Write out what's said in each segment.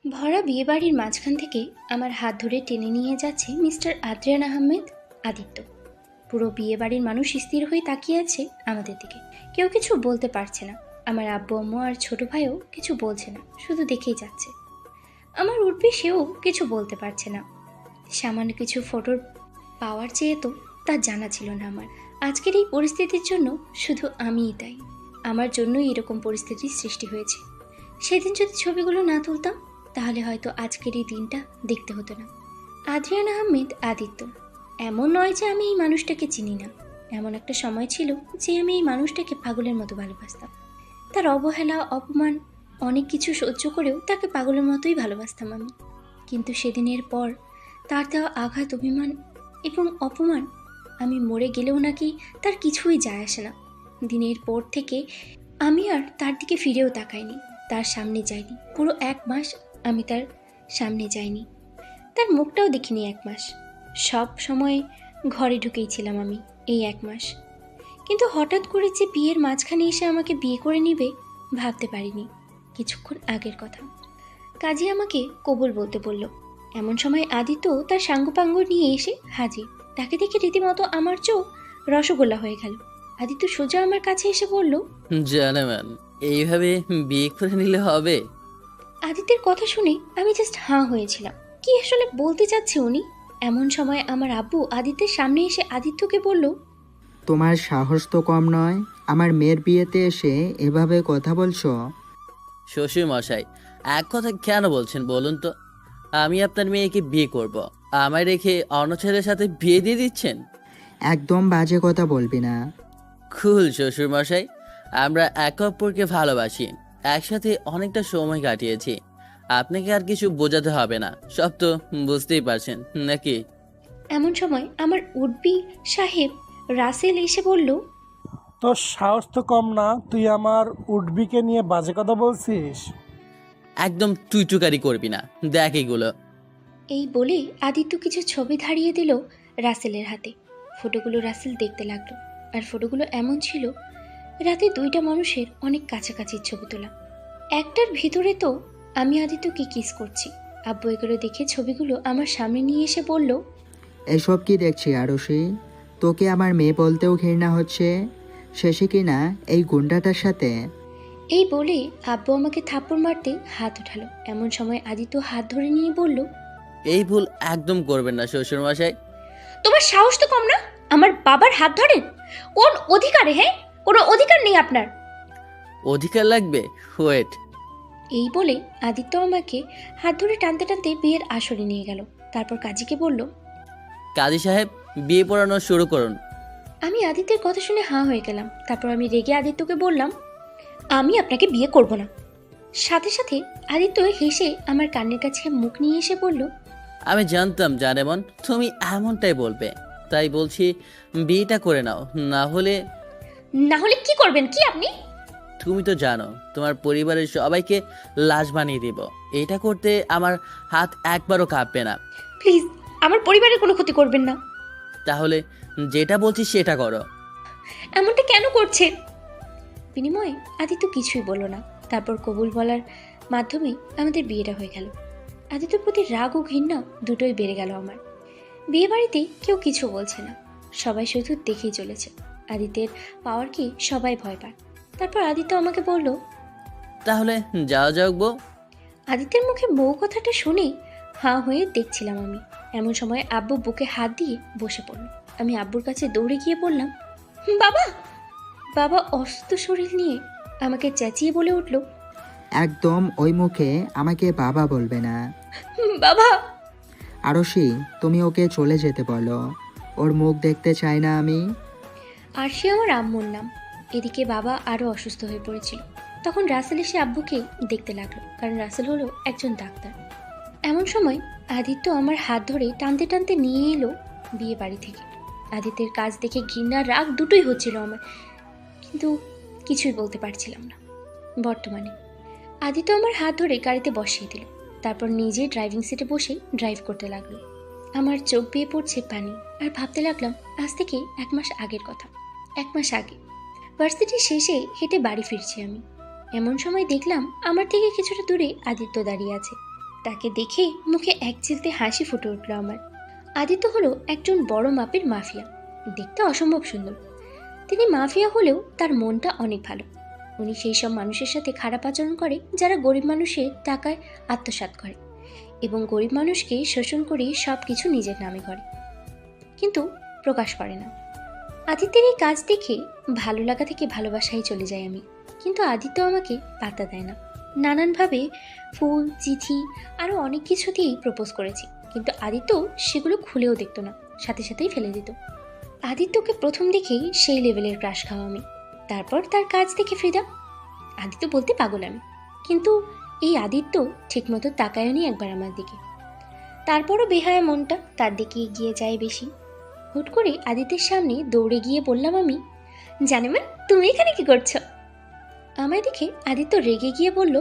ভরা বিয়েবাড়ির মাঝখান থেকে আমার হাত ধরে টেনে নিয়ে যাচ্ছে মিস্টার আদ্রিয়ান আহমেদ আদিত্য। পুরো বিয়েবাড়ির মানুষ স্থির হয়ে তাকিয়ে আছে আমাদের দিকে। কেউ কিছু বলতে পারছে না। আমার আব্বু আম্মু আর ছোট ভাইও কিছু বলছে না, শুধু দেখেই যাচ্ছে। আমার উর্বি সেও কিছু বলতে পারছে না। সামান্য কিছু ফটোর পাওয়ার চেয়ে তো তা জানা ছিল না আমার। আজকের এই পরিস্থিতির জন্য শুধু আমিই দায়ী। আমার জন্যই এরকম পরিস্থিতির সৃষ্টি হয়েছে। সেদিন যদি ছবিগুলো না তুলতাম তাহলে হয়তো আজকের এই দিনটা দেখতে হতো না। আদ্রিয়ান আহমেদ আদিত্য। এমন নয় যে আমি এই মানুষটাকে চিনি না। এমন একটা সময় ছিল যে আমি এই মানুষটাকে পাগলের মতো ভালোবাসতাম। তার অবহেলা, অপমান, অনেক কিছু সহ্য করেও তাকে পাগলের মতোই ভালোবাসতাম আমি। কিন্তু সেদিনের পর তার দেওয়া আঘাত, অভিমান এবং অপমান, আমি মরে গেলেও নাকি তার কিছুই যায় আসে না। দিনের পর থেকে আমি আর তার দিকে ফিরেও তাকাইনি, তার সামনে যাইনি। পুরো 1 মাস আমি তার সামনে যাইনি, তার মুখটাও দেখিনি 1 মাস। সব সময় ঘরে ঢুকেই ছিলাম আমি এই 1 মাস। কিন্তু হঠাৎ করে যে বিয়ের মাঝখানে এসে আমাকে বিয়ে করে নিবে ভাবতে পারিনি। কিছুক্ষণ আগের কথা। কাজী আমাকে কবুল বলতে বলল। এমন সময় আদিত্য তার সাঙ্গপাঙ্গ নিয়ে এসে হাজির। তাকে দেখে রীতিমতো আমার চোখ রসগোল্লা হয়ে গেল। আদিত্য সোজা আমার কাছে এসে বলল, জানেমান এইভাবে বিয়ে করে নিলে হবে? আদিত্যের কথা শুনে আমি জাস্ট হাঁ হয়েছিলাম। কি আসলে বলতে চাচ্ছে উনি? এমন সময় আমার আব্বু আদিত্যের সামনে এসে আদিত্যকে বলল, তোমার সাহস তো কম নয়, আমার মেয়ের বিয়েতে এসে এভাবে কথা বলছো। শ্বশুর মশাই, এক কথা কেন বলছেন বলুন তো? আমি আপনার মেয়েকে বিয়ে করব, আমায় রেখে অন্য ছেলের সাথে বিয়ে দিয়ে দিচ্ছেন? একদম বাজে কথা বলবি না। কুল শ্বশুর মশাই, আমরা একে অপরকে ভালোবাসি, একসাথে অনেকটা সময় কাটিয়েছি। আপনাকে আর কিছু বোঝাতে হবে না, সব তো বুঝতেই পারছেন নাকি? এমন সময় আমার উডবি সাহেব রাসেল এসে বলল, তোর সাহস তো কম না, তুই আমার উডবিকে নিয়ে বাজে কথা বলছিস? একদম টুইটুকারি করবি না, দেখ এগুলো। এই বলে আদিত্য কিছু ছবি ধারিয়ে দিল রাসেলের হাতে। ফটোগুলো রাসেল দেখতে লাগলো। আর ফটোগুলো এমন ছিল, রাতে 2টা মানুষের অনেক কাছাকাছির ছবি তোলা। একটার ভিতরে তো আমি আদিত্যকে কিস করছি। আব্বু এগুলো দেখে ছবিগুলো আমার সামনে নিয়ে এসে বলল, এসব কি দেখছি আরশি? তোকে আমার মেয়ে বলতেও ঘৃণা হচ্ছে, শেষে কি না এই গুন্ডাটার সাথে। এই বলে আব্বু আমাকে থাপ্পড় মারতে হাত উঠালো। এমন সময় আদিত্য হাত ধরে নিয়ে বলল, এই ভুল একদম করবেন না শ্বশুর মশাই। তোমার সাহস তো কম না, আমার বাবার হাত ধরেন? কোন অধিকারে? হ্যাঁ, কোনো অধিকার নেই আপনার। অধিকার লাগবে? ওয়েট। এই বলে আদিত্য আমাকে হাত ধরে টানতে টানতে বিয়ের আসরে নিয়ে গেল। তারপর কাজীকে বলল, কাজী সাহেব, বিয়ে পড়ানো শুরু করুন। আমি আদিত্যের কথা শুনে হাঁ হয়ে গেলাম। তারপর আমি রেগে আদিত্যকে বললাম, আমি আপনাকে বিয়ে করব না। সাথে সাথে আদিত্য হেসে আমার কানের কাছে মুখ নিয়ে এসে বলল, আমি জানতাম জানেমন তুমি এমনটাই বলবে, তাই বলছি বিয়েটা করে নাও, না হলে। না হলে কি করবেন কি আপনি? তুমি তো জানো তোমার পরিবারের সবাইকে লাশ বানিয়ে দিব। এটা করতে আমার হাত একবারও কাঁপবে না। প্লিজ আমার পরিবারের কোনো ক্ষতি করবেন না। তাহলে যেটা বলছি সেটা করো। এমনটা কেন করছেন? বিনিময়ে আদিত্য কিছুই বলল না। তারপর কবুল বলার মাধ্যমে আমাদের বিয়েটা হয়ে গেল। আদিত্যর প্রতি রাগ ও ঘৃণা দুটোই বেড়ে গেল আমার। বিয়ে বাড়িতে কেউ কিছু বলছে না, সবাই শুধু দেখেই চলেছে। আদিত্যের পাওয়ারকে সবাই ভয় পায়। তারপর আদিত্য আমাকে বলল, তাহলে যাও যাও বউ। আদিত্যের মুখে বউ কথাটা শুনে হাঁ হয়ে দেখছিলাম আমি। এমন সময় আব্বু বুকে হাত দিয়ে বসে পড়ল। আমি আব্বুর কাছে দৌড়ে গিয়ে বললাম, বাবা। বাবা অসুস্থ শরীর নিয়ে আমাকে চেঁচিয়ে বলে উঠল, একদম ওই মুখে আমাকে বাবা বলবে না। বাবা। আরশি, তুমি ওকে চলে যেতে বলো, ওর মুখ দেখতে চাই না আমি। আর সে আমার আম্মুর নাম। এদিকে বাবা আরও অসুস্থ হয়ে পড়েছিল। তখন রাসেল এসে আব্বুকে দেখতে লাগলো, কারণ রাসেল হলো একজন ডাক্তার। এমন সময় আদিত্য আমার হাত ধরে টানতে টানতে নিয়ে এলো বিয়ে বাড়ি থেকে। আদিত্যের কাজ দেখে ঘৃণা রাগ দুটোই হচ্ছিল আমার, কিন্তু কিছুই বলতে পারছিলাম না। বর্তমানে আদিত্য আমার হাত ধরে গাড়িতে বসিয়ে দিল। তারপর নিজে ড্রাইভিং সিটে বসে ড্রাইভ করতে লাগলো। আমার চোখ বেয়ে পড়ছে পানি। আর ভাবতে লাগলাম আজ থেকে 1 মাস আগের কথা। 1 মাস আগে ভার্সিটি শেষে হেঁটে বাড়ি ফিরছি আমি। এমন সময় দেখলাম আমার থেকে কিছুটা দূরে আদিত্য দাঁড়িয়ে আছে। তাকে দেখে মুখে এক চিলতে হাসি ফুটে উঠল আমার। আদিত্য হলো একজন বড় মাপের মাফিয়া, দেখতে অসম্ভব সুন্দর। তিনি মাফিয়া হলেও তার মনটা অনেক ভালো। উনি সেই সব মানুষের সাথে খারাপ আচরণ করে যারা গরিব মানুষের টাকায় আত্মসাৎ করে এবং গরিব মানুষকে শোষণ করে সব কিছু নিজের নামে করে, কিন্তু প্রকাশ করে না। আদিত্যের এই কাজ দেখে ভালো লাগা থেকে ভালোবাসায় চলে যাই আমি, কিন্তু আদিত্য আমাকে পাত্তা দেয় না। নানানভাবে ফুল, চিঠি আরও অনেক কিছু দিয়েই প্রপোজ করেছি, কিন্তু আদিত্য সেগুলো খুলেও দেখতো না, সাথে সাথেই ফেলে দিত। আদিত্যকে প্রথম দেখেই সেই লেভেলের ক্রাশ খাওয়া আমি, তারপর তার কাজ দেখে ফ্রিদা। আদিত্য বলতে পাগল আমি, কিন্তু এই আদিত্য ঠিকমতো তাকায়নি একবার আমার দিকে। তারপরও বেহায়া মনটা তার দিকে এগিয়ে যায় বেশি। হুট করে আদিত্যের সামনে দৌড়ে গিয়ে বললাম আমি, জানেমান তুমি এখানে কি করছো? আমায় দেখে আদিত্য রেগে গিয়ে বলল,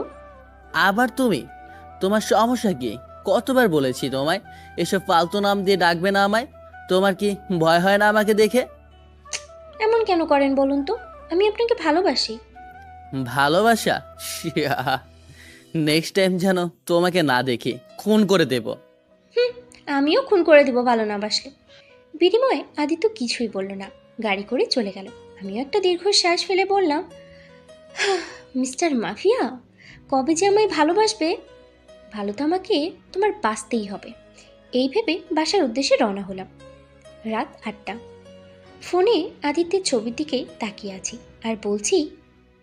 আবার তুমি? তোমার সমস্যা কি? কতবার বলেছি তোমায় এসব ফালতু নাম দিয়ে ডাকবে না আমায়। তোমার কি ভয় হয় না আমাকে দেখে? এমন কেন করেন বলুন তো, আমি আপনাকে ভালোবাসি। ভালোবাসা? নেক্সট টাইম যেন তোমাকে না দেখি খুন করে দেব। আমিও খুন করে দিব ভালো না বাসলে। বিনিময়ে আদিত্য কিছুই বলল না, গাড়ি করে চলে গেল। আমিও একটা দীর্ঘশ্বাস ফেলে বললাম, মিস্টার মাফিয়া, কবে যে আমায় ভালোবাসবে? ভালো তো আমাকে তোমার বাঁচতেই হবে। এই ভেবে বাসার উদ্দেশ্যে রওনা হলাম। রাত 8টা। ফোনে আদিত্যের ছবির দিকে তাকিয়ে আছি আর বলছি,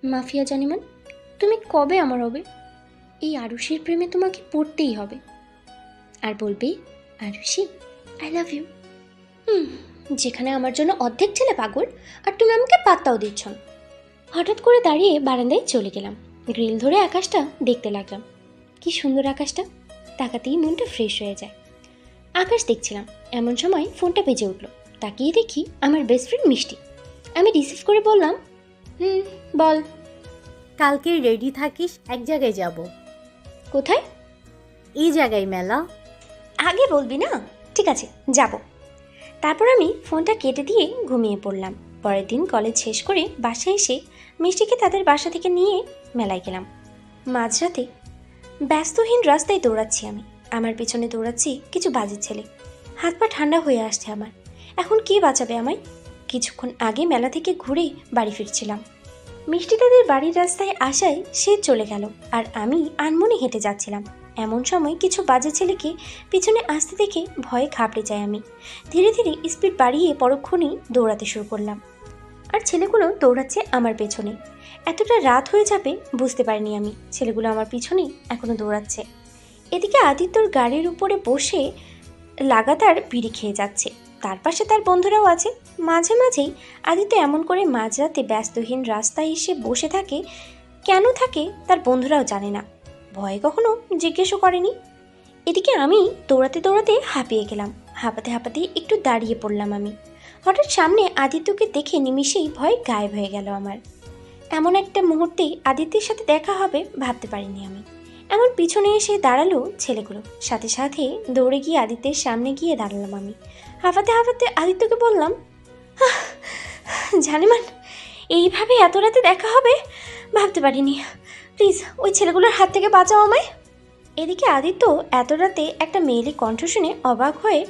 মাফিয়া জানিমান, তুমি কবে আমার হবে? এই আরুষির প্রেমে তোমাকে পড়তেই হবে। আর বলবে, আরুষি আই লাভ ইউ। যেখানে আমার জন্য অর্ধেক ছেলে পাগল, আর তুমি আমাকে পাত্তাও দিচ্ছ না। হঠাৎ করে দাঁড়িয়ে বারান্দায় চলে গেলাম। গ্রিল ধরে আকাশটা দেখতে লাগলাম। কি সুন্দর আকাশটা, তাকাতেই মনটা ফ্রেশ হয়ে যায়। আকাশ দেখছিলাম, এমন সময় ফোনটা বেজে উঠলো। তাকিয়ে দেখি আমার বেস্ট ফ্রেন্ড মিষ্টি। আমি রিসিভ করে বললাম, বল। কালকে রেডি থাকিস, এক জায়গায় যাব। কোথায়? এই জায়গায় মেলা। আগে বলবি না? ঠিক আছে, যাব। তারপর আমি ফোনটা কেটে দিয়ে ঘুমিয়ে পড়লাম। পরের দিন কলেজ শেষ করে বাসায় এসে মিষ্টিকে তাদের বাসা থেকে নিয়ে মেলায় গেলাম। মাঝরাতে ব্যস্তহীন রাস্তায় দৌড়াচ্ছি আমি, আমার পিছনে দৌড়াচ্ছি কিছু বাজে ছেলে। হাত পা ঠান্ডা হয়ে আসছে আমার। এখন কে বাঁচাবে আমায়? কিছুক্ষণ আগে মেলা থেকে ঘুরে বাড়ি ফিরছিলাম। মিষ্টি তাদের বাড়ির রাস্তায় আসায় সে চলে গেল, আর আমি আনমনে হেঁটে যাচ্ছিলাম। এমন সময় কিছু বাজে ছেলেকে পিছনে আসতে দেখে ভয়ে ঘাবড়ে যাই আমি। ধীরে ধীরে স্পিড বাড়িয়ে পরক্ষণেই দৌড়াতে শুরু করলাম, আর ছেলেগুলো দৌড়াচ্ছে আমার পেছনে। এতটা রাত হয়ে যাবে বুঝতে পারিনি আমি, ছেলেগুলো আমার পিছনেই এখনো দৌড়াচ্ছে। এদিকে আদিত্যর গাড়ির উপরে বসে লাগাতার বিড়ি খেয়ে যাচ্ছে, তার পাশে তার বন্ধুরাও আছে। মাঝে মাঝেই আদিত্য এমন করে মাঝরাতে ব্যস্তহীন রাস্তায় এসে বসে থাকে। কেন থাকে তার বন্ধুরাও জানে না, ভয়ে কখনো জিজ্ঞেসও করেনি। এদিকে আমি দৌড়াতে দৌড়াতে হাঁপিয়ে গেলাম। হাঁপাতে হাঁপাতে একটু দাঁড়িয়ে পড়লাম আমি। হঠাৎ সামনে আদিত্যকে দেখে নিমিষেই ভয় গায়েব হয়ে গেল আমার। এমন একটা মুহূর্তে আদিত্যের সাথে দেখা হবে ভাবতে পারিনি আমি। এমন পিছনে এসে দাঁড়ালো ছেলেগুলো, সাথে সাথে দৌড়ে গিয়ে আদিত্যের সামনে গিয়ে দাঁড়ালাম আমি। হাঁপাতে হাঁপাতে আদিত্যকে বললাম, জানিমান, এইভাবে এত রাতে দেখা হবে ভাবতে পারিনি। প্লিজ ওই ছেলেগুলোর হাত থেকে বাঁচাও আমায়। এদিকে আদিত্য এত রাতে একটা মেয়েলি কণ্ঠ শুনে অবাক হয়ে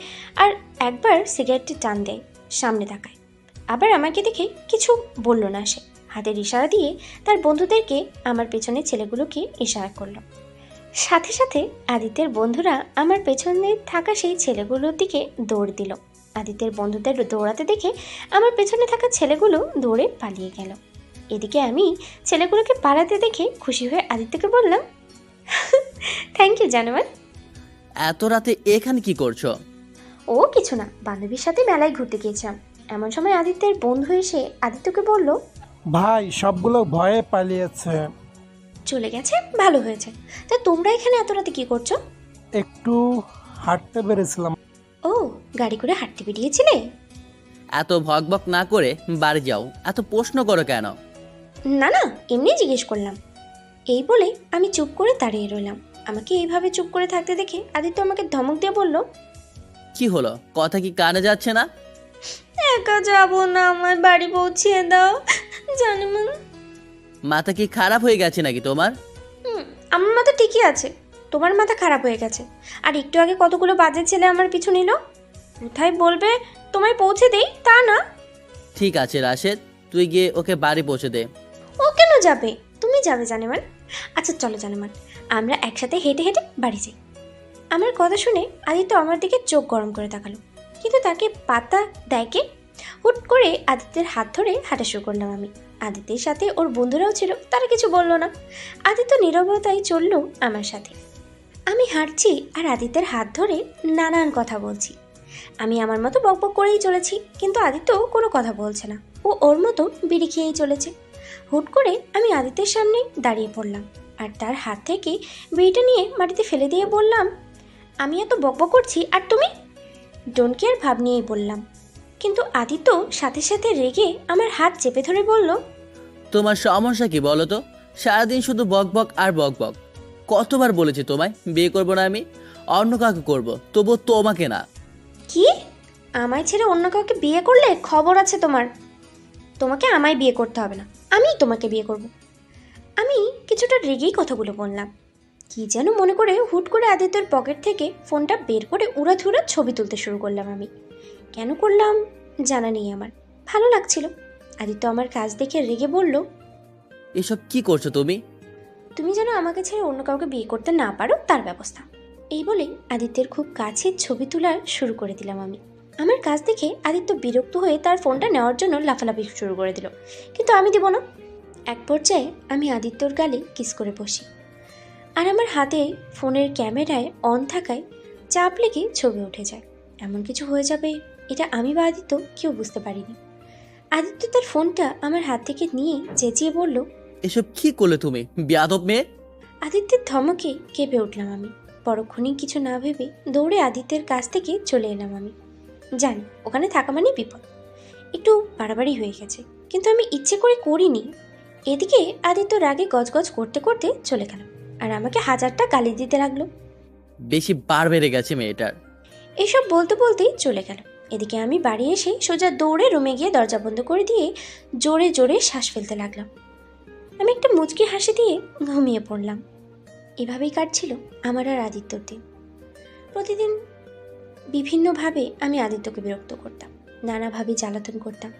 আর একবার সিগারেটটি টান দেয়, সামনে তাকায়, আবার আমাকে দেখে কিছু বলল না। সে হাতের ইশারা দিয়ে তার বন্ধুদেরকে আমার পেছনে ছেলেগুলোকে ইশারা করলো। সাথে সাথে আদিত্যের বন্ধুরা আমার পেছনে থাকা সেই ছেলেগুলোর দিকে দৌড় দিল। আদিত্যের বন্ধুদের দৌড়াতে দেখে আমার পেছনে থাকা ছেলেগুলো দৌড়ে পালিয়ে গেল। এদিকে আমি ছেলেগুলোকে পালাতে দেখে খুশি হয়ে আদিত্যকে বললাম, থ্যাংক ইউ জানোয়ার। এত রাতে এখানে কি করছো? ও কিছু না, বান্ধবীর সাথে মেলায় ঘুরতে গিয়েছিলাম। এমন সময় আদিত্যের বন্ধু এসে আদিত্যকে বলল, ভাই সবগুলো ভয়ে পালিয়েছে। চলে গেছে, ভালো হয়েছে। তা তোমরা এখানে এত রাতে কি করছো? একটু হাঁটতে বেরিয়েছিলাম। ও, গাড়ি করে হাঁটতে বেরিয়েছিলে? এত ভকভক না করে বাড়ি যাও, এত প্রশ্ন করো কেন? না না, এমনি জিজ্ঞেস করলাম। এই বলে আমি চুপ করে দাঁড়িয়ে রইলাম। আমাকে এইভাবে চুপ করে থাকতে দেখে আদিত্য আমাকে ধমক দিয়ে বলল, কি হলো, কথা কি কানে যাচ্ছে না? একা যাবো না, আমার বাড়ি পৌঁছিয়ে দাও জানিমান। মাথা কি খারাপ হয়ে গেছে নাকি তোমার? আমার মাথা ঠিকই আছে। তোমার মাথা খারাপ হয়ে গেছে। আর একটু আগে কতগুলো বাজে ছেলে আমার পিছু নিল। কোথায় বলবে তোমায় পৌঁছে দেই তা না। ঠিক আছে রাশেদ, তুই গিয়ে ওকে বাড়ি পৌঁছে দে। ও কেন যাবে? তুমি যাবে জানেমান। আচ্ছা চলো জানেমান, আমরা একসাথে হেঁটে হেঁটে বাড়ি যাই। আমার কথা শুনে আদিত্য আমার দিকে চোখ গরম করে তাকালো, কিন্তু তাকে পাত্তা দেয় কে? হুট করে আদিত্যের হাত ধরে হাঁটা শুরু করলাম আমি। আদিত্যের সাথে ওর বন্ধুরাও ছিল, তারা কিছু বললো না। আদিত্য নীরবতায় চললো আমার সাথে। আমি হাঁটছি আর আদিত্যের হাত ধরে নানান কথা বলছি। আমি আমার মতো বকবক করেই চলেছি, কিন্তু আদিত্য কোনো কথা বলছে না। ও ওর মতো বিড়ি খেয়েই চলেছে। হুট করে আমি আদিত্যের সামনে দাঁড়িয়ে পড়লাম আর তার হাত থেকে বিড়িটা নিয়ে মাটিতে ফেলে দিয়ে বললাম, আমি এত বকবক করছি আর তুমি? ডোন্ট কেয়ার ভাব নিয়েই বললাম। কিন্তু আদিত্য সাথে সাথে রেগে আমার হাত চেপে ধরে বলল, তোমার সমস্যা কি বলো তো? সারাদিন শুধু বক বক আর বক বক। কতবার বলেছি তোমায় বিয়ে করবো না আমি, অন্য কাউকে করবো, তবু তোমাকে না। কি? আমায় ছেড়ে অন্য কাউকে বিয়ে করলে খবর আছে তোমার। তোমাকে আমায় বিয়ে করতে হবে না, আমিই তোমাকে বিয়ে করব। আমি কিছুটা রেগেই কথাগুলো বললাম। কি যেন মনে করে হুট করে আদিত্যর পকেট থেকে ফোনটা বের করে উড়াধুরা ছবি তুলতে শুরু করলাম আমি। কেন করলাম জানা নেই আমার, ভালো লাগছিল। আদিত্য আমার কাজ দেখে রেগে বলল, এসব কি করছো তুমি? তুমি যেন আমাকে ছেড়ে অন্য কাউকে বিয়ে করতে না পারো তার ব্যবস্থা। এই বলে আদিত্যের খুব কাছের ছবি তোলার শুরু করে দিলাম আমি। আমার কাজ দেখে আদিত্য বিরক্ত হয়ে তার ফোনটা নেওয়ার জন্য লাফালাফি শুরু করে দিল, কিন্তু আমি দেব না। এক পর্যায়ে আমি আদিত্যর গালে কিস করে বসি, আর আমার হাতে ফোনের ক্যামেরায় অন থাকায় চাপ লেগে ছবি উঠে যায়। এমন কিছু হয়ে যাবে এটা আমি বা আদিত্য কেউ বুঝতে পারিনি। আদিত্য তার ফোনটা আমার হাত থেকে নিয়ে চেঁচিয়ে বলল, এসব কি করলে তুমি, বেয়াদব মেয়ে? আদিত্যের ধমকে কেঁপে উঠলাম আমি। পরক্ষণেই কিছু না ভেবে দৌড়ে আদিত্যের কাছ থেকে চলে এলাম আমি। জানি ওখানে থাকা মানে বিপদ, একটু বাড়াবাড়ি হয়ে গেছে, কিন্তু আমি ইচ্ছে করে করিনি। এদিকে আদিত্য রাগে গজগজ করতে করতে চলে গেল আর আমাকে হাজারটা গালি দিতে লাগলো। বেশি বার বেড়ে গেছে মেয়েটার। এসব বলতে বলতেই চলে গেল। এদিকে আমি বাড়ি এসে সোজা দৌড়ে রুমে গিয়ে দরজা বন্ধ করে দিয়ে জোরে জোরে শ্বাস ফেলতে লাগলাম। আমি একটা মুচকি হাসি দিয়ে ঘুমিয়ে পড়লাম। এভাবেই কাটছিল আমার আর আদিত্যর দিন। প্রতিদিন বিভিন্নভাবে আমি আদিত্যকে বিরক্ত করতাম, নানাভাবে জ্বালাতন করতাম,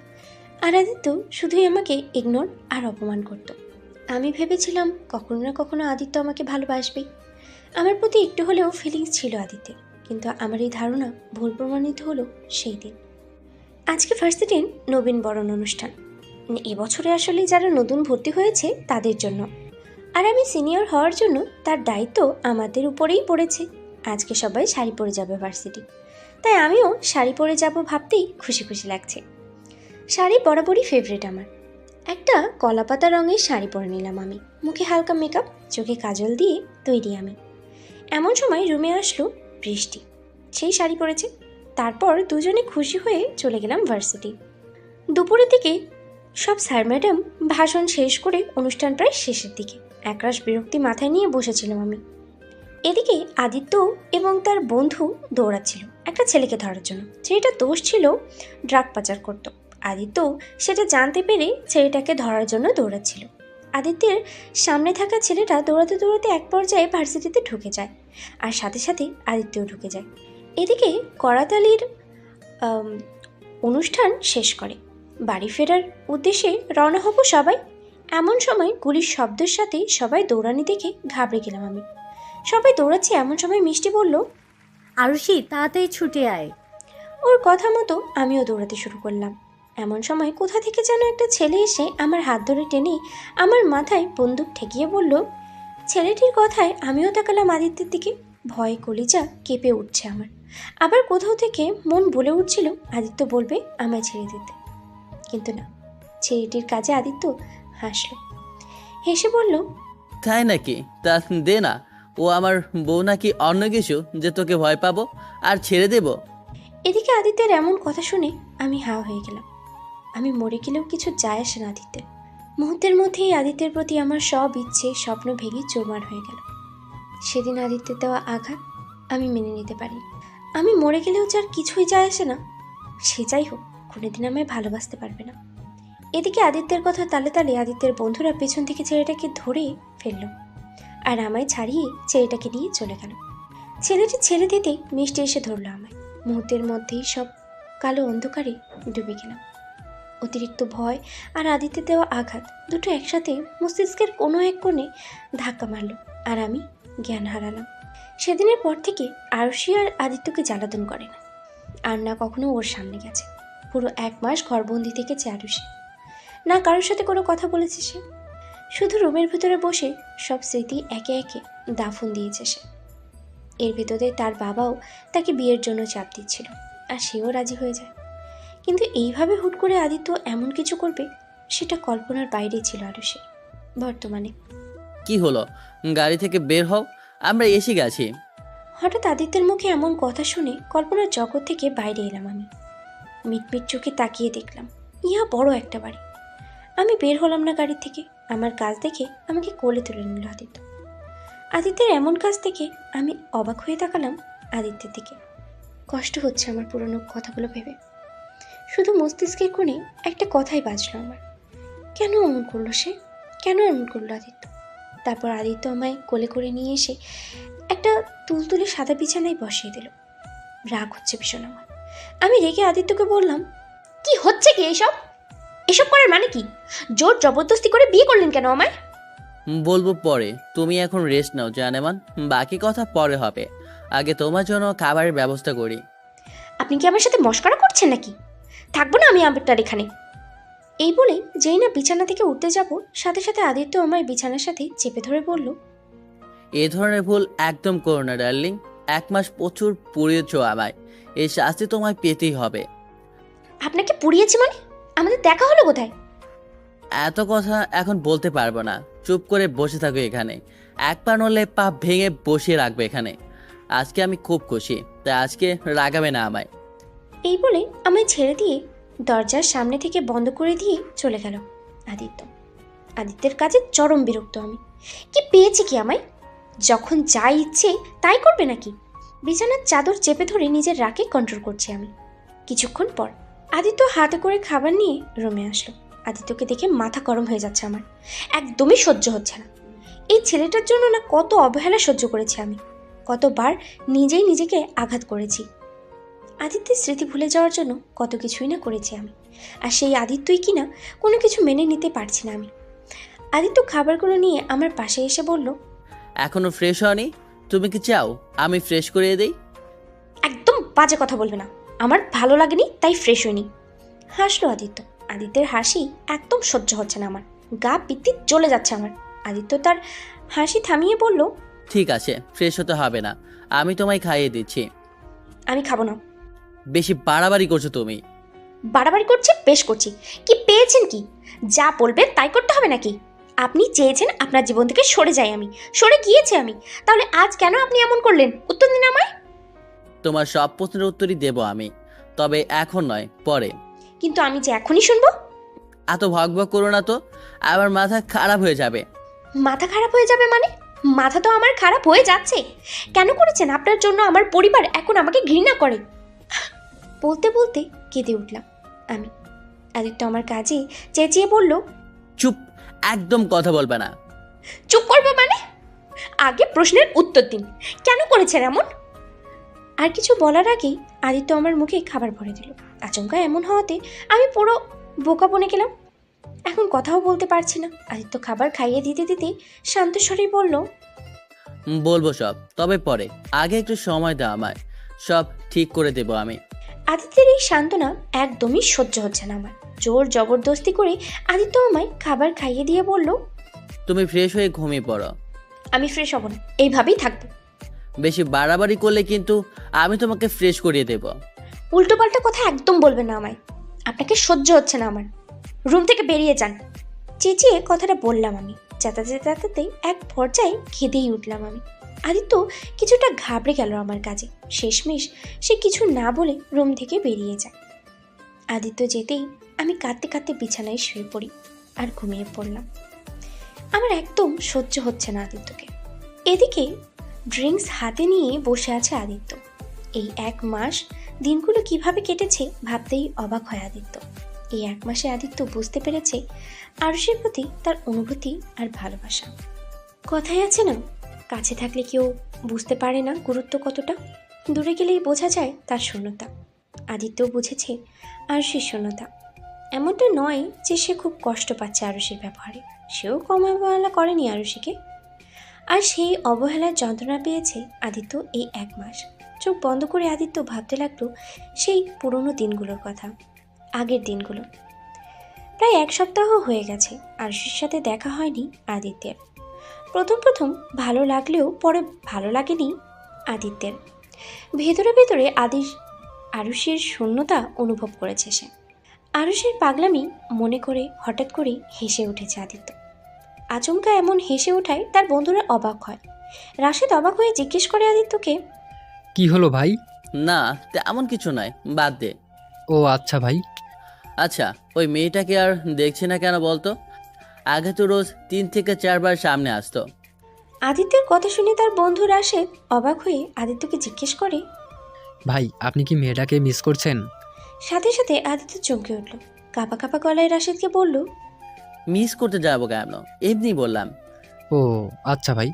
আর আদিত্য শুধুই আমাকে ইগনোর আর অপমান করত। আমি ভেবেছিলাম কখনো না কখনো আদিত্য আমাকে ভালোবাসবেই। আমার প্রতি একটু হলেও ফিলিংস ছিল আদিত্যের, কিন্তু আমার এই ধারণা ভুল প্রমাণিত হলো সেই দিন। আজকে ভার্সিটির নবীন বরণ অনুষ্ঠান। এবছরে আসলে যারা নতুন ভর্তি হয়েছে তাদের জন্য, আর আমি সিনিয়র হওয়ার জন্য তার দায়িত্ব আমাদের উপরেই পড়েছে। আজকে সবাই শাড়ি পরে যাবে ভার্সিটি, তাই আমিও শাড়ি পরে যাব ভাবতেই খুশি খুশি লাগছে। শাড়ি বরাবরই ফেভারিট আমার। একটা কলাপাতা রঙের শাড়ি পরে নিলাম আমি, মুখে হালকা মেকআপ, চোখে কাজল দিয়ে তৈরি আমি। এমন সময় রুমে আসলো বৃষ্টি, সেই শাড়ি পরেছে। তারপর দুজনে খুশি হয়ে চলে গেলাম ভার্সিটি। দুপুরের দিকে সব স্যার ম্যাডাম ভাষণ শেষ করে অনুষ্ঠান প্রায় শেষের দিকে একরাশ বিরক্তি মাথায় নিয়ে বসেছিলাম আমি। এদিকে আদিত্য এবং তার বন্ধু দৌড়াচ্ছিল একটা ছেলেকে ধরার জন্য। ছেলেটার দোষ ছিল ড্রাগ পাচার করত। আদিত্য সেটা জানতে পেরে ছেলেটাকে ধরার জন্য দৌড়াচ্ছিল। আদিত্যের সামনে থাকা ছেলেটা দৌড়াতে দৌড়াতে এক পর্যায়ে ভার্সিটিতে ঢুকে যায়, আর সাথে সাথে আদিত্যও ঢুকে যায়। এদিকে করাতালির অনুষ্ঠান শেষ করে বাড়ি ফেরার উদ্দেশ্যে রওনা হব সবাই। এমন সময় গুলির শব্দের সাথে সবাই দৌড়ানি দেখে ঘাবড়ে গেলাম আমি। সবাই দৌড়াচ্ছে এমন সময় মিষ্টি বলল, আরুষি তাড়াতাড়ি ছুটে আয়। ওর কথা মতো আমিও দৌড়াতে শুরু করলাম। এমন সময় কোথা থেকে যেন একটা ছেলে এসে আমার হাত ধরে টেনে আমার মাথায় বন্দুক ঠেকিয়ে বলল। ছেলেটির কথায় আমিও তাকালাম আদিত্যের দিকে। ভয়ে কলিজা কেঁপে উঠছে আমার। আবার কোথাও থেকে মন বলে উঠছিল আদিত্য বলবে আমায় ছেড়ে দিতে, কিন্তু না, ছেলেটির কাজে আদিত্য হাসল, হেসে বলল, তাই নাকি? তা দে না, ও আমার বউ নাকি অন্য কিছু যে তোকে ভয় পাবো আর ছেড়ে দেব? এদিকে আদিত্যের এমন কথা শুনে আমি হাঁ হয়ে গেলাম। আমি মরে গেলেও কিছু যায় আসে না আদিত্যের। মুহূর্তের মধ্যেই আদিত্যের প্রতি আমার সব ইচ্ছে স্বপ্ন ভেঙে চুরমার হয়ে গেল। সেদিন আদিত্যের দেওয়া আঘাত আমি মেনে নিতে পারি। আমি মরে গেলেও যার কিছুই যায় আসে না, সে যাই হোক কোনোদিন আমায় ভালোবাসতে পারবে না। এদিকে আদিত্যের কথা তালে তালে আদিত্যের বন্ধুরা পেছন থেকে ছেলেটাকে ধরে ফেলল আর আমায় ছাড়িয়ে ছেলেটাকে নিয়ে চলে গেল। ছেলেটি ছেড়ে দিতেই মিষ্টি এসে ধরলো আমায়। মুহূর্তের মধ্যেই সব কালো অন্ধকারে ডুবে গেলাম। অতিরিক্ত ভয় আর আদিত্যের দেওয়া আঘাত দুটো একসাথে মস্তিষ্কের কোনো এক কোণে ধাক্কা মারল, আর আমি জ্ঞান হারালাম। সেদিনের পর থেকে আরুষি আর আদিত্যকে জ্বালাতন করে না, আর না কখনো ওর সামনে গেছে। পুরো 1 মাস ঘরবন্দি থেকেছে আরুষি। না কারোর সাথে কোনো কথা বলেছে সে, শুধু রুমের ভিতরে বসে সব স্মৃতি একে একে দাফন দিয়েছে সে। এর ভিতরে তার বাবাও তাকে বিয়ের জন্য চাপ দিচ্ছিল, আর সেও রাজি হয়ে যায়। কিন্তু এইভাবে হুট করে আদিত্য এমন কিছু করবে সেটা কল্পনার বাইরেই ছিল আরুষির। বর্তমানে কি হলো? গাড়ি থেকে বের হও, আমরা এসে গেছি। হঠাৎ আদিত্যের মুখে এমন কথা শুনে কল্পনার জগৎ থেকে বাইরে এলাম আমি। মিটমিট চোখে তাকিয়ে দেখলাম ইহা বড় একটা বাড়ি। আমি বের হলাম না গাড়ি থেকে। আমার কাজ দেখে আমাকে কোলে তুলে নিল আদিত্য। আদিত্যের এমন কাজ দেখে আমি অবাক হয়ে তাকালাম আদিত্যের দিকে। কষ্ট হচ্ছে আমার পুরনো কথাগুলো ভেবে। শুধু মস্তিষ্কের কোণে একটা কথাই বাজলো আমার, কেন এমন করলো সে? কেন এমন করলো আদিত্য? তারপর আদিত্য আমায় কোলে করে নিয়ে এসে একটা তুলতুলে সাদা বিছানায় বসিয়ে দিল। রাগ হচ্ছে ভীষণ আমার। আমি রেগে আদিত্যকে বললাম, কি হচ্ছে কি এসব? এসব করার মানে কি? জোর জবরদস্তি করে বিয়ে করলেন কেন আমায়? বলবো পরে, তুমি এখন রেস্ট নাও জানেমান, বাকি কথা পরে হবে। আগে তোমার জন্য খাবারের ব্যবস্থা করি। আপনি কি আমার সাথে মশকরা করছেন নাকি? থাকবো না আমি আপনার এখানে। এই বলে যেই না বিছানা থেকে উঠতে যাব, সাথে সাথে আদিত্য আমায় বিছানার সাথে চেপে ধরে বলল, এ ধরনের ভুল একদম করো না ডার্লিং। 1 মাস প্রচুর পুড়িয়েছ আমায়, এই শাস্তি তোমায় পেতেই হবে। আপনাকে পুড়িয়েছি মানে? আমাদের দেখা হলো কোথায়? এত কথা এখন বলতে পারবো না, চুপ করে বসে থাকো এখানে। 1 পা নড়লে পা ভেঙে বসিয়ে রাখবে এখানে। আজকে আমি খুব খুশি, তাই আজকে রাগাবে না আমায়। এই বলে আমায় ছেড়ে দিয়ে দরজার সামনে থেকে বন্ধ করে দিয়ে চলে গেল আদিত্য। আদিত্যের কাজে চরম বিরক্ত আমি। কি পেয়েছে কি আমায়? যখন যা ইচ্ছে তাই করবে নাকি? বিছানার চাদর চেপে ধরে নিজের রাগে কন্ট্রোল করছি আমি। কিছুক্ষণ পর আদিত্য হাতে করে খাবার নিয়ে রুমে আসলো। আদিত্যকে দেখে মাথা গরম হয়ে যাচ্ছে আমার। একদমই সহ্য হচ্ছে না। এই ছেলেটার জন্য না কত অবহেলা সহ্য করেছি আমি, কতবার নিজেই নিজেকে আঘাত করেছি। আদিত্যের স্মৃতি ভুলে যাওয়ার জন্য কত কিছুই না করেছি আমি, আর সেই আদিত্যই কিনা কোনো কিছু মেনে নিতে পারছি না আমি। আদিত্য খাবারগুলো নিয়ে আমার পাশে এসে বলল, এখনো ফ্রেশ হয়নি? তুমি কি চাও আমি ফ্রেশ করিয়ে দেই? একদম বাজে কথা বলবে না, আমার ভালো লাগেনি তাই ফ্রেশ হয়নি। হাসলো আদিত্য। আদিত্যের হাসি একদম সহ্য হচ্ছে না আমার, গা পিত্তি জ্বলে যাচ্ছে আমার। আদিত্য তার হাসি থামিয়ে বলল, ঠিক আছে, ফ্রেশ হতে হবে না, আমি তোমায় খাইয়ে দিচ্ছি। আমি খাবো না। বেশি বাড়াবাড়ি করছো তুমি। বাড়াবাড়ি করছি? বেশ করছি। কি পেয়েছেন কি? যা বলবেন তাই করতে হবে নাকি? আপনি চেয়েছেন আপনার জীবন থেকে সরে যাই আমি, সরে গিয়েছি আমি। তাহলে আজ কেন আপনি এমন করলেন? উত্তর দিন আমায়। তোমার সব প্রশ্নের উত্তরই দেব আমি, তবে এখন নয়, পরে। কিন্তু আমি যে এখনই শুনবো। এত ভগভগ করো না তো, আমার মাথা খারাপ হয়ে যাবে। মাথা খারাপ হয়ে যাবে মানে? মাথা তো আমার খারাপ হয়ে যাচ্ছে। কেন করেছেন? আপনার জন্য আমার পরিবার এখন আমাকে ঘৃণা করে। বলতে বলতে কেঁদে উঠলাম আমি। আদিত্য আমার কাজে চেঁচিয়ে বলল, চুপ, একদম কথা বলবে না। চুপ করবো মানে? আগে প্রশ্নের উত্তর দিন, কেন করেছেন এমন? আর কিছু বলার আগেই আদিত্য আমার মুখে খাবার ভরে দিল। আচমকা এমন হওয়াতে আমি পুরো বোকা বনে গেলাম। এখন কথাও বলতে পারছি না। আদিত্য খাবার খাইয়ে দিতে দিতে শান্ত স্বরেই বলল, বলবো সব, তবে পরে। আগে একটু সময় দাও আমায়, সব ঠিক করে দেবো আমি। আদিত্যের এই সান্ত্বনা একদমই সহ্য হচ্ছে না আমার। জোর জবরদস্তি করে আদিত্য আমায় খাবার খাইয়ে দিয়ে বলল, তুমি ফ্রেশ হয়ে ঘুমিয়ে পড়ো। আমি ফ্রেশ হব না, এইভাবেই থাকবো। বেশি বাড়াবাড়ি করলে কিন্তু আমি তোমাকে ফ্রেশ করিয়ে দেব। উল্টোপাল্টা কথা একদম বলবেন না আমায়। আপনাকে সহ্য হচ্ছে না আমার, রুম থেকে বেরিয়ে যান। চেঁচিয়ে কথাটা বললাম আমি। চেঁচাতে চেঁচাতে এক পর্যায়ে খেদেই উঠলাম আমি। আদিত্য কিছুটা ঘাবড়ে গেল আমার কাজে। শেষমেশ সে কিছু না বলে রুম থেকে বেরিয়ে যায়। আদিত্য যেতেই আমি কাঁদতে কাঁদতে বিছানায় শুয়ে পড়ি আর ঘুমিয়ে পড়লাম। আমার একদম সহ্য হচ্ছে না আদিত্যকে। এদিকে ড্রিঙ্কস হাতে নিয়ে বসে আছে আদিত্য। এই 1 মাস দিনগুলো কিভাবে কেটেছে ভাবতেই অবাক হয় আদিত্য। এই 1 মাসে আদিত্য বুঝতে পেরেছে আরুষির প্রতি তার অনুভূতি আর ভালোবাসা। কথায় আছে না, কাছে থাকলে কেউ বুঝতে পারে না গুরুত্ব কতটা, দূরে গেলেই বোঝা যায় তার শূন্যতা। আদিত্যও বুঝেছে আরুষির শূন্যতা। এমনটা নয় যে সে খুব কষ্ট পাচ্ছে আরুষির ব্যবহারে, সেও কম অবহেলা করেনি আরুষিকে। আর সেই অবহেলার যন্ত্রণা পেয়েছে আদিত্য এই 1 মাস। চোখ বন্ধ করে আদিত্য ভাবতে লাগলো সেই পুরনো দিনগুলোর কথা, আগের দিনগুলো। প্রায় 1 সপ্তাহ হয়ে গেছে আরুষির সাথে দেখা হয়নি আদিত্যের। প্রথম প্রথম ভালো লাগলেও পরে ভালো লাগেনি আদিত্যের। ভেতরে ভেতরে আরুষির শূন্যতা অনুভব করেছে সে। আরুষির পাগলামি মনে করে হঠাৎ করে হেসে উঠেছে আদিত্য। আচমকা এমন হেসে ওঠায় তার বন্ধুরা অবাক হয়। রাশেদ অবাক হয়ে জিজ্ঞেস করে আদিত্যকে, কি হলো ভাই? না, তেমন কিছু নয়, বাদ দে। ও আচ্ছা ভাই। আচ্ছা, ওই মেয়েটাকে আর দেখছি না কেন বলতো? আগে তো রোজ 3 থেকে 4 বার সামনে আসতো। আদিত্যের কথা শুনে তার বন্ধু রাশেদ অবাক হয়ে আদিত্যকে জিজ্ঞেস করে। ভাই আপনি কি মেয়েটাকে মিস করছেন? সাথে সাথে আদিত্য চমকে উঠল। কাঁপা কাঁপা গলায় রাশেদকে বলল, মিস করতে যাবো কেন, এমনি বললাম। ও আচ্ছা ভাই,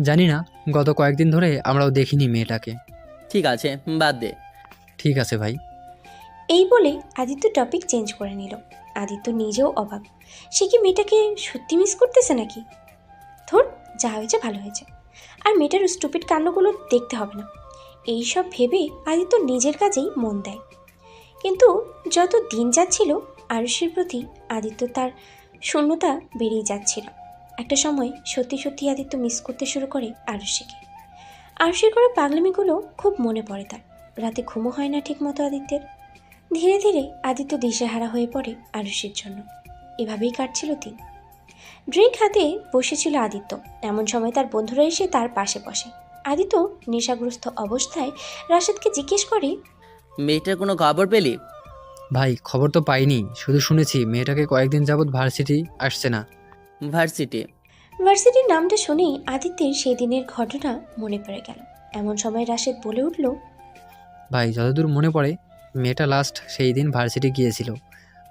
জানি না, গত কয়েকদিন ধরে আমরাও দেখিনি মেয়েটাকে। ঠিক আছে, বাদ দে। ঠিক আছে ভাই। এই বলে আদিত্য টপিক চেঞ্জ করে নিল। আদিত্য নিজেও অবাক, সে কি মেয়েটাকে সত্যি মিস করতেছে নাকি? ধর, যা হয়েছে ভালো হয়েছে, আর মেয়েটার স্টুপিড কাণ্ডগুলো দেখতে হবে না, এইসব ভেবে আদিত্য নিজের কাজেই মন দেয়। কিন্তু যত দিন যাচ্ছিল আরুষির প্রতি আদিত্য তার শূন্যতা বেড়েই যাচ্ছিল। একটা সময় সত্যি সত্যি আদিত্য মিস করতে শুরু করে আরুষিকে। আরুষির করা পাগলামিগুলো খুব মনে পড়ে তার। রাতে ঘুমও হয় না ঠিক মতো আদিত্যের। ধীরে ধীরে আদিত্য দিশেহারা হয়ে পড়ে আরুষির জন্য। এভাবেই কাটছিল দিন। ড্রিঙ্ক হাতে বসেছিল আদিত্য। এমন সময় তার বন্ধুরা এসে তার পাশে বসে। আদিত্য নেশাগ্রস্ত অবস্থায় রাশেদকে জিজ্ঞেস করে, মেয়েটার কোনো খবর পেলি? ভাই খবর তো পাইনি, শুধু শুনেছি মেয়েটাকে কয়েকদিন যাবৎ ভার্সিটি আসছে না। ভার্সিটি? ভার্সিটির নামটা শুনেই আদিত্যের সেই দিনের ঘটনা মনে পড়ে গেল। এমন সময় রাশেদ বলে উঠল, ভাই যতদূর মনে পড়ে মেয়েটা লাস্ট সেই দিন ভার্সিটি গিয়েছিল,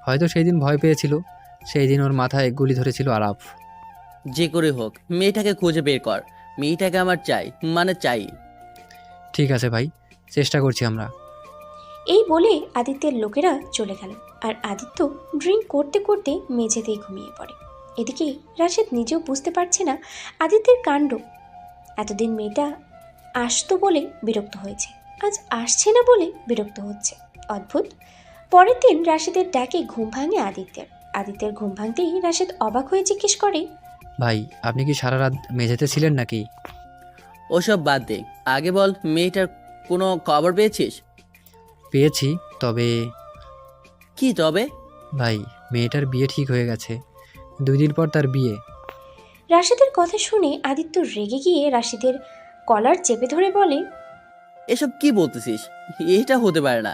হয়তো সেই দিন ভয় পেয়েছিল, সেই দিন ওর মাথায় গুলি ধরেছিল আরাফ। যে করে হোক মেয়েটাকে খুঁজে বের কর, মেয়েটাকে আমার চাই, মানে চাই। ঠিক আছে ভাই, চেষ্টা করছি আমরা। এই বলে আদিত্যের লোকেরা চলে গেল। আর আদিত্য ড্রিঙ্ক করতে করতে মেঝেতেই ঘুমিয়ে পড়ে। এদিকে রাশেদ নিজেও বুঝতে পারছে না আদিত্যের কাণ্ড। এতদিন মেয়েটা আসতো বলে বিরক্ত হয়েছে, আজ আসছে না বলে বিরক্ত হচ্ছে। অদ্ভুত। পরের দিন রাশেদের ডাকে ঘুম ভাঙে আদিত্যের। আদিত্যের ঘুম ভাঙতেই রাশেদ অবাক হয়ে জিজ্ঞেস করে, ভাই আপনি কি সারা রাত মেঝেতে ছিলেন নাকি? ওসব বাদ দে, আগে বল মেয়েটার কোনো খবর পেয়েছিস? পেয়েছি, তবে কি তবে? ভাই মেয়েটার বিয়ে ঠিক হয়ে গেছে, 2 দিন পর তার বিয়ে। রাশেদের কথা শুনে আদিত্য রেগে গিয়ে রাশেদের কলার চেপে ধরে বলে, এসব কি বলতেছিস? এটা হতে পারে না।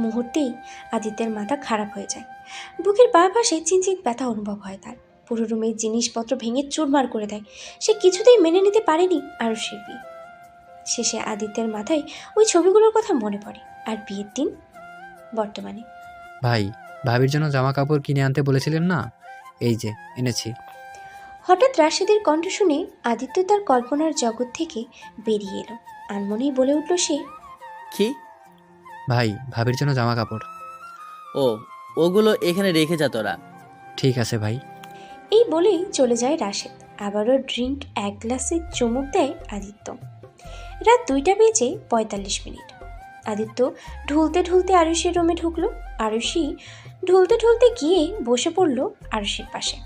মুহূর্তেই আদিত্যের মাথা খারাপ হয়ে যায়। বুকের বাঁ পাশে চিনচিন ব্যথা অনুভব হয় তার। পুরো রুমের জিনিসপত্র ভেঙে চুরমার করে দেয়। সে কিছুতেই মেনে নিতে পারেনি আরুষির বিয়ে। শেষে আদিত্যের মাথায় ওই ছবিগুলোর কথা মনে পড়ে, আর বিয়ের দিন বর্তমানে। ভাই ভাবির জন্য জামা কাপড় কিনে আনতে বলেছিলেন না, এই যে এনেছি। হঠাৎ রাশেদের কণ্ঠ শুনে আদিত্য তার কল্পনার জগৎ থেকে বেরিয়ে এলো। আনমনেই বলে উঠল সে, কি? ভাই ভাবির জন্য জামা কাপড়। ও, ওগুলো এখানে রেখে যা তোরা। ঠিক আছে ভাই। এই বলেই চলে যায় রাশেদ। আবারও ড্রিঙ্ক 1 গ্লাসে চুমুক দেয় আদিত্য। রাত 2:45। আদিত্য ঢুলতে ঢুলতে আরুষির রুমে ঢুকলো। আরুষি ঢুলতে ঢুলতে গিয়ে বসে পড়ল আরুষির পাশে।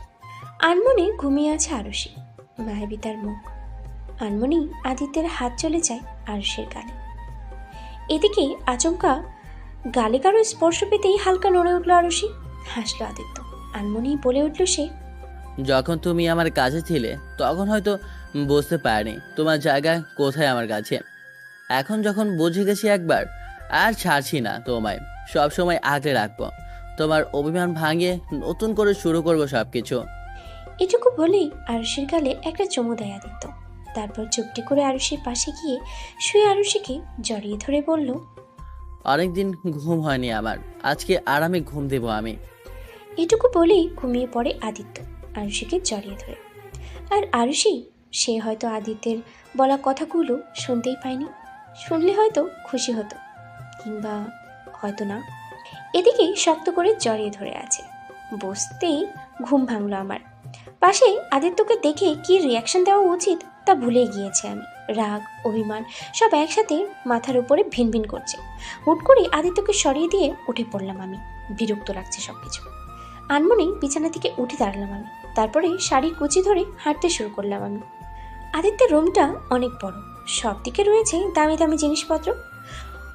আনমনে ঘুমিয়ে আছে আরুষি, মায়াবী তার মুখ। আনমনি আদিত্যের হাত চলে যায় আরুষির গালে। এদিকে আচমকা গালে কারো স্পর্শ পেতেই হালকা নড়ে উঠল আরুষি। হাসলো আদিত্য। আনমনি বলে উঠল সে, যখন তুমি আমার কাছে ছিলে তখন হয়তো বুঝতে পারিনি তোমার জায়গা কোথায় আমার কাছে। এখন যখন বুঝে গেছি একবার, আর ছাড়ছি না তোমায়, সব সময় আগলে রাখবো। তোমার অভিমান ভাঙিয়ে নতুন করে শুরু করবো সব কিছু। এটুকু বলেই আরুষির গালে একটা চুমু দেয় আদিত্য। তারপর চুপটি করে আরুষির পাশে গিয়ে শুয়ে আরুষিকে জড়িয়ে ধরে বলল, অনেকদিন ঘুম হয়নি আমার, আজকে আরামে ঘুম দেবো আমি। এটুকু বলেই ঘুমিয়ে পড়ে আদিত্য আরুষিকে জড়িয়ে ধরে। আর আরুষি সে হয়তো আদিত্যের বলা কথাগুলো শুনতেই পায়নি। শুনলে হয়তো খুশি হতো, কিংবা হয়তো না। এদিকে শক্ত করে জড়িয়ে ধরে আছে। বসতেই ঘুম ভাঙলো আমার। পাশে আদিত্যকে দেখে কি রিয়াকশন দেওয়া উচিত তা ভুলে গিয়েছে আমি। রাগ, অভিমান সব একসাথে মাথার উপরে ভিনভিন করছে। হুট করে আদিত্যকে সরিয়ে দিয়ে উঠে পড়লাম আমি। বিরক্ত লাগছে সবকিছু। আনমনেই বিছানা থেকে উঠে দাঁড়ালাম আমি। তারপরে শাড়ির কুচি ধরে হাঁটতে শুরু করলাম আমি। আদিত্যের রুমটা অনেক বড়, সব দিকে রয়েছে দামি দামি জিনিসপত্র।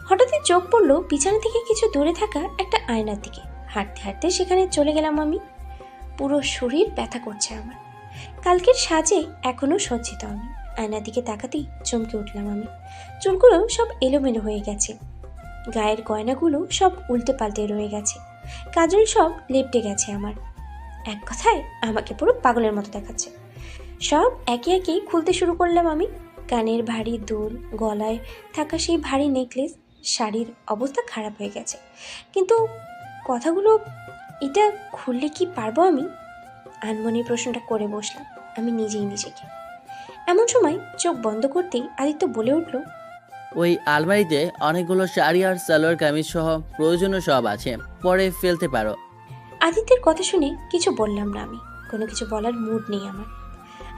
হঠাৎই চোখ পড়লো বিছানা থেকে কিছু দূরে থাকা একটা আয়নার দিকে। হাঁটতে হাঁটতে সেখানে চলে গেলাম আমি। পুরো শরীর ব্যথা করছে আমার। কালকের সাজে এখনো সজ্জিত আমি। আয়নার দিকে তাকাতেই চমকে উঠলাম আমি। চুলগুলো সব এলোমেলো হয়ে গেছে, গায়ের গয়নাগুলো সব উল্টে পাল্টে রয়ে গেছে, কাজল সব লেপটে গেছে আমার। এক কথায় আমাকে পুরো পাগলের মতো দেখাচ্ছে। সব একে একে খুলতে শুরু করলাম আমি। কানের ভারী দুল, গলায় থাকা সেই ভারী নেকলেস, শাড়ির অবস্থা খারাপ হয়ে গেছে। কিন্তু কথাগুলো এটা খুললে কি পারবো আমি? আনমনে প্রশ্নটা করে বসলাম আমি নিজেই নিজেকে। এমন সময় চোখ বন্ধ করতেই আদিত্য বলে উঠল, ওই আলমারিতে অনেকগুলো শাড়ি আর সালোয়ার কামিজ সহ প্রয়োজনীয় সব আছে, পরে ফেলতে পারো। আদিত্যের কথা শুনে কিছু বললাম না আমি। কোনো কিছু বলার মুড নেই আমার।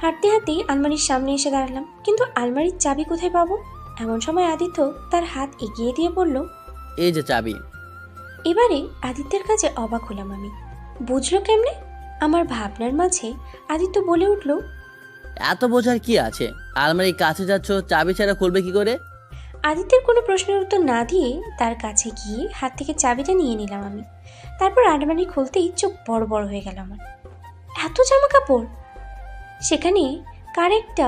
হাঁটতে হাঁটতেই আলমারির সামনে এসে দাঁড়ালাম, কিন্তু আলমারির চাবি কোথায় পাবো? এমন সময় আদিত্য তার হাত এগিয়ে দিয়ে বলল, এই যে চাবি। এবারে আদিত্যের কাছে অবাক হলাম আমি। বুঝলো কেমনে? আমার ভাবনার মাঝে আদিত্য বলে উঠল, এত বোঝার কি আছে? আলমারির কাছে যাচ্ছ, চাবি ছাড়া খুলবে কি করে? আদিত্যের কোনো প্রশ্নের উত্তর না দিয়ে তার কাছে গিয়ে হাত থেকে চাবিটা নিয়ে নিলাম আমি। তারপর আলমারি খুলতেই চোখ বড় বড় হয়ে গেল আমার। এত জামা কাপড়! সেখানে কার একটা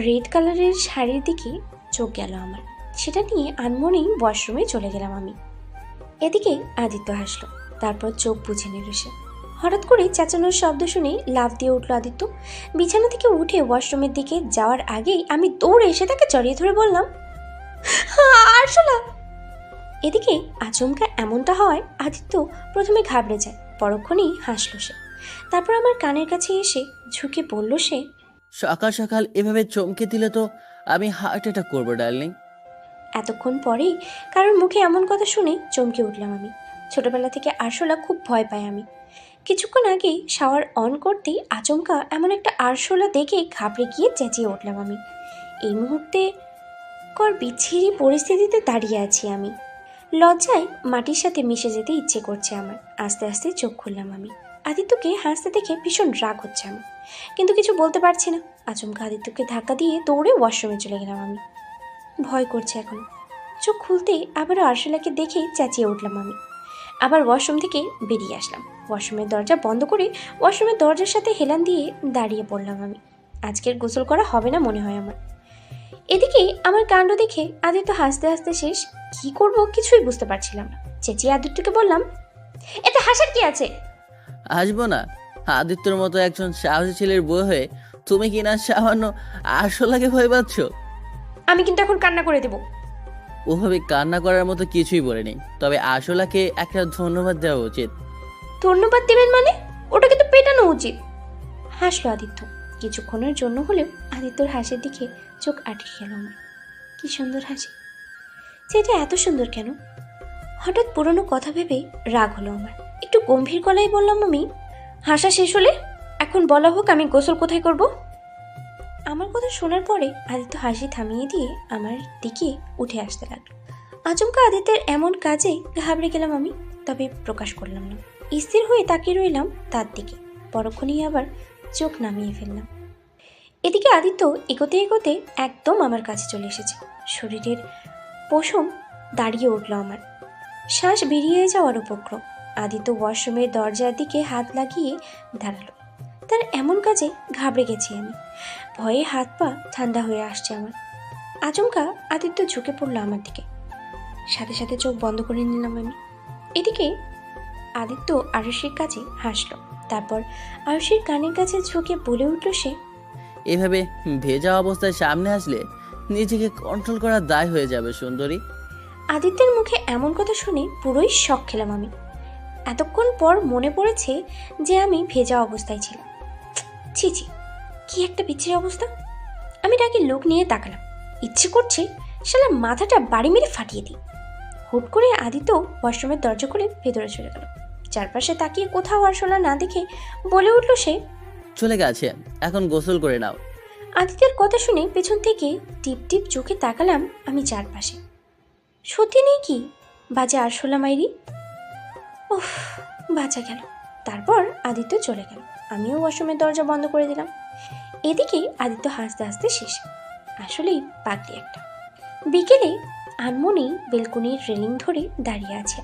রেড কালারের শাড়ির দিকে চোখ গেল আমার। সেটা নিয়ে আনমনেই ওয়াশরুমে চলে গেলাম আমি। এদিকে আদিত্য হাসলো, তারপর চোখ বুঝে নিল সে। হঠাৎ করে চেঁচানোর শব্দ শুনে লাফ দিয়ে উঠল আদিত্য। বিছানা থেকে উঠে ওয়াশরুমের দিকে যাওয়ার আগেই আমি দৌড়ে এসে তাকে জড়িয়ে ধরে বললাম, আরশোলা! এদিকে আচমকা এমনটা হওয়ায় আদিত্য প্রথমে ঘাবড়ে যায়, পরক্ষণেই হাসলো সে। তারপর আমার কানের কাছে এসে ঝুঁকে বলল সে, সকাল সকাল এভাবে চমকে দিলে তো আমি হার্ট অ্যাটাক করবো ডার্লিং। এতক্ষণ পরেই কারোর মুখে এমন কথা শুনে চমকে উঠলাম আমি। ছোটবেলা থেকে আরশোলা খুব ভয় পাই আমি। কিছুক্ষণ আগেই শাওয়ার অন করতেই আচমকা এমন একটা আরশোলা দেখে ঘাবড়ে গিয়ে চেঁচিয়ে উঠলাম আমি। এই মুহূর্তে বিচ্ছিরি পরিস্থিতিতে দাঁড়িয়ে আছি আমি। লজ্জায় মাটির সাথে মিশে যেতে ইচ্ছে করছে আমার। আস্তে আস্তে চোখ খুললাম আমি। আদিত্যকে হাসতে দেখে ভীষণ রাগ হচ্ছে আমার, কিন্তু কিছু বলতে পারছি না। আচমকা আদিত্যকে ধাক্কা দিয়ে দৌড়ে ওয়াশরুমে চলে গেলাম আমি। ভয় করছে এখন। চোখ খুলতেই আবারও আরশোলাকে দেখে চেঁচিয়ে উঠলাম আমি। আবার ওয়াশরুম থেকে বেরিয়ে আসলাম। ওয়াশরুমের দরজা বন্ধ করে ওয়াশরুমের দরজার সাথে হেলান দিয়ে দাঁড়িয়ে পড়লাম আমি। আজকের গোসল করা হবে না মনে হয় আমার। এদিকে আমার কাণ্ড দেখে আদিত্য হাসতে হাসতে শেষ। কি করব কিছুই বুঝতে পারছিলাম না। চেঁচিয়ে আদিত্যকে বললাম, এতে হাসার কি আছে? আসবো না? আদিত্যর মতো একজন সাহসী ছেলের বউ হয়ে তুমি কিনা সামান্য আরশোলাকে ভয় পাচ্ছ? আমি কিন্তু এখন কান্না করে দেব। ওভাবে কান্না করার মতো কিছুই বলেনি, তবে আরশোলাকে একটা ধন্যবাদ দেওয়া উচিত। ধন্যবাদ দেবেন মানে? ওটা কিন্তু পেটানো উচিত। হাসলো আদিত্য। কিছুক্ষণের জন্য হলেও আদিত্যর হাসির দিকে চোখ আটকে গেল আমার। কি সুন্দর হাসি! সেটা এত সুন্দর কেন? হঠাৎ পুরনো কথা ভেবে রাগ হলো আমার। একটু গম্ভীর গলায় বললাম আমি, হাসা শেষ হলে এখন বলা হোক আমি গোসল কোথায় করব? আমার কথা শোনার পরে আদিত্য হাসি থামিয়ে দিয়ে আমার দিকে উঠে আসতে লাগলো। আচমকা আদিত্যের এমন কাজে ঘাবড়ে গেলাম আমি, তবে প্রকাশ করলাম না। স্থির হয়ে তাকিয়ে রইলাম তার দিকে। পরক্ষণেই আবার চোখ নামিয়ে ফেললাম। এদিকে আদিত্য এগোতে এগোতে একদম আমার কাছে চলে এসেছে। শরীরের পশম দাঁড়িয়ে উঠল আমার। শ্বাস বেরিয়ে যাওয়ার উপক্রম। আদিত্য ওয়াশরুমের দরজার দিকে হাত লাগিয়ে দাঁড়ালো। তার এমন কাজে ঘাবড়ে গেছি আমি। ভয়ে হাত পা ঠান্ডা হয়ে আসছে আমার। আচমকা আদিত্য ঝুঁকে পড়লো আমার দিকে। সাথে সাথে চোখ বন্ধ করে নিলাম আমি। এদিকে আদিত্য আরুষির কাছে হাসলো। তারপর আরুষির কানের কাছে ঝুঁকে বলে উঠল সে, এভাবে ভেজা অবস্থায় সামনে আসলে নিজেকে কন্ট্রোল করার দায় হয়ে যাবে সুন্দরী। আদিত্যের মুখে এমন কথা শুনে পুরোই শক খেলাম আমি। এতক্ষণ পর মনে পড়েছে যে আমি ভেজা অবস্থায় ছিলাম। ছি ছি, কি একটা বিচ্ছিরি অবস্থা! আমি রাগে লোক নিয়ে তাকালাম, ইচ্ছে করছে শালা মাথাটা বাড়ি মেরে ফাটিয়ে দিই। হুট করে আদিত্য ওয়াশরুমের দরজা খুলে ভেতরে চলে গেল। চারপাশে তাকিয়ে কোথাও আরশোলা না দেখে বলে উঠল সে। চলে গেছে, এখন গোসল করে নাও। আদিত্যের কথা শুনে পেছন থেকে টিপ টিপ চোখে তাকালাম আমি চারপাশে। সত্যি নেই কি বাজে আরশোলা মাইরি? উফ, বাঁচা গেল। তারপর আদিত্য চলে গেল, আমিও ওয়াশরুমের দরজা বন্ধ করে দিলাম। এদিকে আদিত্য হাসতে হাসতে শেষ। আসলেই পাগলি একটা। বিকেলে আনমনেই বেলকনির রেলিং ধরে দাঁড়িয়ে আছে।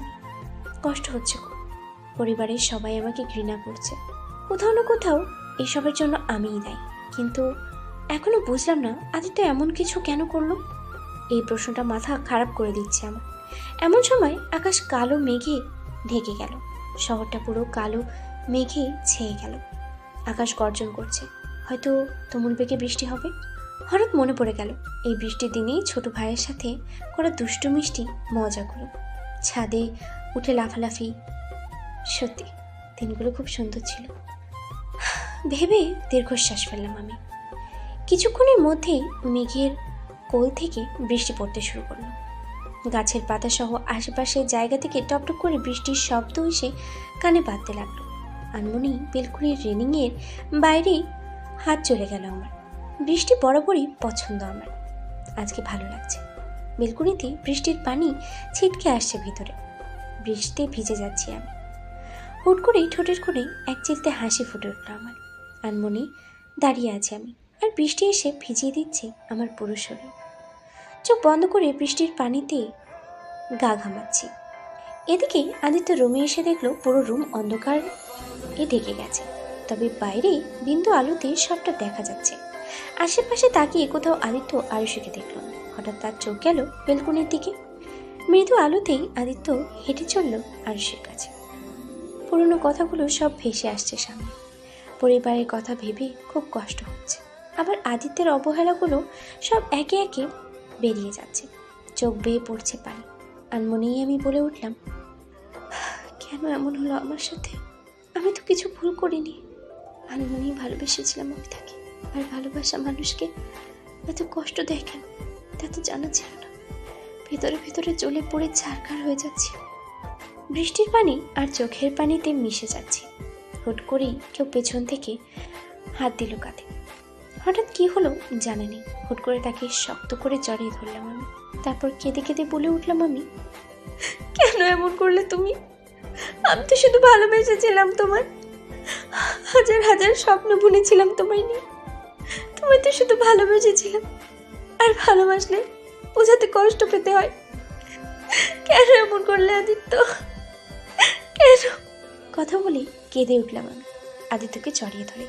কষ্ট হচ্ছে খুব। পরিবারের সবাই আমাকে ঘৃণা করছে। কোথাও না কোথাও এসবের জন্য আমিই দায়ী। কিন্তু এখনো বুঝলাম না আদিত্য এমন কিছু কেন করলো। এই প্রশ্নটা মাথা খারাপ করে দিচ্ছে আমার। এমন সময় আকাশ কালো মেঘে ঢেকে গেল। শহরটা পুরো কালো মেঘে ছেয়ে গেল। আকাশ গর্জন করছে, হয়তো তুমুল বেগে বৃষ্টি হবে। হঠাৎ মনে পড়ে গেল এই বৃষ্টির দিনেই ছোট ভাইয়ের সাথে করা দুষ্টু মিষ্টি মজাগুলো, ছাদে উঠে লাফালাফি। সত্যি দিনগুলো খুব সুন্দর ছিল ভেবে দীর্ঘশ্বাস ফেললাম আমি। কিছুক্ষণের মধ্যেই মেঘের কোল থেকে বৃষ্টি পড়তে শুরু করলো। গাছের পাতা সহ আশেপাশের জায়গা থেকে টপটপ করে বৃষ্টির শব্দ এসে কানে বাজতে লাগলো। আনমনি বেলকুনির রেলিংয়ের বাইরে হাত চলে গেল আমার। বৃষ্টি বরাবরই পছন্দ আমার, আজকে ভালো লাগছে। বেলকুনিতে বৃষ্টির পানি ছিটকে আসছে ভিতরে। বৃষ্টিতে ভিজে যাচ্ছি আমি। হুট করেই ঠোঁটের কোণে এক চিলতে হাসি ফুটে উঠল আমার। আনমনি দাঁড়িয়ে আছে আমি, আর বৃষ্টি এসে ভিজিয়ে দিচ্ছে আমার পুরো শরীর। চোখ বন্ধ করে বৃষ্টির পানিতে গা ঘামাচ্ছি। এদিকে আদিত্য রুমে এসে দেখলো পুরো রুম অন্ধকার ঢেকে গেছে, তবে বাইরে বিন্দু আলোতে সবটা দেখা যাচ্ছে। আশেপাশে তাকিয়ে কোথাও আদিত্য আরুষিকে দেখল না। হঠাৎ তার চোখ গেল বেলকনির দিকে। মৃদু আলোতেই আদিত্য হেঁটে চলল আরুষির কাছে। পুরনো কথাগুলো সব ভেসে আসছে সামনে। পরিবারের কথা ভেবে খুব কষ্ট হচ্ছে। আবার আদিত্যের অবহেলাগুলো সব একে একে বেরিয়ে যাচ্ছে। চোখ বেয়ে পড়ছে পানি। আনমনেই আমি বলে উঠলাম, কেন এমন হলো আমার সাথে? আমি তো কিছু ভুল করিনি। আনমনেই ভালোবেসেছিলাম আমি তাকে, আর ভালোবাসা মানুষকে এত কষ্ট দেয় কেন তা তো জানা ছিল না। ভেতরে ভেতরে জ্বলে পড়ে ছারখার হয়ে যাচ্ছে। বৃষ্টির পানি আর চোখের পানিতে মিশে যাচ্ছে। হুট করেই কেউ পেছন থেকে হাত দিল কাঁধে। হঠাৎ কি হলো জানা নেই। হুট করে তাকে শক্ত করে জড়িয়ে ধরলাম আমি। তারপর কেঁদে কেঁদে বলে উঠলাম আমি, কেন এমন করলে তুমি? আমি তো শুধু ভালোবেসেছিলাম তোমার। হাজার হাজার স্বপ্ন বুনেছিলাম তোমায় নিয়ে। তুমি তো শুধু ভালোবেসেছিলাম, আর ভালোবাসলে বোঝাতে কষ্ট পেতে হয়। কেন এমন করলে আদিত্য? কেন? কথা বলে কেঁদে উঠলাম আমি, আদিত্যকে জড়িয়ে ধরে।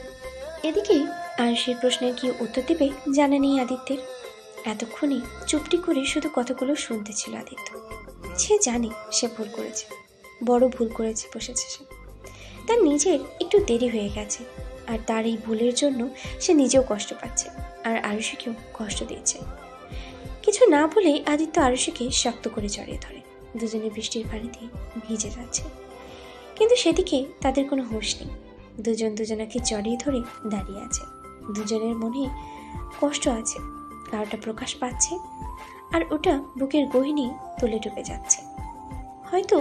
এদিকে আয়ুষের প্রশ্নের কি উত্তর দেবে জানা নেই আদিত্যের। এতক্ষণে চুপটি করে শুধু কথাগুলো শুনতেছিল আদিত্য। সে জানে সে ভুল করেছে, বড় ভুল করেছে বসেছে সে। তার নিজের একটু দেরি হয়ে গেছে, আর তার এই ভুলের জন্য সে নিজেও কষ্ট পাচ্ছে, আর আরুষিকেও কষ্ট দিয়েছে। কিছু না বলেই আদিত্য আরুষিকে শক্ত করে জড়িয়ে ধরে। দুজনে বৃষ্টির পানিতে ভিজে যাচ্ছে, কিন্তু সেদিকে তাদের কোনো হুঁশ নেই। দুজন দুজনাকে জড়িয়ে ধরে দাঁড়িয়ে আছে। দুজনের মনে কষ্ট আছে, কারোটা প্রকাশ পাচ্ছে, আর ওটা বুকের গহীনে তুলে ডুবে যাচ্ছে। হয়তো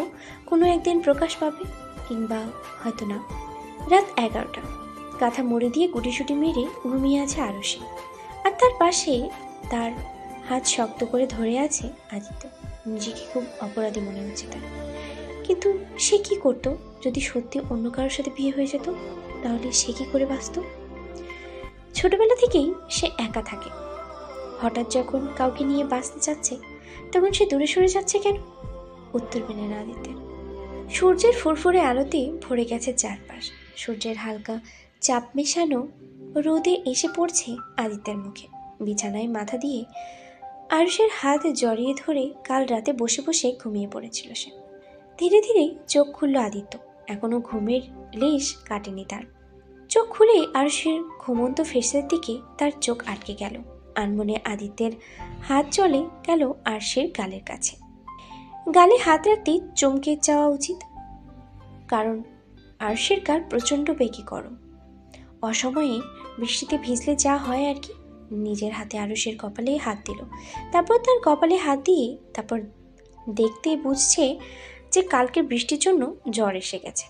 কোনো একদিন প্রকাশ পাবে, কিংবা হয়তো না। রাত 11টা। কাঁথা মুড়ি দিয়ে গুটিসুটি মেরে ঘুমিয়ে আছে আরুষি, আর তার পাশে তার হাত শক্ত করে ধরে আছে আদিত্য। নিজেকে খুব অপরাধী মনে হচ্ছে তার। কিন্তু সে কি করতো যদি সত্যি অন্য কারোর সাথে বিয়ে হয়ে যেত? তাহলে সে কি করে বাঁচত? ছোটবেলা থেকেই সে একা থাকে। হঠাৎ যখন কাউকে নিয়ে বাঁচতে চাচ্ছে, তখন সে দূরে সরে যাচ্ছে কেন? উত্তর মেলে না আদিত্যের। সূর্যের ফুরফুরে আলোতে ভরে গেছে চারপাশ। সূর্যের হালকা চাপ মেশানো রোদে এসে পড়ছে আদিত্যের মুখে। বিছানায় মাথা দিয়ে আরুষের হাত জড়িয়ে ধরে কাল রাতে বসে বসে ঘুমিয়ে পড়েছিল সে। ধীরে ধীরে চোখ খুলল আদিত্য। এখনো ঘুমের লেশ কাটেনি তার। চোখ খুলে আরুষের ঘুমন্ত ফেসের দিকে তার চোখ আটকে গেল। আনমনে আদিত্যের হাত চলে গেল আরশের গালের কাছে। গালে হাত রাখতেই চমকে যাওয়া উচিত, কারণ আরশের গাল প্রচণ্ড বেগে গরম। অসময়ে বৃষ্টিতে ভিজলে যা হয় আর কি, নিজের হাতে আরুষের কপালে হাত দিল। তারপর তার কপালে হাত দিয়ে তারপর দেখতে বুঝছে যে কালকের বৃষ্টির জন্য জ্বর এসে গেছে।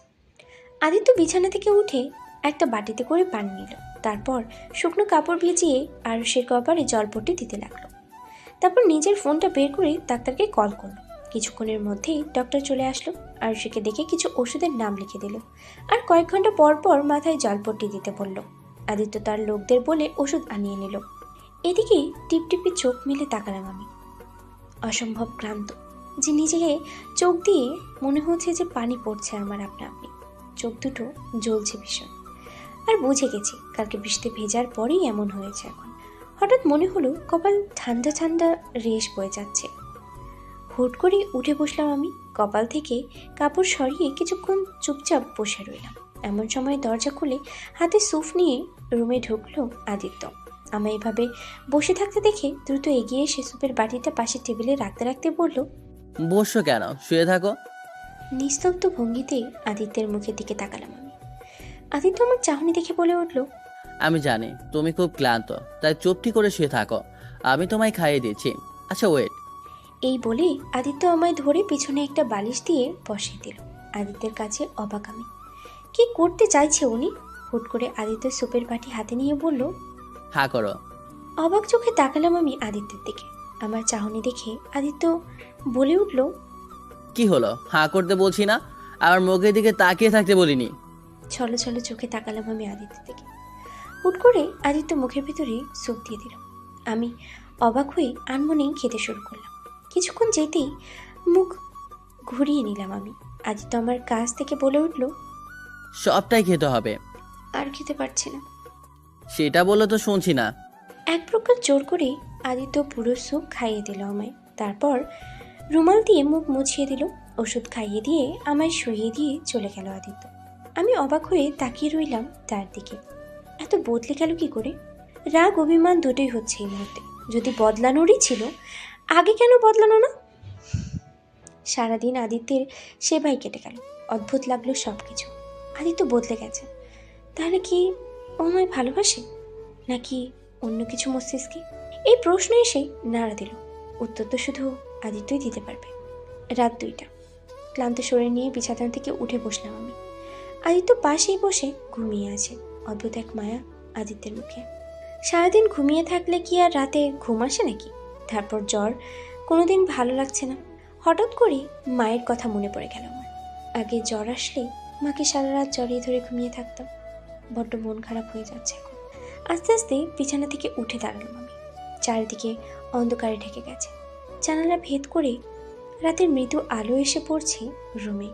আদিত্য বিছানা থেকে উঠে একটা বাটিতে করে পানি নিল। তারপর শুকনো কাপড় ভিজিয়ে আরুষের কপালে জলপট্টি দিতে লাগলো। তারপর নিজের ফোনটা বের করে ডাক্তারকে কল করলো। কিছুক্ষণের মধ্যেই ডক্টর চলে আসলো। আরুষিকে দেখে কিছু ওষুধের নাম লিখে দিল আর কয়েক ঘন্টা পর পর মাথায় জলপট্টি দিতে বলল। আদিত্য তার লোকদের বলে ওষুধ আনিয়ে নিল। এদিকে টিপটিপি চোখ মেলে তাকালাম আমি, অসম্ভব ক্লান্ত যে নিজেকে চোখ দিয়ে মনে হচ্ছে যে পানি পড়ছে আমার আপনা আপনি। চোখ দুটো জ্বলছে ভীষণ। আর বুঝে গেছি কালকে বৃষ্টি ভেজার পরেই এমন হয়েছে। এখন হঠাৎ মনে হলো কপাল ঠান্ডা ঠান্ডা রেশ বয়ে যাচ্ছে। হুট করে উঠে বসলাম আমি। কপাল থেকে কাপড় সরিয়ে কিছুক্ষণ চুপচাপ বসে রইলাম। এমন সময় দরজা খুলে হাতে স্যুপ নিয়ে রুমে ঢুকলো আদিত্য। আমায় এভাবে বসে থাকতে দেখে দ্রুত এগিয়ে এসে স্যুপের বাটিটা পাশের টেবিলে রাখতে রাখতে বলল, বসছো কেন? শুয়ে থাকো। নিস্তব্ধ ভঙ্গিতে আদিত্যের মুখের দিকে তাকালাম আমি। আদিত্য আমার চাহনি দেখে বলে উঠল, আমি জানি তুমি খুব ক্লান্ত, তাই চুপটি করে শুয়ে থাকো, আমি তোমায় খাইয়ে দিচ্ছি। আচ্ছা ওয়েট। এই বলে আদিত্য আমায় ধরে পিছনে একটা বালিশ দিয়ে বসিয়ে দিল। আদিত্যের কাছে অবাক আমি, কি করতে চাইছে উনি? হুট করে আদিত্য স্যুপের বাটি হাতে নিয়ে বলল, হা করো। অবাক চোখে তাকালাম আমি আদিত্যের দিকে। আমার চাহনি দেখে আদিত্য বলে উঠল, কি হলো? হা করতে বলছি না? আমার মুখের দিকে তাকিয়ে থাকতে বলিনি? ছলো ছলো চোখে তাকালাম আমি আদিত্যের দিকে। হুট করে আদিত্য মুখের ভিতরে স্যুপ দিয়ে দিল। আমি অবাক হয়ে আনমনেই খেতে শুরু করলাম। কিছুক্ষণ যেতেই মুখ ঘুরিয়ে নিলাম আমি। আদিত্য আমার কাছ থেকে বলে উঠল, সবটাই খেতে হবে। আর খেতে পারছি না। সেটা বললে তো শুনছি না। এক প্রকার জোর করে আদিত্য পুরো স্যুপ খাইয়ে দিল আমায়। তারপর রুমাল দিয়ে মুখ মুছিয়ে দিল। ওষুধ খাইয়ে দিয়ে আমায় শুইয়ে দিয়ে চলে গেল আদিত্য। আমি অবাক হয়ে তাকিয়ে রইলাম তার দিকে। এত বদলে গেল কি করে? রাগ অভিমান দুটোই হচ্ছে এই মুহূর্তে। যদি বদলানোরই ছিল, আগে কেন বদলানো না? সারাদিন আদিত্যের সেবাই কেটে গেল। অদ্ভুত লাগলো সব কিছু। আদিত্য বদলে গেছে। তাহলে কি ও আমায় ভালোবাসে, নাকি অন্য কিছু মস্তিষ্কে? এই প্রশ্ন এসে নাড়া দিল। উত্তর তো শুধু আদিত্যই দিতে পারবে। রাত 2টা। ক্লান্ত শরীর নিয়ে বিছানা থেকে উঠে বসলাম আমি। আদিত্য পাশেই বসে ঘুমিয়ে আছে। অদ্ভুত এক মায়া আদিত্যের মুখে। সারাদিন ঘুমিয়ে থাকলে কি আর রাতে ঘুম আসে নাকি? তারপর জ্বর, কোনোদিন ভালো লাগছে না। হঠাৎ করে মায়ের কথা মনে পড়ে গেল আমার। আগে জ্বর আসলে মাকে সারা রাত জড়িয়ে ধরে ঘুমিয়ে থাকতাম। বড্ড মন খারাপ হয়ে যাচ্ছে এখন। আস্তে আস্তে বিছানা থেকে উঠে দাঁড়ালাম আমি। চারিদিকে অন্ধকারে ঢেকে গেছে। জানালা ভেদ করে রাতের মৃদু আলো এসে পড়ছে রুমে।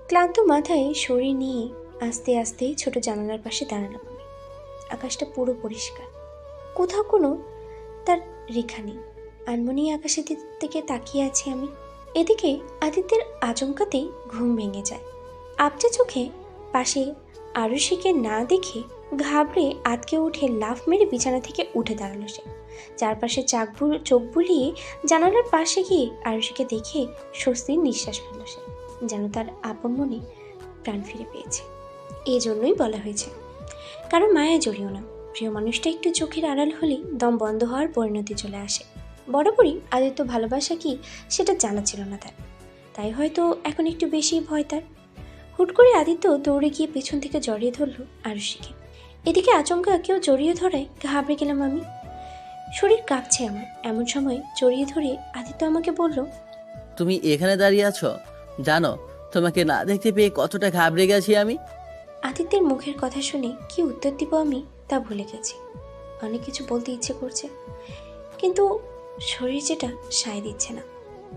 ক্লান্ত মাথায় শরীর নিয়ে আস্তে আস্তে ছোট জানালার পাশে দাঁড়ালাম আমি। আকাশটা পুরো পরিষ্কার, কোথাও কোনো তার রেখা নেই। আনমনি আকাশের দিকে তাকিয়ে আছি আমি। এদিকে আদিত্যের আচমকাতেই ঘুম ভেঙে যায়। আপচা চোখে পাশে আরুষিকে না দেখে ঘাবড়ে আতকে উঠে লাফ মেরে বিছানা থেকে উঠে দাঁড়ালো সে। চারপাশে চোখ বুলিয়ে জানালার পাশে গিয়ে আরুষিকে দেখে স্বস্তির নিঃশ্বাস ফেলল সে, যেন তার আপন মনে প্রাণ ফিরে পেয়েছে। এই জন্যই বলা হয়েছে, কারণ মায়ায় জড়িও না। প্রিয় মানুষটা একটু চোখের আড়াল হলেই দম বন্ধ হওয়ার পরিণতি চলে আসে। বরাবরই আদিত্য ভালোবাসা কি সেটা জানা ছিল না তার, তাই হয়তো এখন একটু বেশি ভয় তার। হুট করে আদিত্য দৌড়ে গিয়ে পেছন থেকে জড়িয়ে ধরলো আরুষিকে। এদিকে আচমকা কেউ জড়িয়ে ধরায় ঘাবড়ে গেলাম আমি। শরীর কাঁপছে আমার। এমন সময় জড়িয়ে ধরে আদিত্য আমাকে বলল, তুমি এখানে দাঁড়িয়ে আছো? জানো তোমাকে না দেখতে পেয়ে কতটা ঘাবড়ে গেছি আমি। আদিত্যের মুখের কথা শুনে কি উত্তর দিব আমি তা ভুলে গেছি। অনেক কিছু বলতে ইচ্ছে করছে, কিন্তু শরীর যেটা সায় দিচ্ছে না।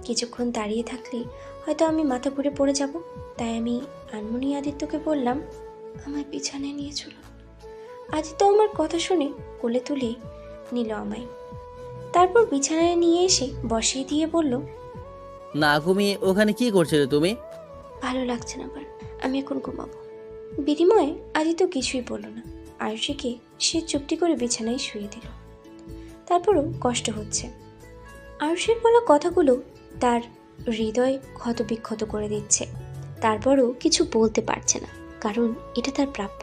কিছুক্ষণ দাঁড়িয়ে থাকলে হয়তো আমি মাথা ঘুরে পড়ে যাব। তাই আমি আনমনি আদিত্যকে বললাম, আমায় বিছানায় নিয়ে চলুন। আদিত্য আমার কথা শুনে কোলে তুলে নিল আমায়। তারপর বিছানায় নিয়ে এসে বসিয়ে দিয়ে বলল, না ঘুমিয়ে ওখানে কি করছিলে তুমি? ভালো লাগছে না আমার, আমি এখন ঘুমাবো। বিনিময়ে আদিত্য কিছুই বলল না। আয়ুষীকে সে চুপটি করে বিছানায় শুয়ে দিল। তারপরও কষ্ট হচ্ছে। আয়ুষের বলা কথাগুলো তার হৃদয় ক্ষতবিক্ষত করে দিচ্ছে। তারপরও কিছু বলতে পারছে না, কারণ এটা তার প্রাপ্য।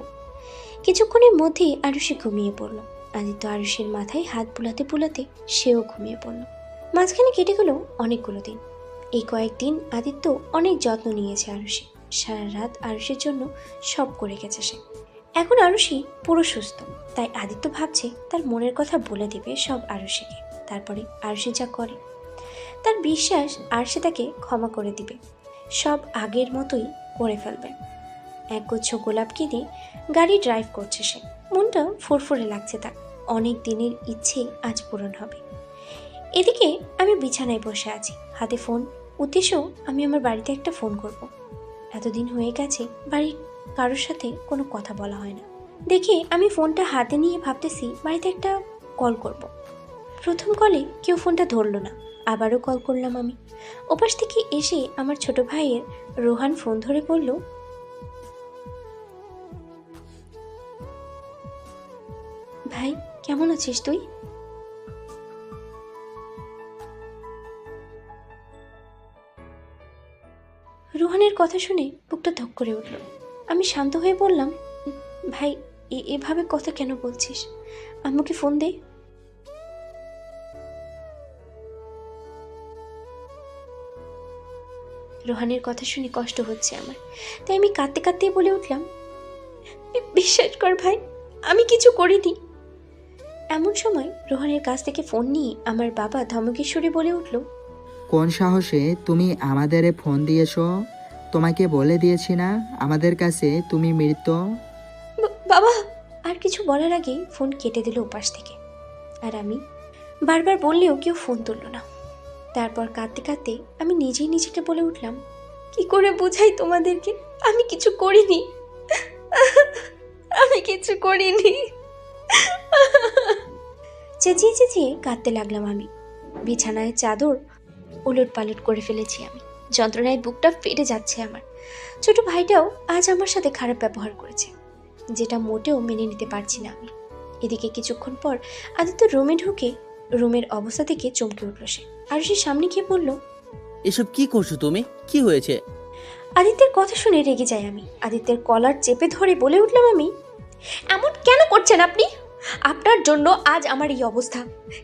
কিছুক্ষণের মধ্যেই আয়ুষী ঘুমিয়ে পড়ল। আদিত্য আরুষের মাথায় হাত বুলাতে বুলাতে সেও ঘুমিয়ে পড়ল। মাঝখানে কেটে গেল অনেকগুলো দিন। এই কয়েকদিন আদিত্য অনেক যত্ন নিয়েছে আরুষি। সারা রাত আরুষির জন্য সব করে গেছে সে। এখন আরুষি পুরো সুস্থ, তাই আদিত্য ভাবছে তার মনের কথা বলে দেবে সব আরুষিকে। তারপরে আরুষি যা করে তার বিশ্বাস আরুষি তাকে ক্ষমা করে দিবে, সব আগের মতোই করে ফেলবে। একগুচ্ছ গোলাপ কিনে গাড়ি ড্রাইভ করছে সে। মনটা ফুরফুরে লাগছে তার। অনেক দিনের ইচ্ছে আজ পূরণ হবে। এদিকে আমি বিছানায় বসে আছি, হাতে ফোন। উদ্দেশ্য আমি আমার বাড়িতে একটা ফোন করব। এতদিন হয়ে গেছে বাড়ির কারোর সাথে কোনো কথা বলা হয় না দেখে আমি ফোনটা হাতে নিয়ে ভাবতেছি বাড়িতে একটা কল করব। প্রথম কলে কেউ ফোনটা ধরলো না। আবারও কল করলাম আমি। ওপাশ থেকে এসে আমার ছোট ভাইয়ের রোহান ফোন ধরে বলল, ভাই কেমন আছিস তুই? রোহানের কথা শুনে বুকটা ধক করে উঠল। আমি শান্ত হয়ে বললাম, ভাই এভাবে কথা কেন বলছিস? আম্মুকে ফোন দে। রোহানের কথা শুনে কষ্ট হচ্ছে আমার, তাই আমি কাঁদতে কাঁদতে বলে উঠলাম, বিশ্বাস কর ভাই, আমি কিছু করিনি। এমন সময় রোহানের কাছ থেকে ফোন নিয়ে আমার বাবা ধমকেশ্বরে বলে উঠল, কোন সাহসে তুমি আমাদের ফোন দিয়েছো? তোমাকে বলে দিয়েছি না আমাদের কাছে তুমি মৃত? বাবা! আর কিছু বলার আগেই ফোন কেটে দিল ওপাশ থেকে। আর আমি বারবার বললেও কেউ ফোন তুলল না। তারপর কাঁদতে কাঁদতে আমি নিজেই নিজেকে বলে উঠলাম, কি করে বোঝাই তোমাদেরকে, আমি কিছু করিনি, আমি কিছু করিনি। চেঁচিয়ে চেঁচিয়ে কাঁদতে লাগলাম আমি। বিছানায় চাদর উলট পালট করে ফেলেছি আমি। যন্ত্রণায় বুকটা ফেটে যাচ্ছে আমার। ছোট ভাইটাও আজ আমার সাথে খারাপ ব্যবহার করেছে, যেটা মোটেও মেনে নিতে পারছি না আমি। এদিকে কিছুক্ষণ পর আদিত্য রুমে ঢুকে রুমের অবস্থা থেকে চমকে উঠল সে। আর সে সামনে গিয়ে বলল, এসব কি করছো তুমি? কি হয়েছে? আদিত্যের কথা শুনে রেগে যাই আমি। আদিত্যের কলার চেপে ধরে বলে উঠলাম আমি, এমন কেন করছেন আপনি? আপনার জন্য আজ আমার এই অবস্থা।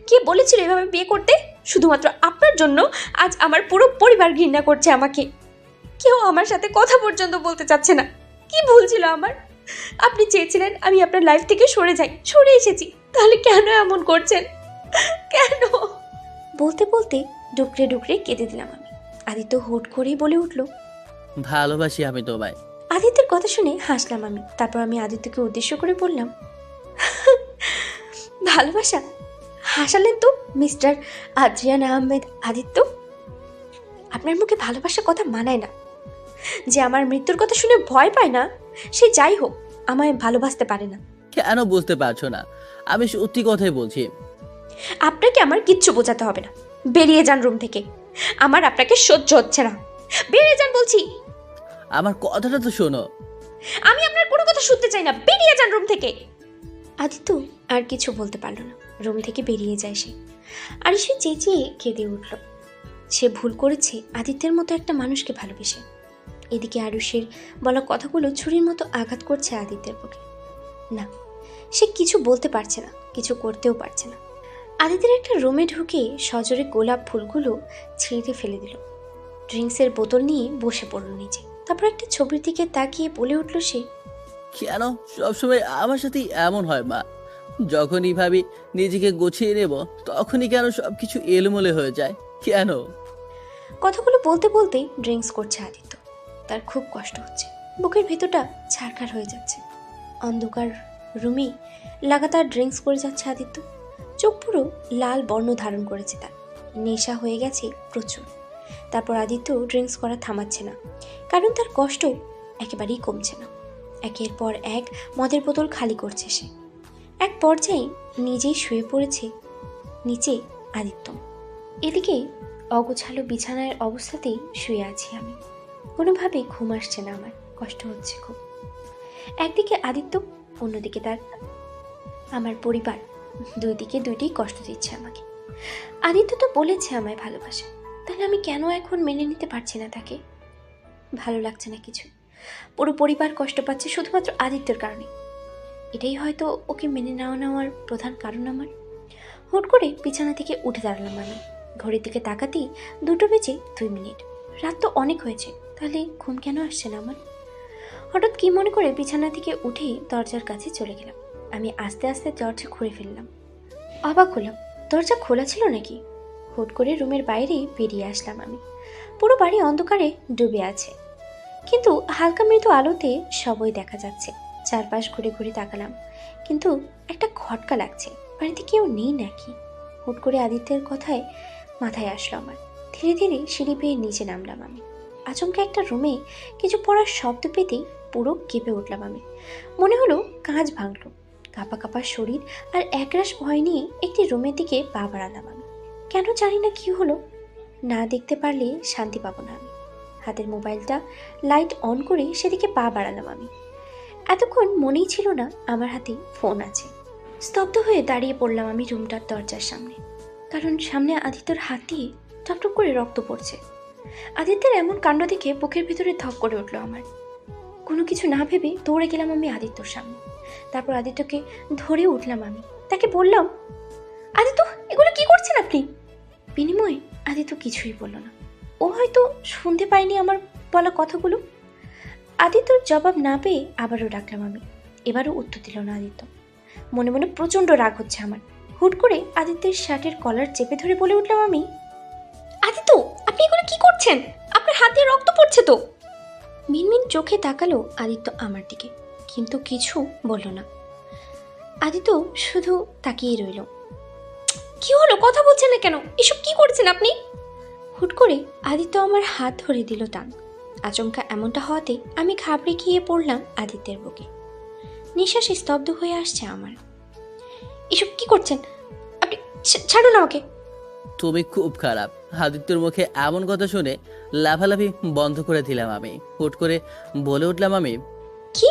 কে বলেছিল এভাবে বিয়ে করতে? শুধুমাত্র আপনার জন্য আজ আমার পুরো পরিবার ঘৃণা করছে আমাকে। কেউ আমার সাথে কথা পর্যন্ত বলতে চাচ্ছে না। কি ভুল ছিল আমার? আপনি চেয়েছিলেন আমি আপনার লাইফ থেকে সরে যাই, সরে এসেছি। তাহলে কেন এমন করছেন? কেন? বলতে বলতে ডুকরে ডুকরে কেঁদে দিলাম আমি। আদিত্য হুট করেই বলে উঠল, ভালোবাসি আমি তোমায়। আদিত্যের কথা শুনে হাসলাম আমি। তারপর আমি আদিত্যকে উদ্দেশ্য করে বললাম, ভালোবাসা? হাসালেন তো মিস্টার আদ্রিয়ান আহমেদ আদিত্য। আপনার মুখে ভালোবাসার কথা মানায় না। যে আমার মৃত্যুর কথা শুনে ভয় পায় না, সে যাই হোক আমায় ভালোবাসতে পারে না। কেন বুঝতে পারছো না? আমি সত্যি কথাই বলছি। আপনাকে আমার কিচ্ছু বোঝাতে হবে না। বেরিয়ে যান রুম থেকে। আমার আপনাকে সহ্য হচ্ছে না। বেরিয়ে যান বলছি। আমার কথাটা তো শোনো। আমি আপনার কোনো কথা শুনতে চাই না। বেরিয়ে যান রুম থেকে। আদিত্য আর কিছু বলতে পারল না। রুম থেকে বেরিয়ে যায় সে। আর সে চেঁচিয়ে কেঁদে উঠল। সে ভুল করেছে আদিত্যের মতো একটা মানুষকে ভালোবেসে। এদিকে আরুষের বলা কথাগুলো ছুরির মতো আঘাত করছে আদিত্যের বুকে। না, সে কিছু বলতে পারছে না, কিছু করতেও পারছে না। আদিত্যের একটা রুমে ঢুকে সজোরে গোলাপ ফুলগুলো ছিঁড়ে ফেলে দিল। ড্রিঙ্কসের বোতল নিয়ে বসে পড়ল নিচে। তারপর একটা ছবির দিকে তাকিয়ে বলে উঠল সে, কেন সবসময় আমার সাথে এমন হয় মা? যখনই ভাবি নিজেকে গুছিয়ে নেব, তখনই কেন সবকিছু এলোমেলো হয়ে যায়? কেন? কথাগুলো বলতে বলতেই ড্রিঙ্কস করছে আদিত্য। তার খুব কষ্ট হচ্ছে। বুকের ভেতরটা ছারখার হয়ে যাচ্ছে। অন্ধকার রুমে লাগাতার ড্রিঙ্কস করে যাচ্ছে আদিত্য। চোখ পুরো লাল বর্ণ ধারণ করেছে তার। নেশা হয়ে গেছে প্রচুর। তারপর আদিত্য ড্রিঙ্কস করা থামাচ্ছে না, কারণ তার কষ্ট একেবারেই কমছে না। একের পর এক মদের বোতল খালি করছে সে। এক পর্যায়ে নিজেই শুয়ে পড়েছে নিচে আদিত্য। এদিকে অগোছালো বিছানার অবস্থাতেই শুয়ে আছি আমি। কোনোভাবেই ঘুম আসছে না আমার, কষ্ট হচ্ছে খুব। একদিকে আদিত্য, অন্যদিকে তার আমার পরিবার। দুই দিকে দুইটাই কষ্ট দিচ্ছে আমাকে। আদিত্য তো বলেছে আমায় ভালোবাসে, তাহলে আমি কেন এখন মেনে নিতে পারছি না তাকে? ভালো লাগছে না কিছু। পুরো পরিবার কষ্ট পাচ্ছে শুধুমাত্র আদিত্যের কারণে। এটাই হয়তো ওকে মেনে নেওয়ার প্রধান কারণ আমার। হুট করে বিছানা থেকে উঠে দাঁড়ালাম আমি। ঘড়ির দিকে তাকাতেই 2:02। রাত তো অনেক হয়েছে, তাহলে ঘুম কেন আসছে না আমার? হঠাৎ কি মনে করে বিছানা থেকে উঠেই দরজার কাছে চলে গেলাম। আমি আস্তে আস্তে দরজা খুলে ফেললাম। অবাক হলাম, দরজা খোলা ছিল নাকি? হুট করে রুমের বাইরে বেরিয়ে আসলাম আমি। পুরো বাড়ি অন্ধকারে ডুবে আছে, কিন্তু হালকা মৃদু আলোতে সবই দেখা যাচ্ছে। চারপাশ ঘুরে ঘুরে তাকালাম, কিন্তু একটা খটকা লাগছে। বাড়িতে কেউ নেই নাকি? হুট করে আদিত্যের কথায় মাথায় আসলো আমার। ধীরে ধীরে সিঁড়ি বেয়ে নিচে নামলাম আমি। আচমকা একটা রুমে কিছু পড়ার শব্দ পেতেই পুরো কেঁপে উঠলাম আমি। মনে হলো কাঁচ ভাঙলো। কাঁপা কাঁপা শরীর আর একরাশ ভয় নিয়ে একটি রুমের দিকে পা বাড়ালাম আমি। কেন জানি না কি হলো, না দেখতে পারলে শান্তি পাবো না আমি। হাতের মোবাইলটা লাইট অন করে সেদিকে পা বাড়ালাম আমি। এতক্ষণ মনেই ছিল না আমার হাতে ফোন আছে। স্তব্ধ হয়ে দাঁড়িয়ে পড়লাম আমি রুমটার দরজার সামনে, কারণ সামনে আদিত্যর হাত দিয়ে টপটপ করে রক্ত পড়ছে। আদিত্যের এমন কাণ্ড দেখে বুকের ভিতরে ধক করে উঠলো আমার। কোনো কিছু না ভেবে দৌড়ে গেলাম আমি আদিত্যর সামনে। তারপর আদিত্যকে ধরে উঠলাম আমি। তাকে বললাম, আদিত্য, এগুলো কি করছেন আপনি? বিনিময়ে আদিত্য কিছুই বলল না। ও হয়তো শুনতে পায়নি আমার বলা কথাগুলো। আদিত্যর জবাব না পেয়ে আবারও ডাকলাম আমি। এবারও উত্তর দিল না আদিত্য। মনে মনে প্রচণ্ড রাগ হচ্ছে আমার। হুট করে আদিত্যের শার্টের কলার চেপে ধরে বলে উঠলাম আমি, আদিত্য, আপনি এগুলো কি করছেন? আপনার হাতে রক্ত পড়ছে তো। মিনমিন চোখে তাকালো আদিত্য আমার দিকে, কিন্তু কিছু বলল না। আদিত্য শুধু তাকিয়ে রইল। কি হলো, কথা বলছেন না কেন? এসব কি করছেন আপনি? হুট করে আদিত্য আমার হাত ধরে দিল টান। আচমকা এমনটা হওয়াতে আমি ঘাবড়ে গিয়ে পড়লাম আদিত্যের বুকে। নিঃশ্বাস স্তব্ধ হয়ে আসছে আমার। এসব কি করছেন আপনি? ছাড়ুন আমাকে। তুমি খুব খারাপ। আদিত্যর মুখে এমন কথা শুনে লাফালাফি বন্ধ করে দিলাম আমি। হুট করে বলে উঠলাম আমি, কি?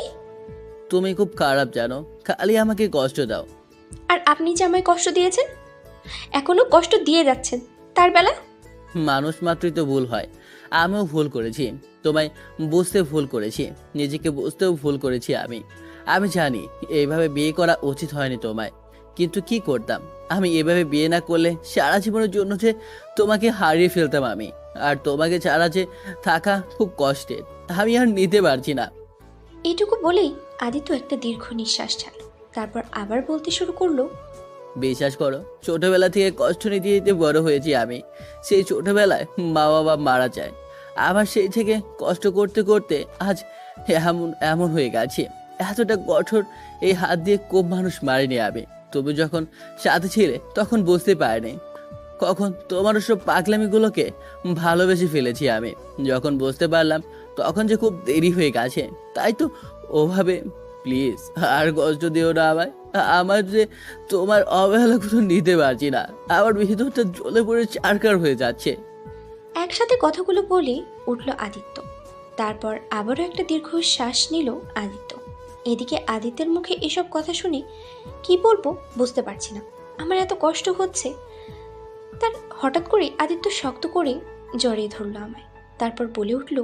তুমি খুব খারাপ জানো, খালি আমাকে কষ্ট দাও। আর আপনি যে আমায় কষ্ট দিয়েছেন, এখনো কষ্ট দিয়ে যাচ্ছেন, তার বেলা? মানুষ মাত্রই তো ভুল হয়। আমিও ভুল করেছি, তোমায় বুঝতে ভুল করেছি, নিজেকে বুঝতেও ভুল করেছি আমি। আমি জানি এইভাবে বিয়ে করা উচিত হয়নি তোমায়, কিন্তু কি করতাম? আমি এভাবে বিয়ে না করলে সারা জীবনের জন্য যে তোমাকে হারিয়ে ফেলতাম আমি। আর তোমাকে ছাড়া যে থাকা খুব কষ্টের, আমি আর নিতে পারছি না। এইটুকু বলেই আদিত্য একটা দীর্ঘ নিঃশ্বাস ছাড়ল। তারপর আবার বলতে শুরু করলো, বিশ্বাস করো, ছোটবেলা থেকে কষ্ট নিতে নিতে বড় হয়েছি আমি। সেই ছোটবেলায় মা বাবা মারা যায়, আবার সেই থেকে কষ্ট করতে করতে আজ এমন এমন হয়ে গেছে। এতটা কঠোর এই হাত দিয়ে খুব মানুষ মারিনি আমি। তুমি যখন সাথে ছিলে তখন বুঝতে পারিনি কখন তোমার সব পাগলামিগুলোকে ভালোবেসে ফেলেছি আমি। যখন বুঝতে পারলাম তখন যে খুব দেরি হয়ে গেছে। তাই তো ওভাবে, প্লিজ আর কষ্ট দিও না আমায়। আমার যে তোমার অবহেলাগুলো নিতে পারছি না, আমার ভিতরটা জ্বলে পড়ে চারকার হয়ে যাচ্ছে। একসাথে কথাগুলো বলে উঠল আদিত্য। তারপর আবারও একটা দীর্ঘ শ্বাস নিল আদিত্য। এদিকে আদিত্যের মুখে এসব কথা শুনে কি বলবো বুঝতে পারছি না। আমার এত কষ্ট হচ্ছে। তার হঠাৎ করে আদিত্য শক্ত করে জড়িয়ে ধরলো আমায়। তারপর বলে উঠল,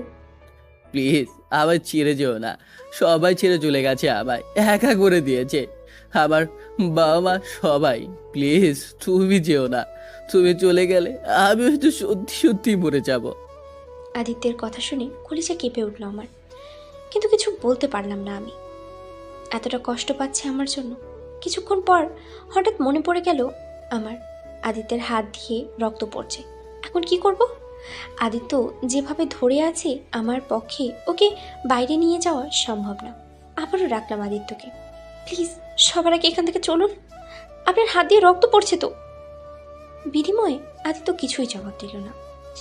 প্লিজ আমায় ছেড়ে যেও না। সবাই ছেড়ে চলে গেছে, আমায় একা করে দিয়েছে আমার বাবা মা সবাই। প্লিজ তুমি যেও না। তুমি চলে গেলে আমি হয়তো সত্যি সত্যি মরে যাব। আদিত্যের কথা শুনে কলিজা কেঁপে উঠল আমার, কিন্তু কিছু বলতে পারলাম না আমি। এতটা কষ্ট পাচ্ছে আমার জন্য। কিছুক্ষণ পর হঠাৎ মনে পড়ে গেল আমার আদিত্যের হাত দিয়ে রক্ত পড়ছে। এখন কি করব? আদিত্য যেভাবে ধরে আছে আমার পক্ষে ওকে বাইরে নিয়ে যাওয়া সম্ভব না। আবারও রাখলাম আদিত্যকে, প্লিজ সবার আগে এখান থেকে চলুন, আপনার হাত দিয়ে রক্ত পড়ছে তো। বিনিময়ে আদিত্য কিছুই জবাব দিল না।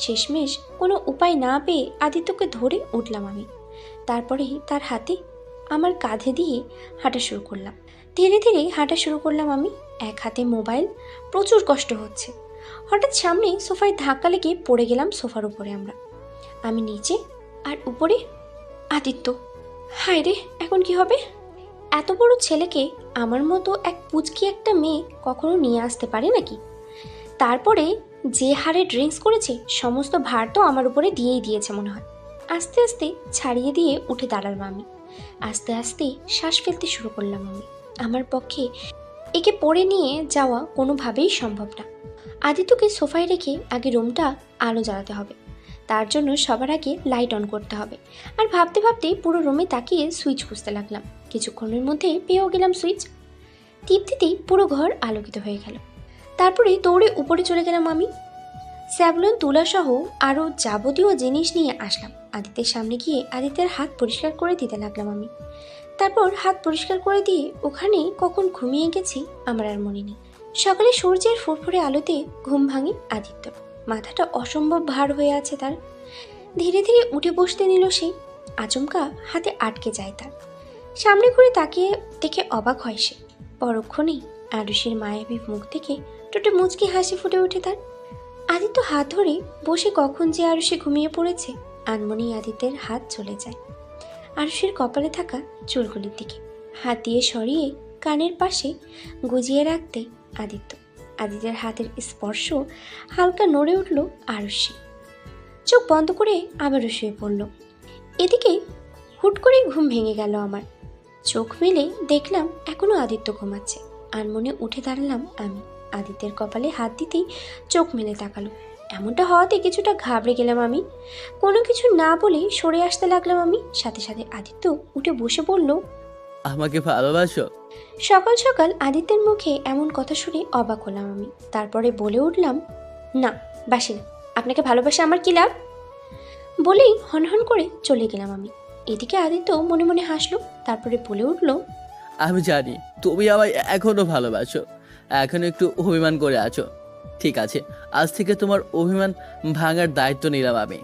শেষমেশ কোনো উপায় না পেয়ে আদিত্যকে ধরে উঠলাম আমি। তারপরেই তার হাতে আমার কাঁধে দিয়ে হাঁটা শুরু করলাম। ধীরে ধীরে হাঁটা শুরু করলাম আমি। এক হাতে মোবাইল, প্রচুর কষ্ট হচ্ছে। হঠাৎ সামনে সোফায় ধাক্কা লেগে পড়ে গেলাম সোফার উপরে আমরা। আমি নিচে আর উপরে আদিত্য। হায় রে, এখন কি হবে? এত বড় ছেলেকে আমার মতো এক পুচকি একটা মেয়ে কখনো নিয়ে আসতে পারে নাকি? তারপরে যে হারে ড্রিঙ্কস করেছে সমস্ত ভার তো আমার উপরে দিয়েই দিয়েছে মনে হয়। আস্তে আস্তে ছাড়িয়ে দিয়ে উঠে দাঁড়ালাম আমি। আস্তে আস্তে শ্বাস ফেলতে শুরু করলাম আমি। আমার পক্ষে একে পড়ে নিয়ে যাওয়া কোনোভাবেই সম্ভব না। আদিত্যকে সোফায় রেখে আগে রুমটা আলো জ্বালাতে হবে, তার জন্য সবার আগে লাইট অন করতে হবে। আর ভাবতে ভাবতে পুরো রুমে তাকিয়ে সুইচ খুঁজতে লাগলাম। কিছুক্ষণের মধ্যে পেয়েও গেলাম সুইচ। টিপ দিতেই পুরো ঘর আলোকিত হয়ে গেল। তারপরে দৌড়ে উপরে চলে গেলাম আমি। স্যাভলন তুলাসহ আরও যাবতীয় জিনিস নিয়ে আসলাম। আদিত্যের সামনে গিয়ে আদিত্যের হাত পরিষ্কার করে দিতে লাগলাম আমি। তারপর হাত পরিষ্কার করে দিয়ে ওখানে কখন ঘুমিয়ে গেছি আমার আর মনে নেই। সকালে সূর্যের ফুরফুরে আলোতে ঘুম ভাঙে আদিত্যর। মাথাটা অসম্ভব ভার হয়ে আছে তার। ধীরে ধীরে উঠে বসতে নিল সে। আচমকা হাতে আটকে যায় তার। সামনে ঘুরে তাকিয়ে দেখে অবাক হয় সে। পরক্ষণেই আরুষির মায়াবী মুখ থেকে টোটে মুচকি হাসি ফুটে ওঠে তার। আদিত্য হাত ধরে বসে কখন যে আরুষি ঘুমিয়ে পড়েছে আনমনি আদিত্যের হাত চলে যায় আরুষির কপালে থাকা চুলগুলির দিকে। হাত দিয়ে সরিয়ে কানের পাশে গুজিয়ে রাখতে আদিত্যের হাতের স্পর্শ হালকা নড়ে উঠল আরুষি। চোখ বন্ধ করে আবারও শুয়ে পড়ল। এদিকে হুট করে ঘুম ভেঙে গেল আমার। চোখ মেলে দেখলাম এখনো আদিত্য ঘুমাচ্ছে। আনমনে উঠে দাঁড়ালাম আমি। আদিত্যের কপালে হাত দিতেই চোখ মেলে তাকালো। এমনটা হওয়াতে কিছুটা ঘাবড়ে গেলাম আমি। কোনো কিছু না বলে সরে আসতে লাগলাম আমি। সাথে সাথে আদিত্য উঠে বসে বলল, আমাকে ভালোবাসো? সকাল সকাল আদিত্যের মুখে এমন কথা শুনে অবাক হলাম আমি। তারপরে বলে উঠলাম, না বাসি না, আপনাকে ভালোবাসা আমার কি লাভ? বলেই হনহন করে চলে গেলাম আমি। এদিকে আদিত্য মনে মনে হাসলো। তারপরে বলে উঠল, আমি জানি তুমি আমায় এখনো ভালোবাসো, এখন একটু অভিমান করে আছো। ঠিক আছে, আজ থেকে তোমার অভিমান ভাঙার দায়িত্ব নিলাম আমি।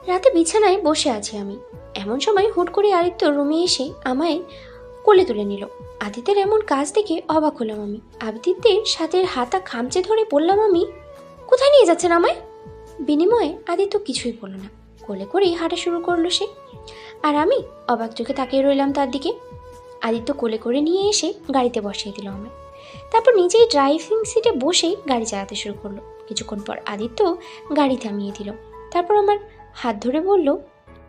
রাতে বিছানায় বসে আছি আমি। এমন সময় হুট করে আদিত্য রুমে এসে আমায় কোলে তুলে নিল। আদিত্যের এমন কাজ দেখে অবাক হলাম আমি। আদিত্যের সাথে হাতা খামচে ধরে বললাম আমি, কোথায় নিয়ে যাচ্ছেন আমায়? বিনিময়ে আদিত্য কিছুই বলল না। কোলে করেই হাঁটা শুরু করলো সে। আর আমি অবাক চোখে তাকিয়ে রইলাম তার দিকে। আদিত্য কোলে করে নিয়ে এসে গাড়িতে বসিয়ে দিল আমায়। তারপর নিজেই ড্রাইভিং সিটে বসেই গাড়ি চালাতে শুরু করলো। কিছুক্ষণ পর আদিত্য গাড়ি থামিয়ে দিল। তারপর আমার হাত ধরে বলল,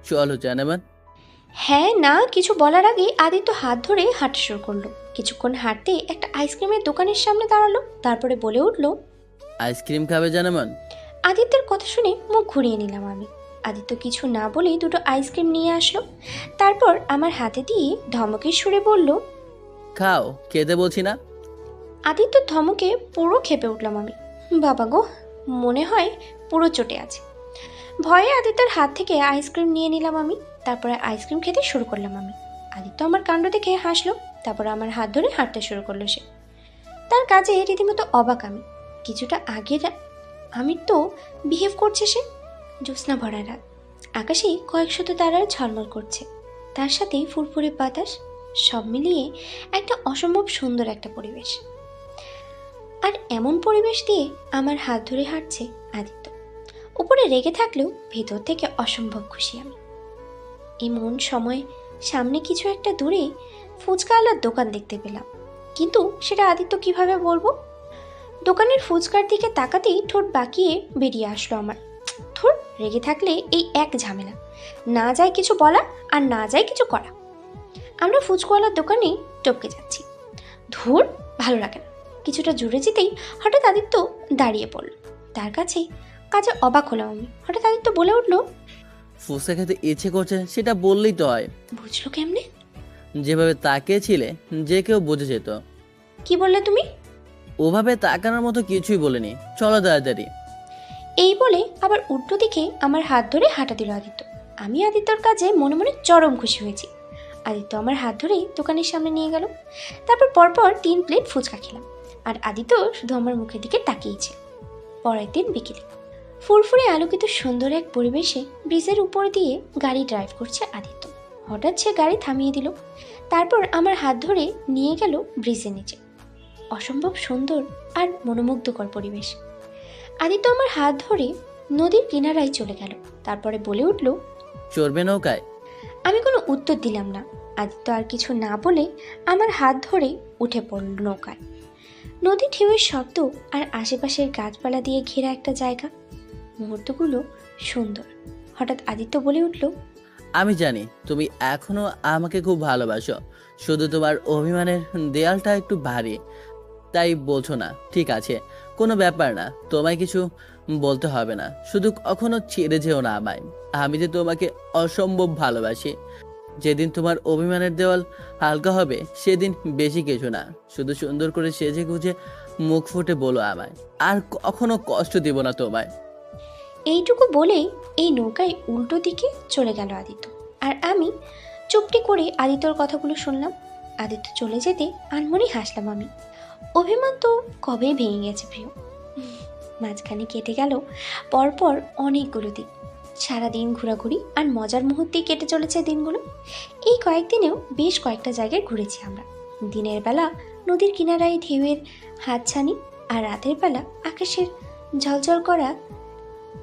চলো জানাবেন। হ্যাঁ না কিছু বলার আগে আদিত্য হাত ধরে হাঁটা শুরু করলো। কিছুক্ষণ হাঁটতে একটা আইসক্রিমের দোকানের সামনে দাঁড়ালো। তারপরে বলে উঠল, আইসক্রিম খাবে জানাবেন? আদিত্যের কথা শুনে মুখ ঘুরিয়ে নিলাম আমি। আদিত্য কিছু না বলেই দুটো আইসক্রিম নিয়ে আসলো। তারপর আমার হাতে দিয়ে ধমকের সুরে বলল, খাও, খেতে বলছি না? আদিত্যর ধমকে পুরো ক্ষেপে উঠলাম আমি। বাবা গো, মনে হয় পুরো চটে আছে। ভয়ে আদিত্যের হাত থেকে আইসক্রিম নিয়ে নিলাম আমি। তারপরে আইসক্রিম খেতে শুরু করলাম আমি। আদিত্য আমার কাণ্ড দেখে হাসলো। তারপর আমার হাত ধরে হাঁটতে শুরু করলো সে। তার কাজে রীতিমতো অবাক আমি। কিছুটা আগে আমি তো বিহেভ করছে সে। জ্যোৎস্না ভরা রাত, আকাশে কয়েকশত তারার ঝলমল করছে, তার সাথে ফুরফুরে বাতাস, সব মিলিয়ে একটা অসম্ভব সুন্দর একটা পরিবেশ। আর এমন পরিবেশ দিয়ে আমার হাত ধরে হাঁটছে আদিত্য। উপরে রেগে থাকলেও ভেতর থেকে অসম্ভব খুশি আমি। এমন সময় সামনে কিছু একটা দূরে ফুচকাওয়ালার দোকান দেখতে পেলাম, কিন্তু সেটা আদিত্য কিভাবে বলবো। দোকানের ফুচকার দিকে তাকাতেই ঠোঁট বাঁকিয়ে বেরিয়ে আসলো আমার। ধুর, রেগে থাকলে এই এক ঝামেলা, না যায় কিছু বলা আর না যায় কিছু করা। আমরা ফুচকাওয়ালার দোকানে টপকে যাচ্ছি। ধুর, ভালো লাগে না। কিছুটা জুড়ে যেতেই হঠাৎ আদিত্য দাঁড়িয়ে পড়ল। তার কাছে কাজে অবাক হলাম আমি। হঠাৎ আদিত্য বলে উঠল, ফুচকা খেতে ইচ্ছে করছে সেটা বললেই তো হয়। বুঝলো কেমনে? যেভাবে তাকিয়েছিলে যে কেউ বুঝে যেত। কি বললে তুমি? ওভাবে তাকানোর মতো কিছুই বলিনি, চলো তাড়াতাড়ি। এই বলে আবার উল্টো দিকে আমার হাত ধরে হাঁটা দিল আদিত্য। আমি আদিত্যর কাজে মনে মনে চরম খুশি হয়েছি। আদিত্য আমার হাত ধরেই দোকানের সামনে নিয়ে গেল। তারপর পরপর 3 প্লেট ফুচকা খেলাম। আর আদিত্য শুধু আমার মুখের দিকে তাকিয়েছে। পরের দিন বিকেলে ফুরফুরে আলোকিত সুন্দর এক পরিবেশে ব্রিজের উপর দিয়ে গাড়ি ড্রাইভ করছে আদিত্য। হঠাৎ সে গাড়ি থামিয়ে দিল। তারপর আমার হাত ধরে নিয়ে গেল ব্রিজের নিচে। অসম্ভব সুন্দর আর মনোমুগ্ধকর পরিবেশ। আদিত্য আমার হাত ধরে নদীর কিনারায় চলে গেল। তারপরে বলে উঠল, চড়বে নৌকায়? আমি কোনো উত্তর দিলাম না। আদিত্য আর কিছু না বলে আমার হাত ধরে উঠে পড়ল নৌকায়। নদী ঢেউয়ের শব্দ আর আশেপাশের গাছপালা দিয়ে ঘেরা একটা জায়গা। মুহূর্তগুলো সুন্দর। হঠাৎ আদিত্য বলে উঠল, আমি জানি তুমি এখনো আমাকে খুব ভালোবাসো, শুধু তোমার অভিমানের দেয়ালটা একটু ভারী, তাই বলছো না। ঠিক আছে, কোনো ব্যাপার না, তোমায় কিছু বলতে হবে না। শুধু কখনো ছেড়ে যেও না আমায়। আমি যে তোমাকে অসম্ভব ভালোবাসি। যেদিন তোমার অভিমানের দেওয়াল হালকা হবে সেদিন বেশি কিছু না, শুধু সুন্দর করে সেজে গুজে মুখ ফুটে বলো আমায়, আর কখনো কষ্ট দিব না তোমায়। এইটুকু বলেই এই নৌকায় উল্টো দিকে চলে গেল আদিত্য, আর আমি চুপটি করে আদিত্যর কথাগুলো শুনলাম। আদিত্য চলে যেতে আনমনে হাসলাম আমি। অভিমান তো কবেই ভেঙে গেছে প্রিয়। মাঝখানে কেটে গেল পরপর অনেকগুলো দিন, সারাদিন ঘোরাঘুরি আর মজার মুহূর্তেই কেটে চলেছে দিনগুলো। এই কয়েকদিনেও বেশ কয়েকটা জায়গায় ঘুরেছি আমরা। দিনের বেলা নদীর কিনারায় ঢেউয়ের হাতছানি, আর রাতের বেলা আকাশের ঝলঝল করা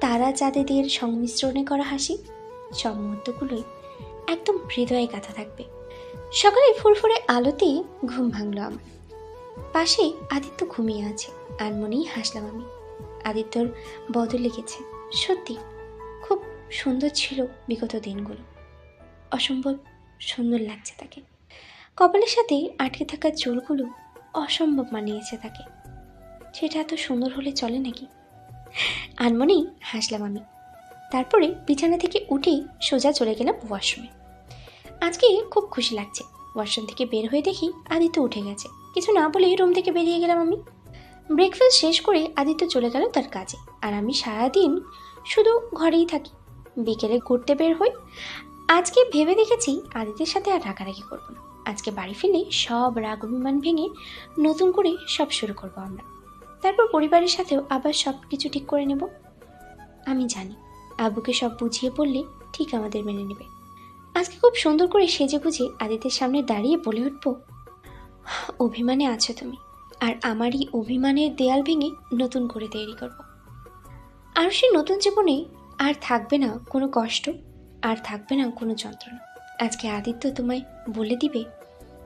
তারা চাঁদেদের সংমিশ্রণে করা হাসি। সব মুহূর্তগুলোই একদম হৃদয়ে গাঁথা থাকবে। সকালে ফুরফুরে আলোতে ঘুম ভাঙল আমার। পাশে আদিত্য ঘুমিয়ে আছে, আর মনেই হাসলাম আমি। আদিত্যর বদলে গেছে, সত্যি খুব সুন্দর ছিল বিগত দিনগুলো। অসম্ভব সুন্দর লাগছে তাকে। কপালের সাথে আটকে থাকা চুলগুলো অসম্ভব মানিয়েছে তাকে। সেটা এত সুন্দর হলে চলে নাকি? আনমনেই হাসলাম আমি। তারপরে বিছানা থেকে উঠেই সোজা চলে গেলাম ওয়াশরুমে। আজকে খুব খুশি লাগছে। ওয়াশরুম থেকে বের হয়ে দেখি আদিত্য উঠে গেছে। কিছু না বলেই রুম থেকে বেরিয়ে গেলাম আমি। ব্রেকফাস্ট শেষ করে আদিত্য চলে গেল তার কাজে, আর আমি সারাদিন শুধু ঘরেই থাকি। বিকেলে ঘুরতে বের হই। আজকে ভেবে দেখেছি আদিত্যের সাথে আর রাগারাগি করবো না। আজকে বাড়ি ফিরে সব রাগ অভিমান ভেঙে নতুন করে সব শুরু করবো আমরা। তারপর পরিবারের সাথেও আবার সব কিছু ঠিক করে নেব। আমি জানি আব্বুকে সব বুঝিয়ে বললে ঠিক আমাদের মেনে নেবে। আজকে খুব সুন্দর করে সেজে গুজে আদিত্যের সামনে দাঁড়িয়ে বলে উঠবো, অভিমানে আছো তুমি, আর আমারই অভিমানের দেয়াল ভেঙে নতুন করে তৈরি করব। আর সেই নতুন জীবনে আর থাকবে না কোনো কষ্ট, আর থাকবে না কোনো যন্ত্রণা। আজকে আদিত্য তোমায় বলে দিবে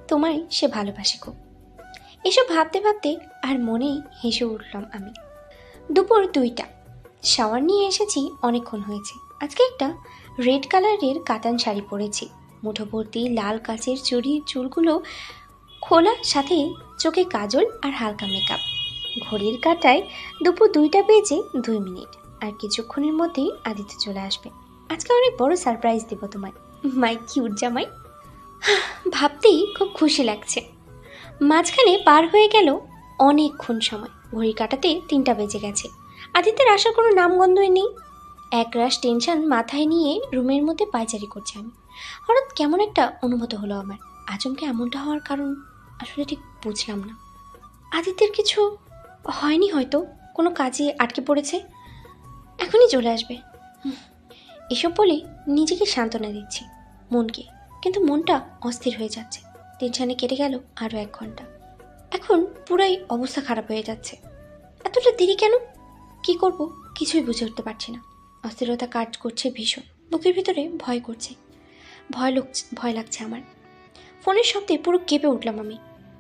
তোমায় সে ভালোবাসে খুব। এসব ভাবতে ভাবতে আর মনেই হেসে উঠলাম আমি। দুপুর 2টা। শাওয়ার নিয়ে এসেছি, অনেকক্ষণ হয়েছে। আজকে একটা রেড কালারের কাতান শাড়ি পরেছি, মুঠো ভর্তি লাল কাচের চুলগুলো খোলা, সাথে চোখে কাজল আর হালকা মেকআপ। ঘড়ির কাঁটায় দুপুর 2টা বেজে 2 মিনিট। আর কিছুক্ষণের মধ্যেই আদিত্য চলে আসবে। আজকে অনেক বড় সারপ্রাইজ দেব তোমায়, মাই কিউট জামাই। ভাবতেই খুব খুশি লাগছে। মাঝখানে পার হয়ে গেল অনেকক্ষণ সময়। ঘড়ির কাঁটাতে 3টা বেজে গেছে। আদিত্যের আসার কোনো নামগন্ধই নেই। একরাশ টেনশন মাথায় নিয়ে রুমের মধ্যে পায়চারি করছি আমি। হঠাৎ কেমন একটা অনুভূত হলো আমার। আচমকে এমনটা হওয়ার কারণ আসলে ঠিক বুঝলাম না। আদিত্যের কিছু হয়নি, হয়তো কোনো কাজে আটকে পড়েছে, এখনই চলে আসবে। এসব বলে নিজেকে সান্ত্বনা দিচ্ছি মনকে, কিন্তু মনটা অস্থির হয়ে যাচ্ছে। টেনশনে কেটে গেল আরও 1 ঘন্টা। এখন পুরাই অবস্থা খারাপ হয়ে যাচ্ছে। এতটা দেরি কেন? কি করব কিছুই বুঝে উঠতে পারছি না। অস্থিরতা কাজ করছে ভীষণ। বুকের ভিতরে ভয় করছে, ভয় লাগছে আমার। ফোনের শব্দে পুরো কেঁপে উঠলাম আমি।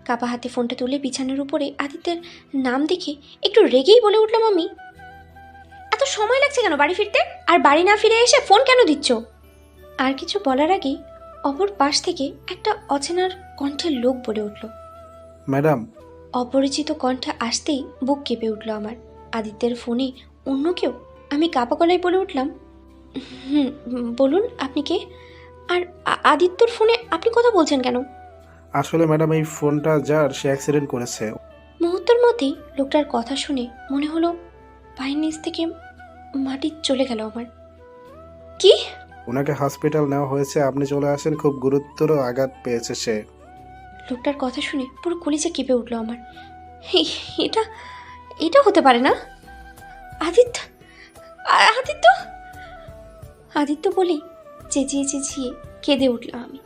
কাপা হাতে ফোনটা তুলে বিছানার উপরে আদিত্যের নাম দেখে একটু রেগেই বলে উঠলাম আমি, এত সময় লাগছে কেন বাড়ি ফিরতে? আর বাড়ি না ফিরে এসে ফোন কেন দিচ্ছ? আর কিছু বলার আগেই অপর পাশ থেকে একটা অচেনার কণ্ঠের লোক বলে উঠল, ম্যাডাম। অপরিচিত কণ্ঠে আসতেই বুক কেঁপে উঠল আমার। আদিত্যের ফোনে অন্য কেউ? আমি কাপা গলায় বলে উঠলাম, বলুন আপনি কে? আর আদিত্যর ফোনে আপনি কথা বলছেন কেন? আসলে ম্যাডাম, এই ফোনটা যার, সে অ্যাক্সিডেন্ট করেছে। মুহূর্তের মধ্যেই লোকটার কথা শুনে মনে হলো পায়ের নিচ থেকে মাটি চলে গেল আমার। কি? ওনাকে হসপিটাল নেওয়া হয়েছে, আপনি চলে আসেন, খুব গুরুতর আঘাত পেয়েছে সে। লোকটার কথা শুনে পুরো কলিজা কেঁপে উঠলো আমার। এটা এটা হতে পারে না। আদিত্য আদিত্য আদিত্য বলে চেঁচিয়ে চেঁচিয়ে কেঁদে উঠলাম আমি।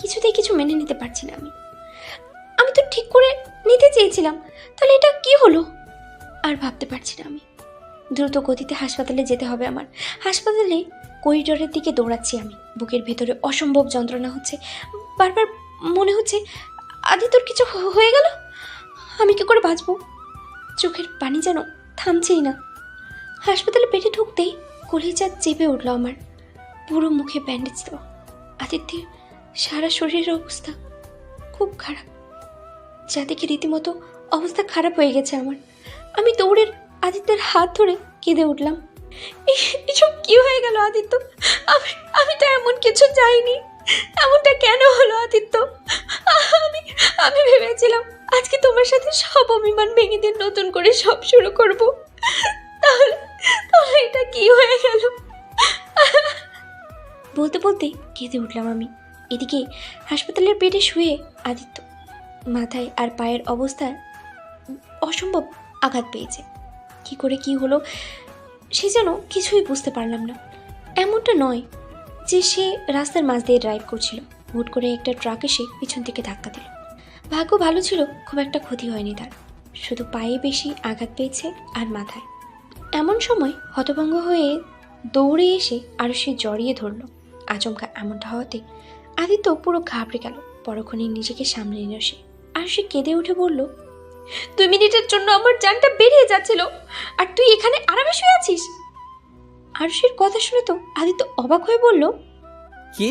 কিছুতেই কিছু মেনে নিতে পারছি না আমি তো ঠিক করে নিতে চেয়েছিলাম, তাহলে এটা কি হলো? আর ভাবতে পারছি না আমি। দ্রুত গতিতে হাসপাতালে যেতে হবে আমার। হাসপাতালে করিডোরের দিকে দৌড়াচ্ছি আমি। বুকের ভেতরে অসম্ভব যন্ত্রণা হচ্ছে। বারবার মনে হচ্ছে আদিত্যর কিছু হয়ে গেল, আমি কি করে বাঁচবো? চোখের পানি যেন থামছেই না। হাসপাতালে পেটে ঢুকতেই কলিজা চেপে উঠলো আমার। পুরো মুখে ব্যান্ডেজ দেওয়া। আদিত্যের সারা শরীরের অবস্থা খুব খারাপ, যা দেখে রীতিমতো অবস্থা খারাপ হয়ে গেছে আমার। আমি দৌড়ের আদিত্যের হাত ধরে কেঁদে উঠলাম। এসব কি হয়ে গেল আদিত্য? আমি আমি তো এমন কিছু চাইনি। এমনটা কেন হলো আদিত্য? আমি আমি ভেবেছিলাম আজকে তোমার সাথে সব অভিমান ভেঙে দিয়ে নতুন করে সব শুরু করব। তাহলে তাহলে এটা কি হয়ে গেল? বলতে বলতে কেঁদে উঠলাম আমি। এদিকে হাসপাতালের বেডে শুয়ে আদিত্য মাথায় আর পায়ের অবস্থায় অসম্ভব আঘাত পেয়েছে। কি করে কি হলো সে যেন কিছুই বুঝতে পারলাম না। এমনটা নয় যে সে রাস্তার মাঝ দিয়ে ড্রাইভ করছিল, হুট করে একটা ট্রাক এসে পিছন থেকে ধাক্কা দিল। ভাগ্য ভালো ছিল, খুব একটা ক্ষতি হয়নি তার, শুধু পায়ে বেশি আঘাত পেয়েছে আর মাথায়। এমন সময় হতভঙ্গ হয়ে দৌড়ে এসে আরও সে জড়িয়ে ধরল। আচমকা এমনটা হওয়াতে আদিত্য পুরো ঘাবড়ে গেল। পরক্ষণে নিজেকে সামনে নিল সে, আর সে কেঁদে উঠে বলল, 2 মিনিটের জন্য আমার জানটা বেরিয়ে যাচ্ছিল, আর তুই এখানে আরামে শুয়ে আছিস? আরুষের কথা শুনে তো আদিত্য অবাক হয়ে বলল, কি?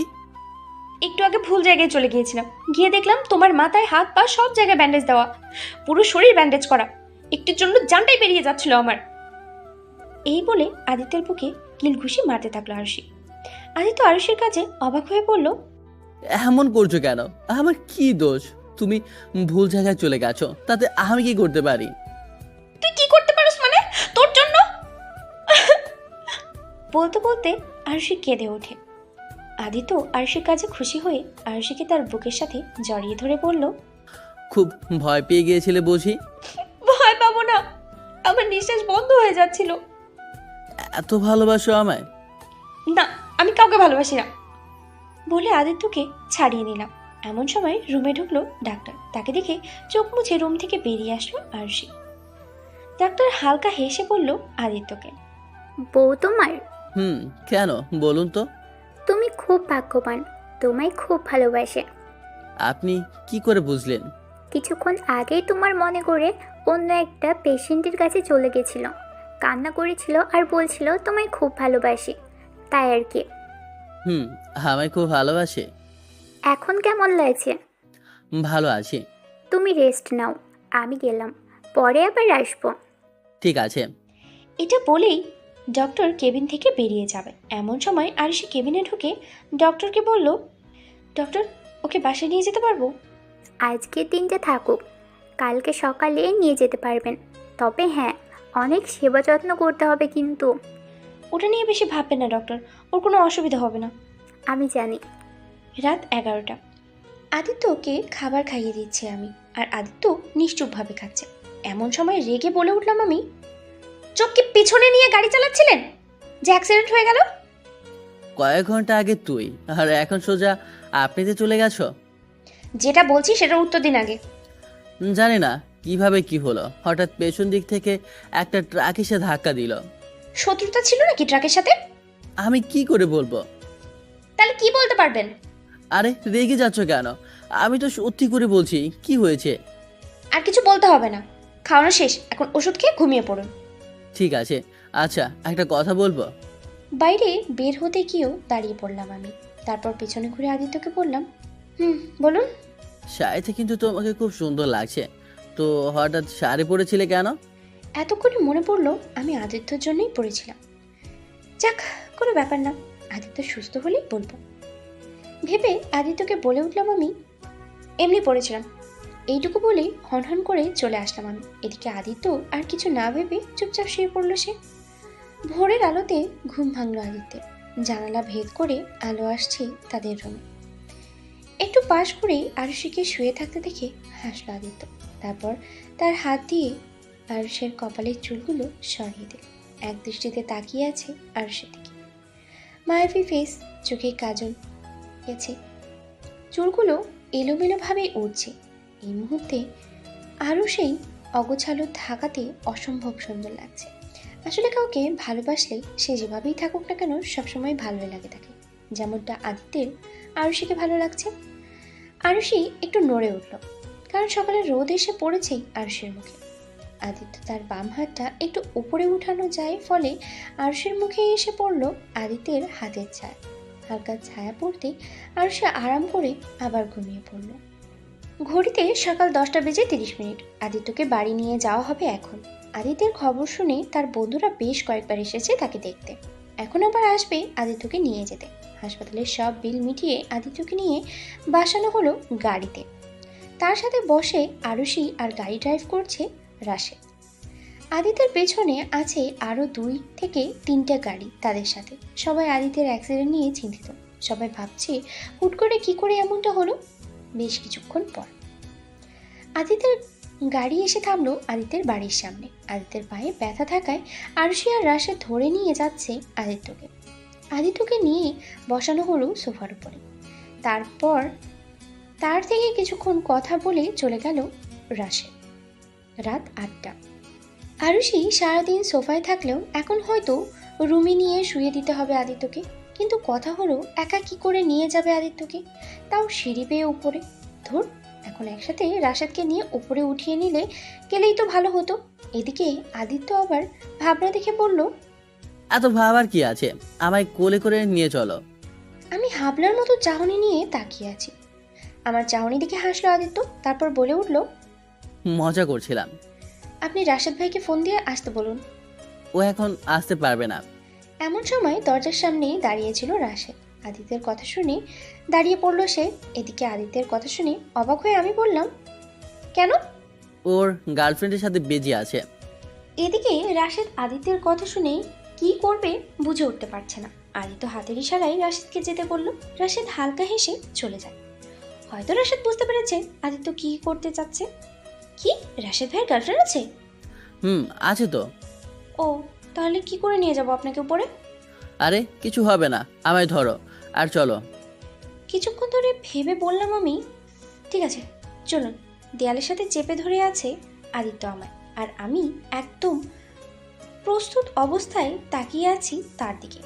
একটু আগে ভুল জায়গায় চলে গিয়েছিলাম, গিয়ে দেখলাম তোমার মাথায় হাত পা সব জায়গায় ব্যান্ডেজ দেওয়া, পুরো শরীর ব্যান্ডেজ করা। একটুর জন্য জানটাই বেরিয়ে যাচ্ছিল আমার। এই বলে আদিত্যের বুকে কিল ঘুষি মারতে থাকলো আরুষি। আদিত্য আরুষির কাছে অবাক হয়ে বলল, এমন করছো কেন? আমার কি দোষ? তুমি ভুল জায়গায় চলে গেছো, তাতে আমি কি করতে পারি? তুই কি করতে পারিস মানে? তোর জন্য? বলতে বলতে আরুষি কেঁদে ওঠে। আদিত্য আরুষির কাছে খুশি হয়ে আরুষিকে তার বুকের সাথে জড়িয়ে ধরে বলল, খুব ভয় পেয়ে গিয়েছিলে বুঝি? ভয় পাবো না, আমার নিঃশ্বাস বন্ধ হয়ে যাচ্ছিল। এত ভালোবাসো আমায়? না, আমি কাউকে ভালোবাসি না বলে আদিত্যকে ছাড়িয়ে নিলাম। এমন সময় রুমে ঢুকলো ডাক্তার। তাকে দেখে চোখ মুছে রুম থেকে বেরিয়ে আসলো আরুষি। ডাক্তার হালকা হেসে বলল আদিত্যকে, বউ তোমার? কেন বলুন তো? তুমি খুব ভাগ্যবান, তোমায় খুব ভালোবাসে। আপনি কি করে বুঝলেন? কিছুক্ষণ আগেই তোমার মনে করে অন্য একটা পেশেন্টের কাছে চলে গেছিল, কান্না করেছিল আর বলছিল তোমায় খুব ভালোবাসি, তাই আর কি। আমায় খুব ভালোবাসে। এখন কেমন লাগছে? ভালো আছি। তুমি রেস্ট নাও, আমি গেলাম, পরে আবার আসবো। ঠিক আছে। এটা বলেই ডক্টর কেবিন থেকে বেরিয়ে যাবে। এমন সময় আরুষি কেবিনে ঢুকে ডক্টরকে বলল, ডক্টর, ওকে বাসায় নিয়ে যেতে পারবো? আজকের দিনটা থাকুক, কালকে সকালে নিয়ে যেতে পারবেন। তবে হ্যাঁ, অনেক সেবা যত্ন করতে হবে কিন্তু। ওটা নিয়ে বেশি ভাববেন না ডক্টর, ওর কোনো অসুবিধা হবে না। আমি জানি। রাত 11টা। আদিত্যকে খাবার খাইয়ে দিচ্ছি আমি, আর আদিত্য নিশ্চুপভাবে খাচ্ছে। এমন সময় রেগে বলে উঠলাম আমি, চোখকে পিছনে নিয়ে গাড়ি চালাচ্ছিলেন যে অ্যাক্সিডেন্ট হয়ে গেল? কয়েক ঘন্টা আগে তুই, আর এখন সোজা আপনিতে চলে গেছো। যেটা বলছি সেটার উত্তর দিন আগে। জানি না কিভাবে কি হলো, হঠাৎ পেছন দিক থেকে একটা ট্রাক এসে ধাক্কা দিল। শত্রুতা ছিল নাকি ট্রাকের সাথে? আমি কি করে বলবো? তাহলে কি বলতে পারবেন? আরে রেগে যাচ্ছ কেন? আমি তো সত্যি করে বলছি, কি হয়েছে? আর কিছু বলতে হবে না, খাওয়ানো শেষ, এখন ওষুধ খেয়ে ঘুমিয়ে পড়ুন। ঠিক আছে। আচ্ছা, একটা কথা বলবো? বাইরে বের হতে গিয়েও দাঁড়িয়ে পড়লাম আমি। তারপর পেছনে ঘুরে আদিত্যকে বললাম, বলুন। শাড়িতে কিন্তু তোমাকে খুব সুন্দর লাগছে, তো হঠাৎ শাড়ি পরেছিলে কেন? এতক্ষণে মনে পড়লো আমি আদিত্যর জন্যই পড়েছিলাম। যাক, কোনো ব্যাপার না, আদিত্য সুস্থ হলেই বলবো ভেবে আদিত্যকে বলে উঠলাম আমি, এমনি পড়েছিলাম। এইটুকু বলেই হনহন করে চলে আসলাম আমি। এদিকে আদিত্য আর কিছু না ভেবে চুপচাপ শুয়ে পড়লো সে। ভোরের আলোতে ঘুম ভাঙলো আদিত্যের। জানালা ভেদ করে আলো আসছে তাদের রুমে। একটু পাশ করেই আরুষিকে শুয়ে থাকতে দেখে হাসলো আদিত্য। তারপর তার হাত দিয়ে আরুষের কপালের চুলগুলো সরিয়ে দিল। এক দৃষ্টিতে তাকিয়ে আছে আরুষের দিকে। মায়াবী ফেস, চোখে কাজল গেছে, চুলগুলো এলোমেলোভাবে উঠছে। এই মুহূর্তে আরও সেই অগোছালো থাকাতে অসম্ভব সুন্দর লাগছে। আসলে কাউকে ভালোবাসলে সে যেভাবেই থাকুক না কেন সবসময় ভালোই লাগে তাকে, যেমনটা আদিত্যের আরুষিকে ভালো লাগছে। আরুষি একটু নড়ে উঠল, কারণ সকালে রোদ এসে পড়েছেই আরুষির মুখে। আদিত্য তার বাম হাতটা একটু উপরে উঠানো যায়, ফলে আরুষির মুখে এসে পড়ল আদিত্যের হাতের ছায়া। হালকা ছায়া পড়তে আর সে আরাম করে আবার ঘুমিয়ে পড়ল। ঘড়িতে সকাল 10:30। আদিত্যকে বাড়ি নিয়ে যাওয়া হবে এখন। আদিত্যের খবর শুনে তার বন্ধুরা বেশ কয়েকবার এসেছে তাকে দেখতে, এখন আবার আসবে আদিত্যকে নিয়ে যেতে। হাসপাতালের সব বিল মিটিয়ে আদিত্যকে নিয়ে বাসানো হলো গাড়িতে। তার সাথে বসে আরুষি আর গাড়ি ড্রাইভ করছে রাশেদ। আদিত্যের পেছনে আছে আরও 2 থেকে 3টা গাড়ি তাদের সাথে। সবাই আদিত্যের অ্যাক্সিডেন্ট নিয়ে চিন্তিত। সবাই ভাবছে হুট করে কি করে এমনটা হলো। বেশ কিছুক্ষণ পর আদিত্যের গাড়ি এসে থামলো আদিত্যের বাড়ির সামনে। আদিত্যের পায়ে ব্যথা থাকায় আরুষি আর রাশেদ ধরে নিয়ে যাচ্ছে আদিত্যকে নিয়ে বসানো হলো সোফার উপরে। তারপর তার থেকে কিছুক্ষণ কথা বলে চলে গেল রাশেদ। রাত 8টা। আরুষি সারাদিন সোফায় থাকলেও এখন হয়তো রুমে নিয়ে শুয়ে দিতে হবে আদিত্যকে। কিন্তু কথা হলো একা কি করে নিয়ে যাবে আদিত্যকে, তাও সিঁড়ি বেয়ে উপরে। ধুর, এখন একসাথে রাশেদকে নিয়ে উপরে উঠিয়ে নিলে গেলেই তো ভালো হতো। এদিকে আদিত্য আবার ভাবনা দেখে বলল, এত ভাবার কি আছে, আমায় কোলে করে নিয়ে চলো। আমি হাবলার মতো চাহনি নিয়ে তাকিয়ে আছি। আমার চাহনি দেখে হাসলো আদিত্য, তারপর বলে উঠল, মজা করছিলাম। আপনি রাশেদ ভাইকে ফোন দিয়ে আসতে বলুন। ও এখন আসতে পারবে না। এমন সময় দরজার সামনে দাঁড়িয়েছিল রাশেদ। আদিত্যের কথা শুনে দাঁড়িয়ে পড়ল সে। এদিকে আদিত্যের কথা শুনে অবাক হয়ে আমি বললাম, কেন? ওর গার্লফ্রেন্ডের সাথে বেজি আছে। এদিকে রাশেদ আদিত্যের কথা শুনে কি করবে বুঝে উঠতে পারছে না। আদিত্য হাতের ইশারায় রাশেদকে যেতে বলল। রাশেদ হালকা হেসে চলে যায়। হয়তো রাশেদ বুঝতে পেরেছে আদিত্য কি করতে চাচ্ছে। কি, রাশেদ ভাইয়ের গার্লফ্রেন্ড আছে? আছে তো। ও, তাহলে কি করে নিয়ে যাব আপনাকে উপরে? আরে কিছু হবে না, আমায় ধরো আর চলো। কিছুক্ষণ ধরে ভেবে বললাম আমি, ঠিক আছে চলুন। দেয়ালের সাথে চেপে ধরে আছে আদিত্য আমায়, আর আমি একদম প্রস্তুত অবস্থায় তাকিয়ে আছি তার দিকে।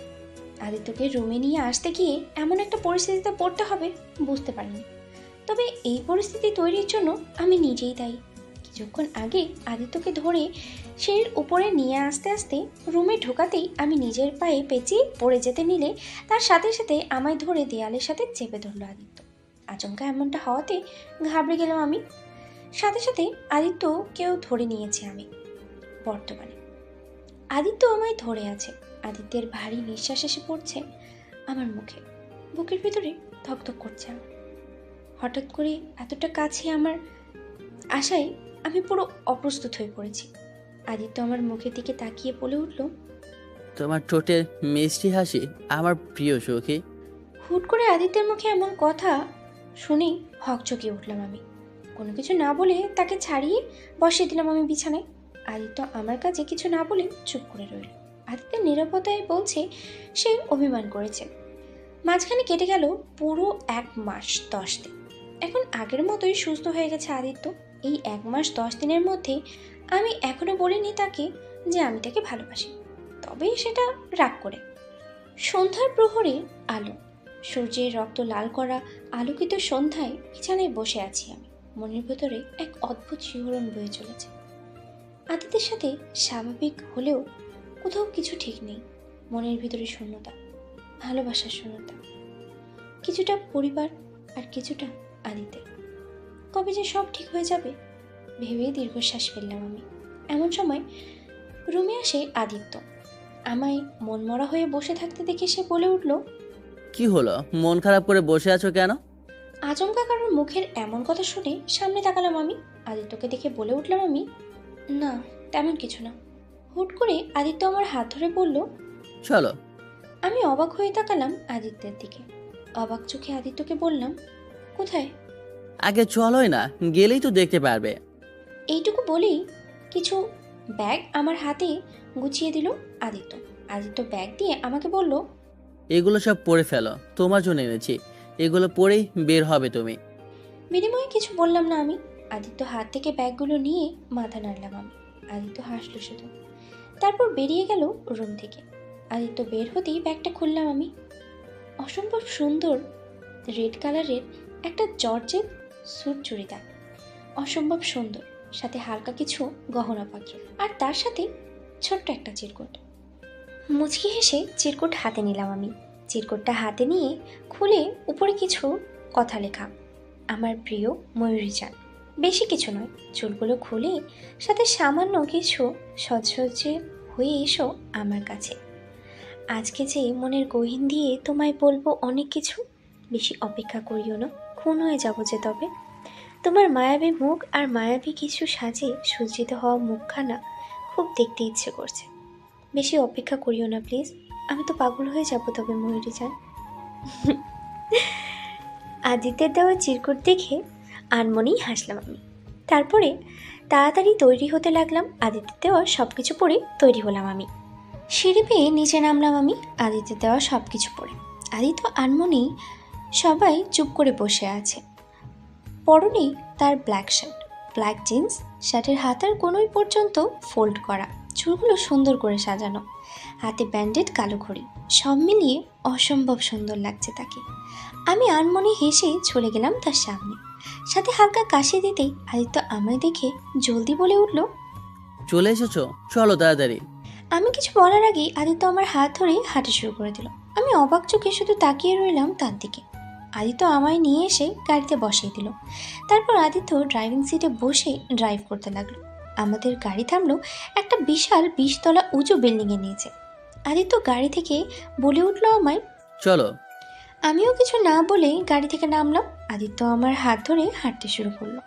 আদিত্যকে রুমে নিয়ে আসতে গিয়ে এমন একটা পরিস্থিতিতে পড়তে হবে বুঝতে পারিনি। তবে এই পরিস্থিতি তৈরির জন্য আমি নিজেই দায়ী। কিছুক্ষণ আগে আদিত্যকে ধরে সিঁড়ির উপরে নিয়ে আসতে আসতে রুমে ঢোকাতেই আমি নিজের পায়ে পেঁচিয়ে পড়ে যেতে নিলে তার সাথে সাথে আমায় ধরে দেয়ালের সাথে চেপে ধরল আদিত্য। আচমকা এমনটা হওয়াতে ঘাবড়ে গেলাম আমি। সাথে সাথে আদিত্যকেও ধরে নিয়েছি আমি। বর্তমানে আদিত্য আমায় ধরে আছে। আদিত্যের ভারী নিঃশ্বাস এসে পড়ছে আমার মুখে। বুকের ভিতরে ধকধক করছে আমার। হঠাৎ করে এতটা কাছে আমার আশায় আমি পুরো অপ্রস্তুত হয়ে পড়েছি। আদিত্য আমার মুখের দিকে তাকিয়ে বলে উঠল, তোমার ঠোঁটের মিষ্টি হাসি আমার প্রিয় সখী। হুট করে আদিত্যের মুখে এমন কথা শুনেই হকচকিয়ে উঠলাম আমি। কোনো কিছু না বলে তাকে ছাড়িয়ে বসিয়ে দিলাম আমি বিছানায়। আদিত্য আমার কাছে কিছু না বলে চুপ করে রইল। আদিত্যের নিরাপত্তায় বলছে সে অভিমান করেছে। মাঝখানে কেটে গেল পুরো 1 মাস 10 দিন। এখন আগের মতোই সুস্থ হয়ে গেছে আদিত্য। এই 1 মাস 10 দিনের মধ্যে আমি এখনো বলিনি তাকে যে আমি তাকে ভালোবাসি, তবে সেটা রাগ করে। সন্ধ্যার প্রহরে আলো, সূর্যের রক্ত লাল করা আলোকিত সন্ধ্যায় বিছানায় বসে আছি আমি। মনের ভেতরে এক অদ্ভুত শিহরণ বয়ে চলেছে। আদিত্যের সাথে স্বাভাবিক হলেও কোথাও কিছু ঠিক নেই। মনের ভিতরে শূন্যতা, ভালোবাসার শূন্যতা, কিছুটা পরিবার আর কিছুটা আদিত্য। কবে যে সব ঠিক হয়ে যাবে ভেবেই দীর্ঘশ্বাস ফেললাম আমি। এমন সময় রুমে আসে আদিত্য। আমায় মনমরা হয়ে বসে থাকতে দেখে সে বলে উঠল, কি হলো, মন খারাপ করে বসে আছো কেন? আচমকা কারোর মুখের এমন কথা শুনে সামনে তাকালাম আমি। আদিত্যকে দেখে বলে উঠলাম আমি, না তেমন কিছু না। হুট করে আদিত্য আমার হাত ধরে বলল, চলো। আমি অবাক হয়ে তাকালাম আদিত্যের দিকে। অবাক চোখে আদিত্যকে বললাম, কোথায়? আগে চলোই না, গেলেই তো দেখতে পারবে। এইটুকু বলেই কিছু ব্যাগ আমার হাতে গুছিয়ে দিল আদিত্য। আদিত্য ব্যাগ দিয়ে আমাকে বলল, এগুলো সব পরে ফেলো, তোমার জন্য এনেছি। এগুলো পরেই বের হবে তুমি। বিনিময়ে কিছু বললাম না আমি। আদিত্য হাত থেকে ব্যাগগুলো নিয়ে মাথা নাড়লাম আমি। আদিত্য হাসলো শুধু, তারপর বেরিয়ে গেল রুম থেকে। আদিত্য বের হতেই ব্যাগটা খুললাম আমি। অসম্ভব সুন্দর রেড কালারের একটা জর্জেট স্যুট চুড়িদার, অসম্ভব সুন্দর, সাথে হালকা কিছু গহনাপত্র, আর তার সাথে ছোট্ট একটা চিরকুট। মুচকি হেসে চিরকুট হাতে নিলাম আমি। চিরকুটটা হাতে নিয়ে খুলে উপরে কিছু কথা লেখা। আমার প্রিয় ময়ূরীজান। বেশি কিছু নয়, চুলগুলো খুলে সাথে সামান্য কিছু সজসজ্জে হয়ে এসো আমার কাছে। আজকে যে মনের গহীন দিয়ে তোমায় বলবো অনেক কিছু। বেশি অপেক্ষা করিও না, খুন হয়ে যাবো যে তবে। তোমার মায়াবী মুখ আর মায়াবী কিছু সাজে সজ্জিত হওয়া মুখখানা খুব দেখতে ইচ্ছে করছে। বেশি অপেক্ষা করিও না প্লিজ, আমি তো পাগল হয়ে যাবো তবে ময়ূরীজান। আদিত্যের দেওয়া চিরকুট দেখে আনমনেই হাসলাম আমি। তারপরে তাড়াতাড়ি তৈরি হতে লাগলাম। আদিত্যের দেওয়া সব কিছু পরে তৈরি হলাম আমি। সিঁড়ি পেয়ে নিচে নামলাম আমি আদিত্যের দেওয়া সব কিছু পরে। আদিত্য আনমনেই সবাই চুপ করে বসে আছে। পরনে তার ব্ল্যাক শার্ট, ব্ল্যাক জিন্স, শার্টের হাতার কোনোই পর্যন্ত ফোল্ড করা, চুলগুলো সুন্দর করে সাজানো, হাতে ব্যান্ডেড কালো ঘড়ি, সব মিলিয়ে অসম্ভব সুন্দর লাগছে তাকে। আমি আনমনে হেসে চলে গেলাম তার সামনে, সাথে হালকা কাশি দিতেই আদিত্য আমায় দেখে জলদি বলে উঠল, চলে এসেছো, চলো তাড়াতাড়ি। আমি কিছু বলার আগেই আদিত্য আমার হাত ধরে হাঁটা শুরু করে দিল। আমি অবাক চোখে শুধু তাকিয়ে রইলাম তার দিকে। আদিত্য আমায় নিয়ে এসে গাড়িতে বসিয়ে দিল। তারপর আদিত্য ড্রাইভিং সিটে বসে ড্রাইভ করতে লাগলো। আমাদের গাড়ি থামলো একটা বিশাল 20 তলা উঁচু বিল্ডিংয়ে নিয়েছে। আদিত্য গাড়ি থেকে বলে উঠলো আমায়, চলো। আমিও কিছু না বলে গাড়ি থেকে নামলাম। আদিত্য আমার হাত ধরে হাঁটতে শুরু করলো।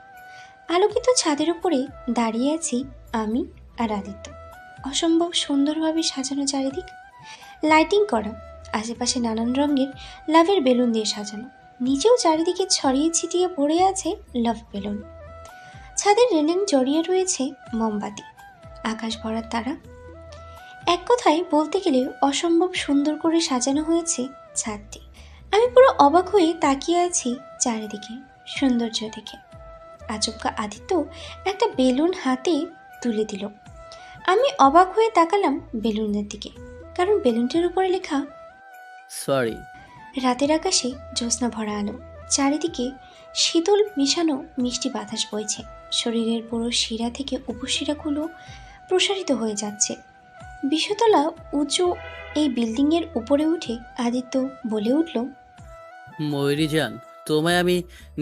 আলোকিত ছাদের উপরে দাঁড়িয়ে আছি আমি আর আদিত্য। অসম্ভব সুন্দরভাবে সাজানো চারিদিক, লাইটিং করা, আশেপাশে নানান রঙের লাভের বেলুন দিয়ে সাজানো, নিচেও চারিদিকে ছড়িয়ে ছিটিয়ে পড়ে আছে লাভ বেলুন। ছাদের রেলিং জড়িয়ে রয়েছে মোমবাতি, আকাশ ভরা তারা। এক কথায় বলতে গেলে অসম্ভব সুন্দর করে সাজানো হয়েছে ছাদটি। আমি পুরো অবাক হয়ে তাকিয়ে আছি চারিদিকে সৌন্দর্য দেখে। আচমকা আদিত্য একটা বেলুন হাতে তুলে দিল। আমি অবাক হয়ে তাকালাম বেলুনের দিকে, কারণ বেলুনটির উপরে লেখা সরি। রাতের আকাশে জ্যোৎস্না ভরা আলো, চারিদিকে শীতল মিশানো মিষ্টি বাতাস বইছে। শরীরের পুরো শিরা থেকে উপশিরাগুলো প্রসারিত হয়ে যাচ্ছে। 20 তলা উঁচু এই বিল্ডিংয়ের উপরে উঠে আদিত্য বলে উঠল, ময়ূরীজান, তোমায় আমি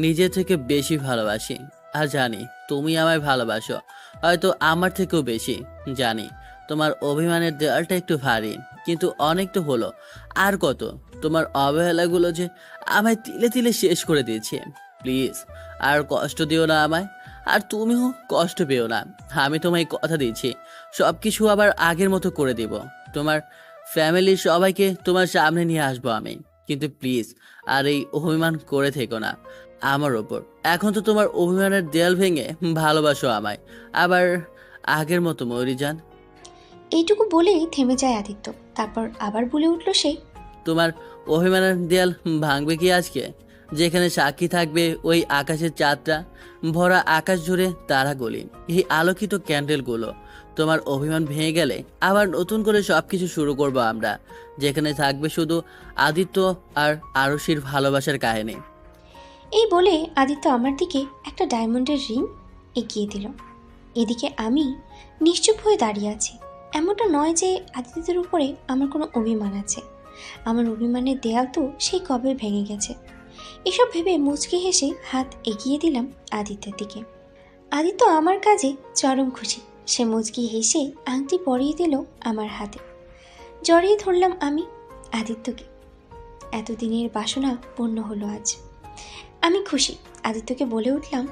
নিজের থেকে বেশি ভালোবাসি, আর জানি তুমি আমায় ভালোবাসো, হয়তো আমার থেকেও বেশি। জানি তোমার অভিমানের দেওয়ালটা একটু ভারী, কিন্তু অনেক তো হলো। আর কত? তোমার অবহেলাগুলো যে আমায় তিলে তিলে শেষ করে দিয়েছে। প্লিজ আর কষ্ট দিও না আমায়, আর তুমিও কষ্ট পেও না। আমি তোমায় কথা দিচ্ছি, সব কিছু আবার আগের মতো করে দিব। তোমার ফ্যামিলির সবাইকে তোমার সামনে নিয়ে আসবো আমি, কিন্তু প্লিজ আর এই অভিমান করে থেকো না আমার ওপর। এখন তো তোমার অভিমানের দেয়াল ভেঙে ভালোবাসো আমায়, আবার আগের মতো ময়ূরীজান। এইটুকু বলেই থেমে যায় আদিত্য। তারপর আবার বলে উঠল সে, তোমার অভিমানের দেয়াল ভাঙবে কি আজকে, যেখানে সাক্ষী থাকবে ওই আকাশের চাঁদটা, ভরা আকাশ জুড়ে তারাগুলি, এই আলোকিত ক্যান্ডেলগুলো। তোমার অভিমান ভেঙে গেলে আবার নতুন করে সব কিছু শুরু করবো আমরা, যেখানে থাকবে শুধু আদিত্য আর আরশির ভালোবাসার কাহিনী। এই বলে আদিত্য আমার দিকে একটা ডায়মন্ডের রিং এগিয়ে দিল। এদিকে আমি নিশ্চুপ হয়ে দাঁড়িয়ে আছি। এমনটা নয় যে আদিত্যের উপরে আমার কোনো অভিমান আছে। আমার অভিমানের দেয়াল তো সেই কবে ভেঙে গেছে। এসব ভেবে মুচকি হেসে হাত এগিয়ে দিলাম আদিত্যের দিকে। আদিত্য আমার কাজে চরম খুশি। সে মুচকি হেসে আংটি পরিয়ে দিল আমার হাতে। জড়িয়ে ধরলাম আমি আদিত্যকে। এতদিনের বাসনা পূর্ণ হলো আজ। আমি খুশি। আদিত্যকে বলে উঠলাম,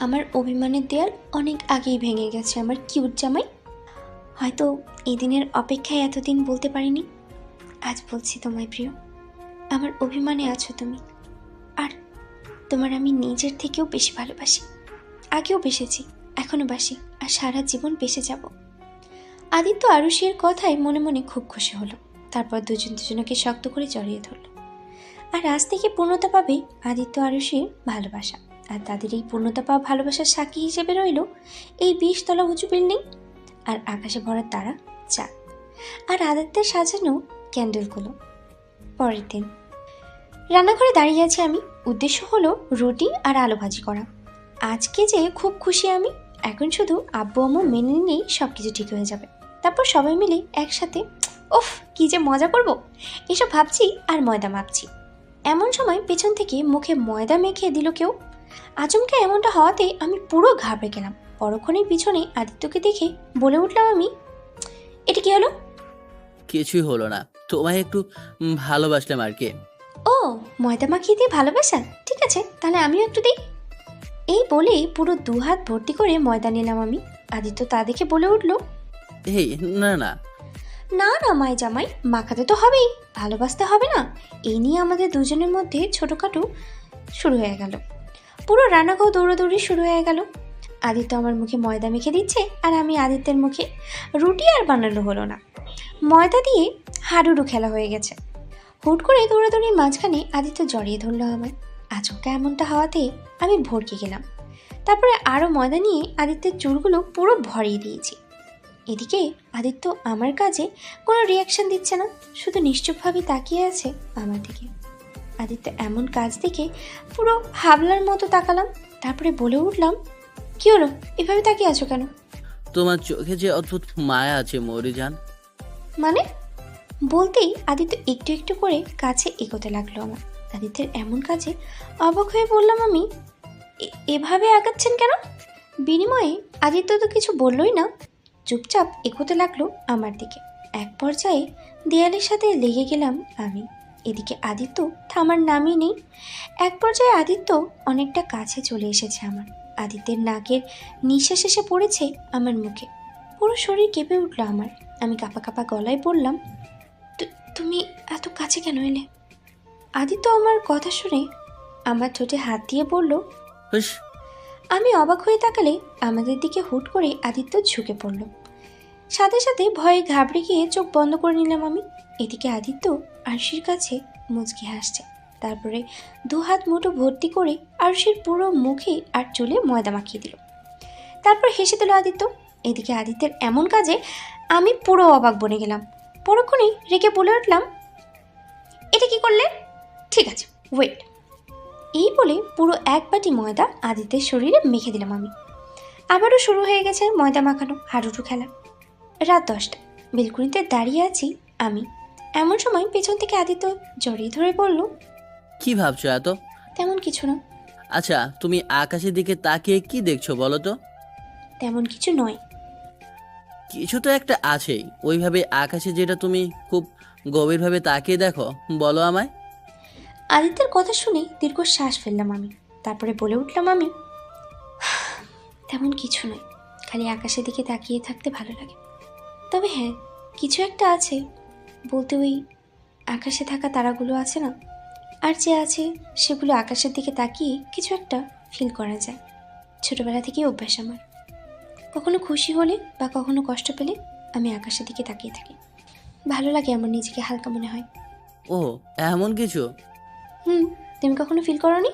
আমার অভিমানের দেয়াল অনেক আগেই ভেঙে গেছে আমার কিউট জামাই। হয়তো এই দিনের অপেক্ষায় এতদিন বলতে পারিনি, আজ বলছি তোমায় প্রিয়। আমার অভিমানে আছো তুমি, আর তোমার আমি নিজের থেকেও বেশি ভালোবাসি। আগেও বেসেছি, এখনও বাসি, আর সারা জীবন বেসে যাব। আদিত্য আরুষির কথায় মনে মনে খুব খুশি হলো। তারপর দুজন দুজনকে শক্ত করে জড়িয়ে ধরল। আর আজ থেকে পূর্ণতা পাবে আদিত্য আরুষির ভালোবাসা। আর তাদের এই পূর্ণতা পাওয়া ভালোবাসার সাক্ষী হিসেবে রইল এই 20 তলা উঁচু বিল্ডিং, আর আকাশে ভরা তারা, চাঁদ, আর আদিত্যের সাজানো ক্যান্ডেলগুলো। পরের দিন রান্নাঘরে দাঁড়িয়ে আছি আমি। উদ্দেশ্য হলো রুটি আর আলু ভাজি করা। আজকে যে খুব খুশি আমি। এখন শুধু আব্বু আম্মু মেনে নিলেই সব কিছু ঠিক হয়ে যাবে। তারপর সবাই মিলে একসাথে ওফ, কি যে মজা করব এসব ভাবছি আর ময়দা মাখছি। এমন সময় পেছন থেকে মুখে ময়দা মেখে দিল কেউ। আচমকা এমনটা হওয়াতে আমি পুরো ঘাবড়ে গেলাম। পরক্ষণের পিছনে আদিত্যকে দেখে বলে উঠলাম আমি, এটা কি হলো? কিছুই হলো না, তোমায় একটু ভালোবাসলাম আর কি। ও, ময়দা মাখিয়ে দিয়ে ভালোবাসা, ঠিক আছে তাহলে আমিও একটু দিই। এই বলে পুরো 2 হাত ভর্তি করে ময়দা নিলাম আমি। আদিত্য তা দেখে বলে উঠলো, এই না না, না না মাই জামাই, মাখাতে তো হবেই, ভালোবাসতে হবে না? এই নিয়ে আমাদের দুজনের মধ্যে ছোটোখাটো শুরু হয়ে গেল। পুরো রান্নাঘর দৌড়াদৌড়ি শুরু হয়ে গেল। আদিত্য আমার মুখে ময়দা মেখে দিচ্ছে আর আমি আদিত্যের মুখে। রুটি আর বানানো হলো না, ময়দা দিয়ে হাডুডু খেলা হয়ে গেছে। হুট করে দৌড়াদৌড়ির মাঝখানে আদিত্য জড়িয়ে ধরলো আমায়। আচমকা এমনটা হওয়াতে আমি ভড়কে গেলাম। তারপরে আরও ময়দা নিয়ে আদিত্যের চুলগুলো পুরো ভরিয়ে দিয়েছি। এদিকে আদিত্য আমার কাজে কোনো রিয়াকশন দিচ্ছে না, শুধু নিশ্চুপভাবে তাকিয়ে আছে আমার দিকে। আদিত্য এমন কাজ দেখে পুরো হাবলার মতো তাকালাম। তারপরে বলে উঠলাম, কি হলো, এভাবে তাকিয়ে আছো কেন? তোমার চোখে যে অদ্ভুত মায়া আছে মৌরিজান। মানে? বলতেই আদিত্য একটু একটু করে কাছে এগোতে লাগলো আমার। আদিত্যের এমন কাজে অবাক হয়ে বললাম আমি, এভাবে আগাচ্ছেন কেন? বিনিময়ে আদিত্য তো কিছু বললই না, চুপচাপ এগোতে লাগলো আমার দিকে। এক পর্যায়ে দেয়ালের সাথে লেগে গেলাম আমি। এদিকে আদিত্য থামার নামই নেই। এক পর্যায়ে আদিত্য অনেকটা কাছে চলে এসেছে আমার। আদিত্যের নাকের নিঃশ্বাস এসে পড়েছে আমার মুখে। পুরো শরীর কেঁপে উঠল আমার। আমি কাঁপা কাঁপা গলায় বললাম, তুমি এত কাছে কেন এলে? আদিত্য আমার কথা শুনে আমার ঠোঁটে হাত দিয়ে বলল। হুস, আমি অবাক হয়ে তাকালে আমাদের দিকে হুট করে আদিত্য ঝুঁকে পড়ল। সাথে সাথে ভয়ে ঘাবড়ে গিয়ে চোখ বন্ধ করে নিলাম আমি। এদিকে আদিত্য আরশির কাছে মুচকি হাসছে। তারপরে 2 হাত মুঠো ভর্তি করে আরশির পুরো মুখে আর চুলে ময়দা মাখিয়ে দিল। তারপর হেসে দিল আদিত্য। এদিকে আদিত্যের এমন কাজে আমি পুরো অবাক বনে গেলাম। পরক্ষণেই রেগে বলে উঠলাম, এটা কি করলে? ঠিক আছে, ওয়েট। এই বলে পুরো 1 বাটি ময়দা আদিত্যের শরীরে মেখে দিলাম আমি। আবারও শুরু হয়ে গেছে ময়দা মাখানো হাডুডু খেলা। রাত 10টা, বেলকুনিতে দাঁড়িয়ে আছি আমি। এমন সময় পেছন থেকে আদিত্য জড়িয়ে ধরে বলল, কি ভাবছো এত? তেমন কিছু না। আচ্ছা, তুমি আকাশের দিকে তাকিয়ে কি দেখছো বলো তো? তেমন কিছু নয়। কিছু তো একটা আছেই, ওইভাবে আকাশে যেটা তুমি খুব গভীরভাবে তাকিয়ে দেখো, বলো আমায়। আদিত্যের কথা শুনে দীর্ঘ শ্বাস ফেললাম আমি। তারপরে বলে উঠলাম আমি, তেমন কিছু নয়, খালি আকাশের দিকে তাকিয়ে থাকতে ভালো লাগে। তবে হ্যাঁ, কিছু একটা আছে বলতে, ওই আকাশে থাকা তারাগুলো আছে না, আর যে আছে সেগুলো আকাশের দিকে তাকিয়ে কিছু একটা ফিল করা যায়। ছোটবেলা থেকেই অভ্যাস আমার। কখনো খুশি হলে বা কখনো কষ্ট পেলে আমি আকাশের দিকে তাকিয়ে থাকি। ভালো লাগে, আমার নিজেকে হালকা মনে হয়। ও, এমন কিছু? তুমি কখনো ফিল করোনি?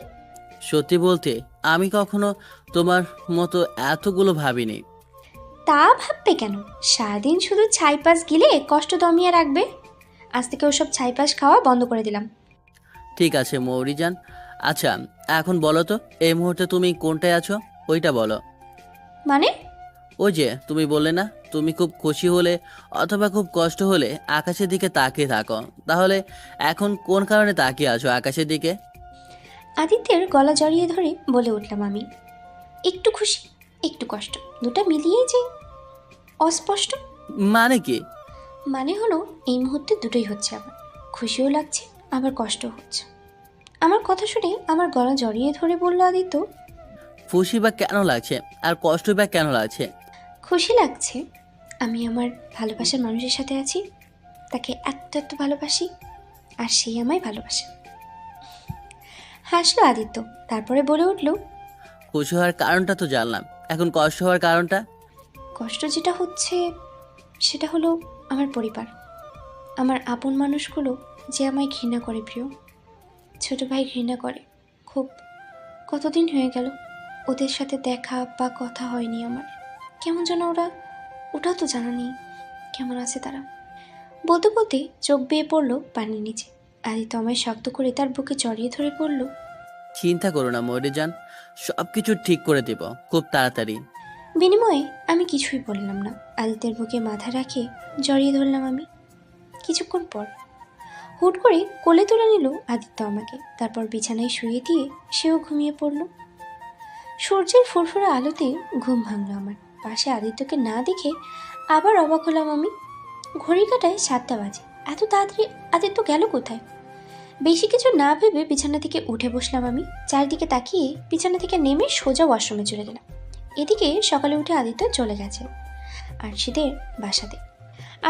সত্যি বলতে আমি কখনো তোমার মতো এতগুলো ভাবিনি। তা ভাববে কেন? সারাদিন শুধু ছাইপাশ গিলে কষ্ট দমিয়ে রাখবে। আজ থেকে ওসব ছাইপাশ খাওয়া বন্ধ করে দিলাম। ঠিক আছে মৌরিজান, আচ্ছা এখন বলো তো, এই মুহূর্তে তুমি কোনটায় আছো ওইটা বলো। মানে? ওই যে তুমি বললে না, তুমি খুব খুশি হলে অথবা খুব কষ্ট হলে আকাশের দিকে তাকিয়ে থাকো, তাহলে এখন কোন কারণে তাকিয়ে আছো আকাশের দিকে? আদিত্যের গলা জড়িয়ে ধরে বলে উঠলাম আমি, একটু খুশি একটু কষ্ট, দুটা মিলিয়েই যে অস্পষ্ট। মানে কি? মানে হলো এই মুহূর্তে দুটোই হচ্ছে আমার। খুশিও লাগছে আবার কষ্টও হচ্ছে। আমার কথা শুনে আমার গলা জড়িয়ে ধরে বলল আদিত্য, খুশি বা কেন লাগছে আর কষ্ট বা কেন লাগছে? খুশি লাগছে আমি আমার ভালোবাসার মানুষের সাথে আছি, তাকে এত এত ভালোবাসি, আর সেই আমায় ভালোবাসে। হাসলো আদিত্য। তারপরে বলে উঠল, খুশি হওয়ার কারণটা তো জানলাম, এখন কষ্ট হওয়ার কারণটা? কষ্ট যেটা হচ্ছে সেটা হলো আমার পরিবার, আমার আপন মানুষগুলো যে আমায় ঘৃণা করে। প্রিয় ছোট ভাই ঘৃণা করে খুব। কতদিন হয়ে গেল ওদের সাথে দেখা বা কথা হয়নি আমার। কেমন যেন ওটাও তো জানা নেই কেমন আছে তারা। বলতে বলতে চোখ বেয়ে পড়লো পানির নিচে। আদিত্য আমায় শক্ত করে তার বুকে জড়িয়ে ধরে পড়ল, চিন্তা করো না মৌরিজান, সব কিছু ঠিক করে দেব খুব তাড়াতাড়ি। বিনিময়ে আমি কিছুই বললাম না। আদিত্যের বুকে মাথা রাখে জড়িয়ে ধরলাম আমি। কিছুক্ষণ পর হুট করে কোলে তুলে নিল আদিত্য আমাকে, তারপর বিছানায় শুয়ে দিয়ে সেও ঘুমিয়ে পড়ল। সূর্যের ফুরফুরে আলোতে ঘুম ভাঙল আমার। পাশে আদিত্যকে না দেখে আবার অবাক হলাম আমি। ঘড়ি কাটায় 7টা বাজে। এত তাড়াতাড়ি আদিত্য গেল কোথায়? বেশি কিছু না ভেবে বিছানা থেকে উঠে বসলাম আমি। চারিদিকে তাকিয়ে বিছানা থেকে নেমে সোজা ওয়াশরুমে চলে গেলাম। এদিকে সকালে উঠে আদিত্য চলে গেছে আরশিদের বাসাতে।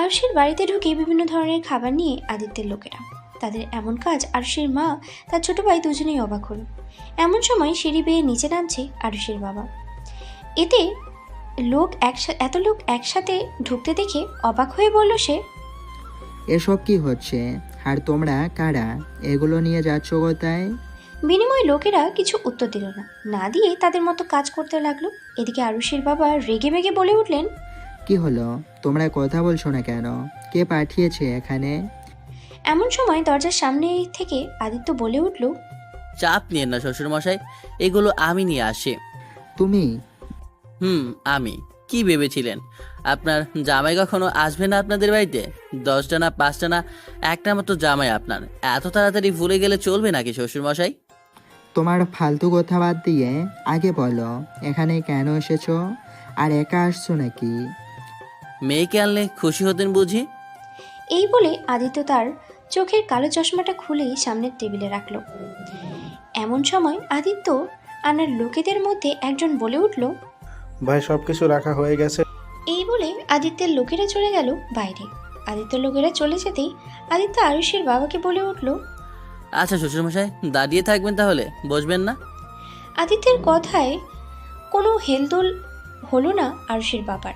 আরশির বাড়িতে ঢুকে বিভিন্ন ধরনের খাবার নিয়ে আদিত্যের লোকেরা। তাদের এমন কাজ আরশির মা তার ছোট ভাই দুজনেই অবাক হলো। এমন সময় সিঁড়ি বেয়ে নিচে নামছে আরশির বাবা। এত লোক একসাথে ঢুকতে দেখে অবাক হয়ে বলল সে, এসব কি হচ্ছে? আর তোমরা কারা? এগুলো নিয়ে যাচ্ছ কোথায়? বিনিময়ে লোকেরা কিছু উত্তর দিল না, না দিয়ে তাদের মতো কাজ করতে লাগলো। এদিকে আরুষির বাবা রেগে মেগে বলে উঠলেন, কি হলো? তোমরা কথা বলছো না কেন? কে পাঠিয়েছে এখানে? এমন সময় দরজার সামনে থেকে আদিত্য বলে উঠল, চাপ নিয়েন না শ্বশুরমশাই, এগুলো আমি নিয়ে আসি। তুমি? আমি। কি ভেবেছিলেন আপনার জামাই কখনো আসবে না আপনাদের বাড়িতে? 10টা না 5টা না একটা মতো জামাই আপনার। এত তাড়াতাড়ি ভুলে গেলে চলবে নাকি শ্বশুরমশাই? তোমার ফালতু কথা বাদ দিয়ে আগে বলো এখানে কেন এসেছো? আর একা আসছো নাকি? মেয়েকে আনলে খুশি হতেন বুঝি? এই বলে আদিত্য তার চোখের কালো চশমাটা খুলে সামনের টেবিলে রাখল। এমন সময় আদিত্য আনার লোকেদের মধ্যে একজন বলে উঠল, ভাই সব কিছু রাখা হয়ে গেছে। এই বলে আদিত্যের লোকেরা চলে গেল বাইরে। আদিত্যের লোকেরা চলে যেতেই আদিত্য আরুষের বাবাকে বলে উঠল, আচ্ছা শ্বশুরমশাই, দাঁড়িয়ে থাকবেন তাহলে, বসবেন না? আদিত্যের কথায় কোনো হেলদোল হলো না আরুষের বাবার,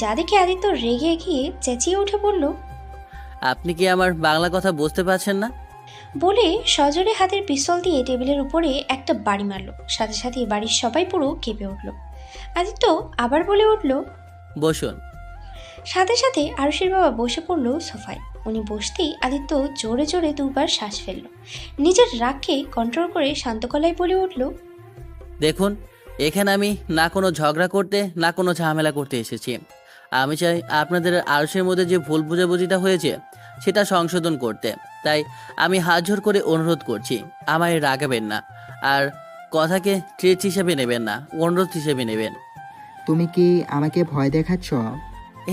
যা দেখে আদিত্য রেগে গিয়ে চেঁচিয়ে উঠে বলল, আপনি কি আমার বাংলা কথা বুঝতে পারছেন না? বলে সজোরে হাতের পিস্তল দিয়ে টেবিলের উপরে একটা বাড়ি মারল। সাথে সাথে বাড়ির সবাই পুরো কেঁপে উঠল। আদিত্য আবার বলে উঠল, বসুন। সাথে সাথে আরুষের বাবা বসে পড়ল সোফায়। উনি বসতেই আদিত্য জোরে জোরে দুবার শ্বাস ফেলল। নিজের রাগকে কন্ট্রোল করে শান্ত গলায় বলে উঠল, দেখুন, এখানে আমি না কোনো ঝগড়া করতে না কোনো ঝামেলা করতে এসেছি। আমি চাই আপনাদের আরশের মধ্যে যে ভুল বোঝাবুঝিটা হয়েছে সেটা সংশোধন করতে। তাই আমি হাত জোর করে অনুরোধ করছি, আমায় রাগাবেন না, আর কথাকে ট্রিট হিসেবে নেবেন না, অনুরোধ হিসেবে নেবেন। তুমি কি আমাকে ভয় দেখাচ্ছ?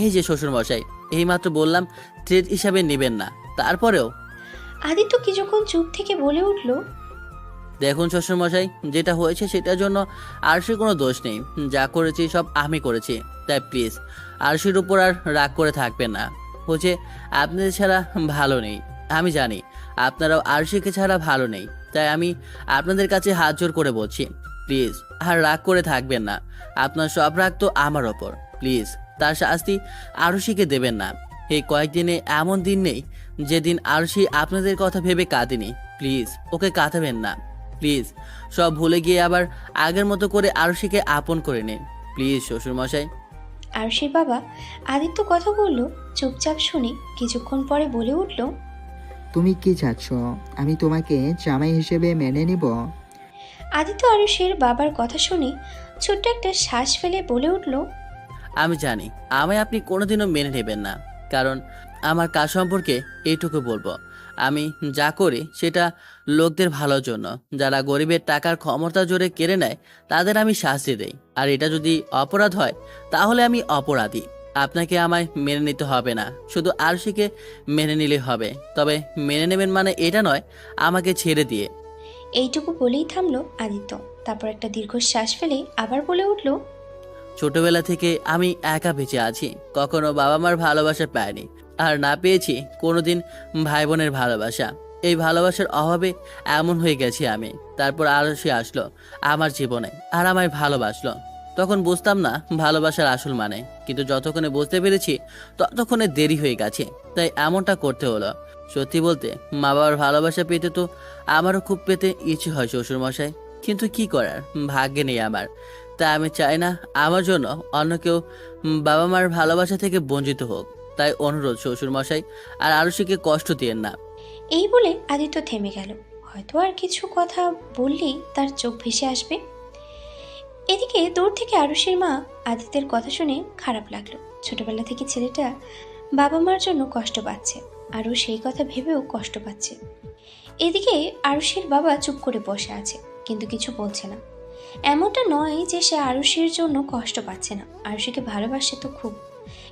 এই যে শ্বশুরমশাই, এইমাত্র বললাম ট্রিট হিসাবে নেবেন না, তারপরেও? আদিত্য কিছুক্ষণ চুপ থেকে বলে উঠল, দেখুন শ্বশুরমশাই, যেটা হয়েছে সেটার জন্য আরশির কোনো দোষ নেই। যা করেছি সব আমি করেছি। তাই প্লিজ আরশির উপর আর রাগ করে থাকবেন না। হচ্ছে আপনাদের ছাড়া ভালো নেই, আমি জানি আপনারাও আরশিকে ছাড়া ভালো নেই। তাই আমি আপনাদের কাছে হাত জোর করে বলছি, প্লিজ আর রাগ করে থাকবেন না। আপনার সব রাগ তো আমার ওপর। প্লিজ তার শাস্তি আরশিকে দেবেন না। এই কয়েকদিনে এমন দিন নেই যেদিন আরশি আপনাদের কথা ভেবে কাঁদেনি। প্লিজ ওকে কাঁদাবেন না। প্লিজ সব ভুলে গিয়ে আবার আগের মতো করে আরশিকে আপন করে নিন, প্লিজ শ্বশুরমশাই। আরুষের বাবা আদিত্য কথা বলল চুপচাপ শুনে কিছুক্ষণ পরে বলে উঠল, তুমি কি চাচ্ছ? আমি তোমাকে জামাই হিসেবে মেনে নিব? আদিত্য আরুষের বাবার কথা শুনে ছোট্ট একটা শ্বাস ফেলে বলে উঠল, আমি জানি আমায় আপনি কোনোদিনও মেনে নেবেন না, কারণ আমার কাজ সম্পর্কে এইটুকু বলবো, আমি যা করি সেটা লোকদের ভালোর জন্য। যারা গরিবের টাকার ক্ষমতা জোরে কেড়ে নেয় তাদের আমি শাস্তি দেই। আর এটা যদি অপরাধ হয় তাহলে আমি অপরাধী। আপনাকে আমায় মেনে নিতে হবে না, শুধু আরশিকে মেনে নিলে হবে। তবে মেনে নেবেন মানে এটা নয় আমাকে ছেড়ে দিয়ে। এইটুকু বলেই থামলো আদিত্য। তারপর একটা দীর্ঘশ্বাস ফেলে আবার বলে উঠল, ছোটবেলা থেকে আমি একা বেঁচে আছি, কখনো বাবা মার ভালোবাসা পাইনি, আর না পেয়েছি কোনোদিন ভাই বোনের ভালোবাসা। এই ভালোবাসার অভাবে এমন হয়ে গেছি আমি। তারপর আরশি আসলো আমার জীবনে আর আমায় ভালোবাসলো। তখন বুঝতাম না ভালোবাসার আসল মানে, কিন্তু যতক্ষণে বুঝতে পেরেছি ততক্ষণে দেরি হয়ে গেছে। তাই এমনটা করতে হলো। সত্যি বলতে মা বাবার ভালোবাসা পেতে তো আমারও খুব পেতে ইচ্ছে হয় শ্বশুরমশাই, কিন্তু কি করার, ভাগ্যে নেই আমার। তাই আমি চাই না আমার জন্য অন্য কেউ বাবা মার ভালোবাসা থেকে বঞ্চিত হোক। তাই অনুরোধ শ্বশুরমশাই, আর আরশিকে কষ্ট দিয়েন না। এই বলে আদিত্য থেমে গেল। হয়তো আর কিছু কথা বললেই তার চোখ ভেসে আসবে। এদিকে দূর থেকে আরুষের মা আদিত্যের কথা শুনে খারাপ লাগলো। ছোটবেলা থেকে ছেলেটা বাবা মার জন্য কষ্ট পাচ্ছে। আরও সেই কথা ভেবেও কষ্ট পাচ্ছে। এদিকে আরুষের বাবা চুপ করে বসে আছে, কিন্তু কিছু বলছে না। এমনটা নয় যে সে আরুষের জন্য কষ্ট পাচ্ছে না, আরুষিকে ভালোবাসে তো খুব,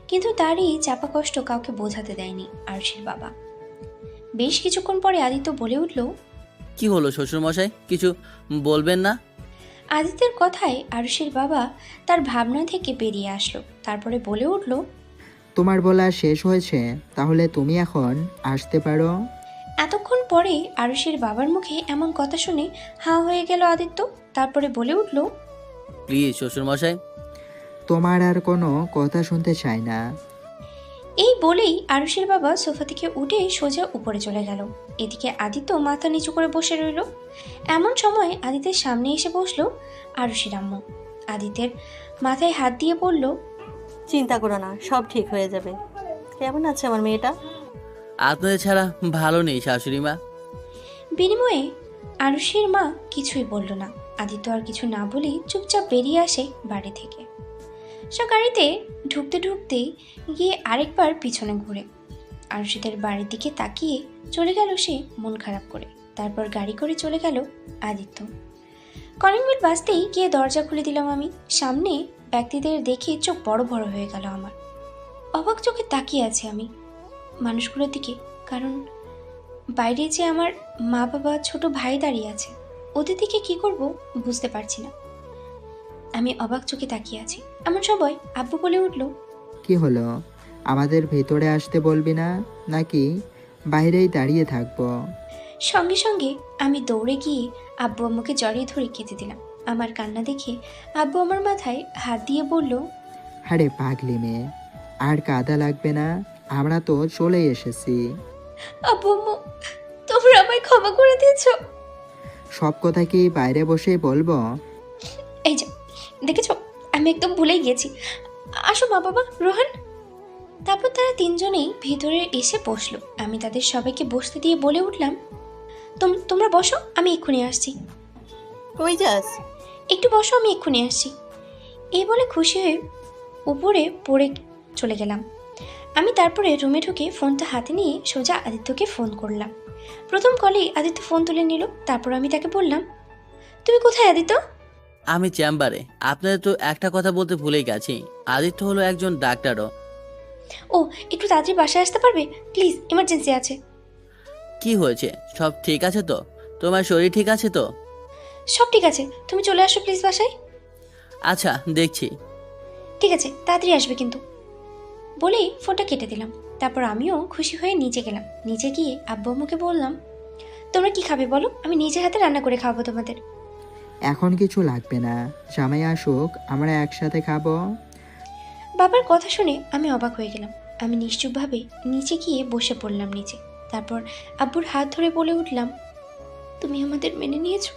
কিন্তু তারই চাপা কষ্ট কাউকে বোঝাতে দেয়নি আরুষের বাবা। বেশ কিছুক্ষণ পরে আদিত্য বলে উঠল, কি হলো শ্বশুরমশাই, কিছু বলবেন না? আদিত্যের কথায় আরুষের বাবা তার ভাবনা থেকে বেরিয়ে আসলো, তারপরে বলে উঠল, তোমার বলা শেষ হয়েছে, তাহলে তুমি এখন আসতে পারো। এতক্ষণ পরে আরুষের বাবার মুখে এমন কথা শুনে হাঁ হয়ে গেল আদিত্য, তারপরে বলে উঠল, প্লিজ শ্বশুরমশাই। তোমার আর কোনো কথা শুনতে চাই না। এই বলেই আরুষের বাবা সোফা থেকে উঠে সোজা উপরে চলে গেল। এদিকে আদিত্য মাথা নিচু করে বসে রইল। এমন সময় আদিত্যের সামনে এসে বসলো আরুষের আম্মু। আদিত্যের মাথায় হাত দিয়ে বলল, চিন্তা করো না, সব ঠিক হয়ে যাবে। কেমন আছে আমার মেয়েটা? আপনাদের ছাড়া ভালো নেই শাশুড়ি মা। বিনিময়ে আরুষের মা কিছুই বলল না। আদিত্য আর কিছু না বলেই চুপচাপ বেরিয়ে আসে বাড়ি থেকে। সে গাড়িতে ঢুকতে ঢুকতেই গিয়ে আরেকবার পিছনে ঘুরে আরুষিদের বাড়ির দিকে তাকিয়ে চলে গেল সে মন খারাপ করে। তারপর গাড়ি করে চলে গেল আদিত্য। কলিং বেল বাজতেই গিয়ে দরজা খুলে দিলাম আমি। সামনে ব্যক্তিদের দেখে চোখ বড় বড় হয়ে গেল আমার। অবাক চোখে তাকিয়ে আছি আমি মানুষগুলোর দিকে, কারণ বাইরে যে আমার মা বাবা ছোট ভাই দাঁড়িয়ে আছে, ওদের দিকে কি করব বুঝতে পারছি না। আমি অবাক চোখে তাকিয়ে আছি। এমন সময় আব্বু বলে উঠল, কি হলো, আমাদের ভেতরে আসতে বলবি না নাকি বাইরেই দাঁড়িয়ে থাকবো? সঙ্গে সঙ্গে আমি দৌড়ে গিয়ে আব্বু আম্মুকে জড়িয়ে ধরে কেঁদে দিলাম। আমার কান্না দেখে আব্বু আমার মাথায় হাত দিয়ে বলল, আরে পাগলি মেয়ে, আর কাদা লাগবে না, আমরা তো চলে এসেছি। আব্বু আম্মু, তোমরা আমায় ক্ষমা করে দিয়েছো। সব কথা কি বাইরে বসে বলবো? এই যে দেখেছো, আমি একদম ভুলেই গিয়েছি। আসো মা বাবা, রোহান। তারপর তারা তিনজনেই ভেতরে এসে বসলো। আমি তাদের সবাইকে বসতে দিয়ে বলে উঠলাম, তোমরা বসো, আমি এক্ষুনি আসছি। কই যাস? একটু বসো, আমি এক্ষুনি আসছি। এই বলে খুশি হয়ে উপরে পড়ে চলে গেলাম আমি। তারপরে রুমে ঢুকে ফোনটা হাতে নিয়ে সোজা আদিত্যকে ফোন করলাম। প্রথম কলেই আদিত্য ফোন তুলে নিল। তারপর আমি তাকে বললাম, তুমি কোথায় আদিত্য? আমি চেম্বারে। আপনাদের তো একটা কথা বলতে ভুলেই গেছি, আদিত্য হলো একজন ডাক্তারও। ও, একটু তাড়াতাড়ি বাসায় আসতে পারবে প্লিজ, এমার্জেন্সি আছে। কি হয়েছে, সব ঠিক আছে তো? তোমার শরীর ঠিক আছে তো? সব ঠিক আছে, তুমি চলে আসো প্লিজ বাসায়। আচ্ছা, দেখছি। ঠিক আছে, তাড়াতাড়ি আসবে কিন্তু। বলেই ফোনটা কেটে দিলাম। তারপর আমিও খুশি হয়ে নিচে গেলাম। নিচে গিয়ে আব্বু আম্মুকে বললাম, তোমরা কি খাবে বলো, আমি নিজে হাতে রান্না করে খাওয়াবো তোমাদের। এখন কিছু লাগবে না, জামাই আসুক, আমরা একসাথে খাবো। বাবার কথা শুনে আমি অবাক হয়ে গেলাম। আমি নিশ্চুপভাবে নিচে গিয়ে বসে পড়লাম নিচে। তারপর আব্বুর হাত ধরে বলে উঠলাম, তুমি আমাদের মেনে নিয়েছো?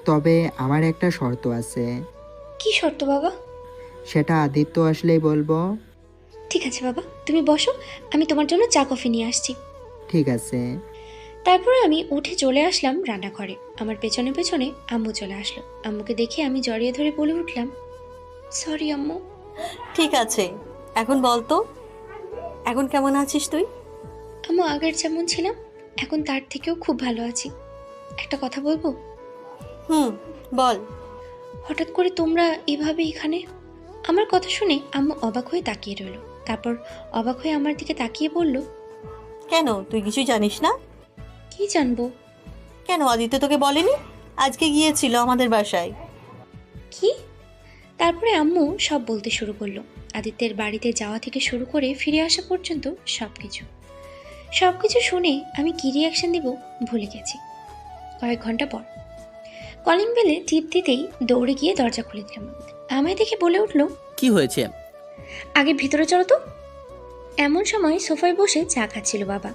তবে আমার একটা শর্ত আছে। কি শর্ত বাবা? সেটা আদিত্য আসলেই বলবো। ঠিক আছে বাবা, তুমি বসো, আমি তোমার জন্য চা কফি নিয়ে আসছি। ঠিক আছে। তারপরে আমি উঠে চলে আসলাম রান্নাঘরে। আমার পেছনে পেছনে আম্মু চলে আসলো। আম্মুকে দেখে আমি জড়িয়ে ধরে বলে উঠলাম, সরি আম্মু। ঠিক আছে, এখন বল তো, এখন কেমন আছিস তুই? আম্মু, আগের যেমন ছিলাম এখন তার থেকেও খুব ভালো আছি। একটা কথা বলবো? বল। হঠাৎ করে তোমরা এভাবে এখানে? আমার কথা শুনে আম্মু অবাক হয়ে তাকিয়ে রইল। তারপর অবাক হয়ে আমার দিকে তাকিয়ে বলল, কেন, তুই কিছুই জানিস না? কি জানবো? কেন, আদিত্য তোকে বলেনি? আজকে গিয়েছিল আমাদের বাসায়। কি? তারপরে আম্মু সব বলতে শুরু করলো। আদিত্যের বাড়িতে যাওয়া থেকে শুরু করে ফিরে আসা পর্যন্ত সবকিছু শুনে আমি কি রিয়াকশন দেব ভুলে গেছি। কয়েক ঘন্টা পর কলিং বেলে টিপ দিতেই দৌড়ে গিয়ে দরজা খুলে দিলাম। আমায় দেখে বলে উঠলো, কি হয়েছে? আগে ভিতরে চলো তো। এমন সময় সোফায় বসে চা খাচ্ছিল বাবা,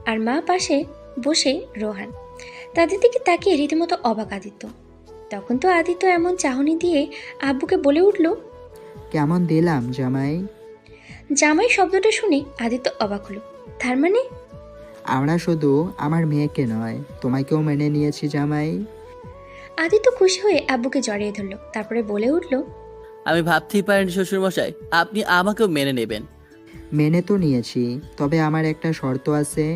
আর মা পাশে বসে রোহান। তাদের দিকে তাকিয়ে রীতিমতো অবাক আদিত্য। তখন তো আদিত্য এমন চাহনি দিয়ে আব্বুকে বলে উঠল, কেমন দিলাম জামাই? জামাই শব্দটা শুনে আদিত্য অবাক হলো। তার মানে? আমরা শুধু আমার মেয়েকে নয়, তোমাকেও মেনে নিয়েছি জামাই। আদিত্য খুশি হয়ে আব্বুকে জড়িয়ে ধরলো। তারপরে বলে উঠল, আমি ভাবতেই পারিনি শ্বশুরমশাই, আপনি আমাকেও মেনে নেবেন। মেনে তো নিয়েছি, তবে আমার একটা শর্ত আছে।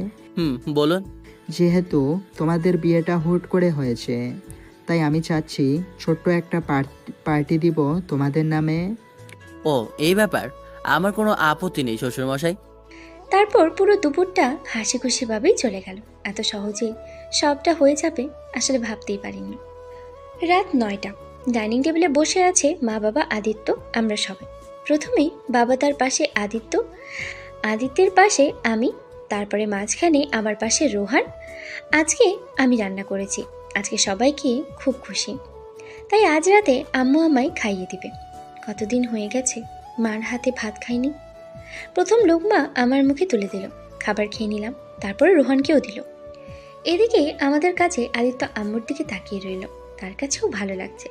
বলুন। যেহেতু তোমাদের বিয়েটা হুট করে হয়েছে, তাই আমি চাচ্ছি ছোট্ট একটা পার্টি দিব তোমাদের নামে। ও, এই ব্যাপার। আমার কোনো আপত্তি নেই শ্বশুরমশাই। তারপর পুরো দুপুরটা হাসি খুশিভাবেই চলে গেল। এত সহজেই সবটা হয়ে যাবে আসলে ভাবতেই পারিনি। রাত 9টা। ডাইনিং টেবিলে বসে আছে মা, বাবা, আদিত্য, আমরা সবাই। প্রথমেই বাবা, তার পাশে আদিত্য, আদিত্যের পাশে আমি, তারপরে মাঝখানে আমার পাশে রোহান। আজকে আমি রান্না করেছি। আজকে সবাইকে খুব খুশি, তাই আজ রাতে আম্মু আমায় খাইয়ে দিবে। কতদিন হয়ে গেছে মার হাতে ভাত খাইনি। প্রথম লোকমা আমার মুখে তুলে দিল, খাবার খেয়ে নিলাম, তারপরে রোহানকেও দিল। এদিকে আমাদের কাছে আদিত্য আম্মুর দিকে তাকিয়ে রইল, তার কাছেও ভালো লাগছে।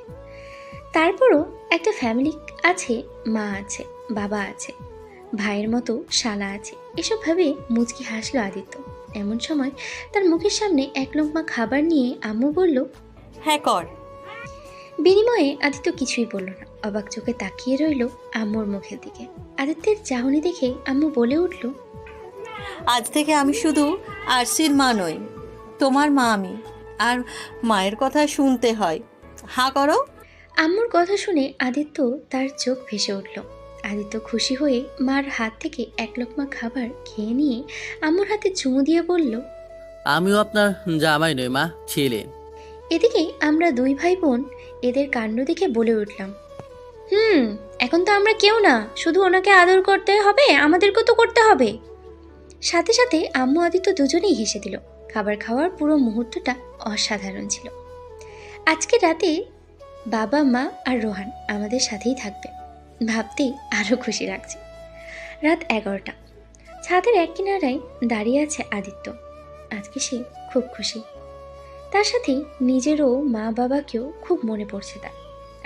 তারপরও একটা ফ্যামিলি আছে, মা আছে, বাবা আছে, ভাইয়ের মতো শালা আছে, এসব ভাবে মুচকি হাসলো আদিত্য। এমন সময় তার মুখের সামনে এক লোকমা খাবার নিয়ে আম্মু বলল, হ্যাঁ কর। বিনিময়ে আদিত্য কিছুই বলল না, অবাক চোখে তাকিয়ে রইল আম্মুর মুখের দিকে। আদিত্যের চাহনি দেখে আম্মু বলে উঠল, আজ থেকে আমি শুধু আরসির মা নই, তোমার মা আমি, আর মায়ের কথা শুনতে হয়। হাঁ করো। আম্মুর কথা শুনে আদিত্য তার চোখ ভেসে উঠল। আদিত্য খুশি হয়ে মার হাত থেকে এক লোকমা খাবার খেয়ে নিয়ে আম্মুর হাতে চুমু দিয়ে বলল, আমিও আপনার জামাই নই মা, ছেলে। এদিকে আমরা দুই ভাই বোন এদের কাণ্ড দেখে বলে উঠলাম, এখন তো আমরা কেউ না, শুধু ওনাকে আদর করতে হবে, আমাদেরকেও তো করতে হবে। সাথে সাথে আম্মু আদিত্য দুজনেই হেসে দিল। খাবার খাওয়ার পুরো মুহূর্তটা অসাধারণ ছিল। আজকে রাতে বাবা, মা আর রোহান আমাদের সাথেই থাকবে, ভাবতেই আরও খুশি লাগছে। রাত 11টা। ছাদের এক কিনারায় দাঁড়িয়ে আছে আদিত্য। আজকে সে খুব খুশি। তার সাথে নিজেরও মা বাবাকেও খুব মনে পড়ছে তার।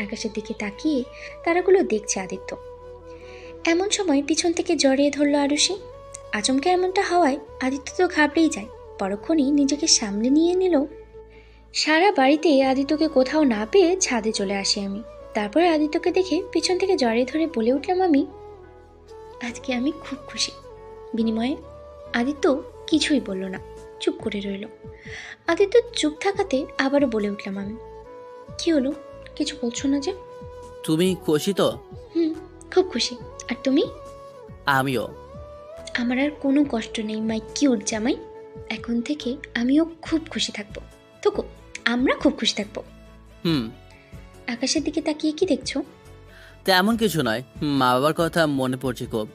আকাশের দিকে তাকিয়ে তারাগুলো দেখছে আদিত্য। এমন সময় পিছন থেকে জড়িয়ে ধরল আরুষি। আচমকা এমনটা হওয়ায় আদিত্য তো ঘাবড়েই যায়। পরক্ষণেই নিজেকে সামলে নিয়ে নিল। সারা বাড়িতে আদিত্যকে কোথাও না পেয়ে ছাদে চলে আসি আমি। তারপরে আদিত্যকে দেখে পিছন থেকে জড়িয়ে ধরে বলে উঠলাম, আজকে আমি খুব খুশি। বিনিময়ে আদিত্য কিছুই বলল না, চুপ করে রইল। আদিত্য চুপ থাকাতে আবারও বলে উঠলাম আমি, কি হলো, কিছু বলছো না যে? তুমি খুশি তো? খুব খুশি। আর তুমি? আমিও। আমার আর কোনো কষ্ট নেই মাই কিউট জামাই। এখন থেকে আমিও খুব খুশি থাকবো। তোকো, আমরা খুব খুশি থাকবো। আকাশের দিকে তাকিয়ে কি দেখছো? তেমন কিছু নয়, মা বাবার কথা মনে পড়ছে খুব।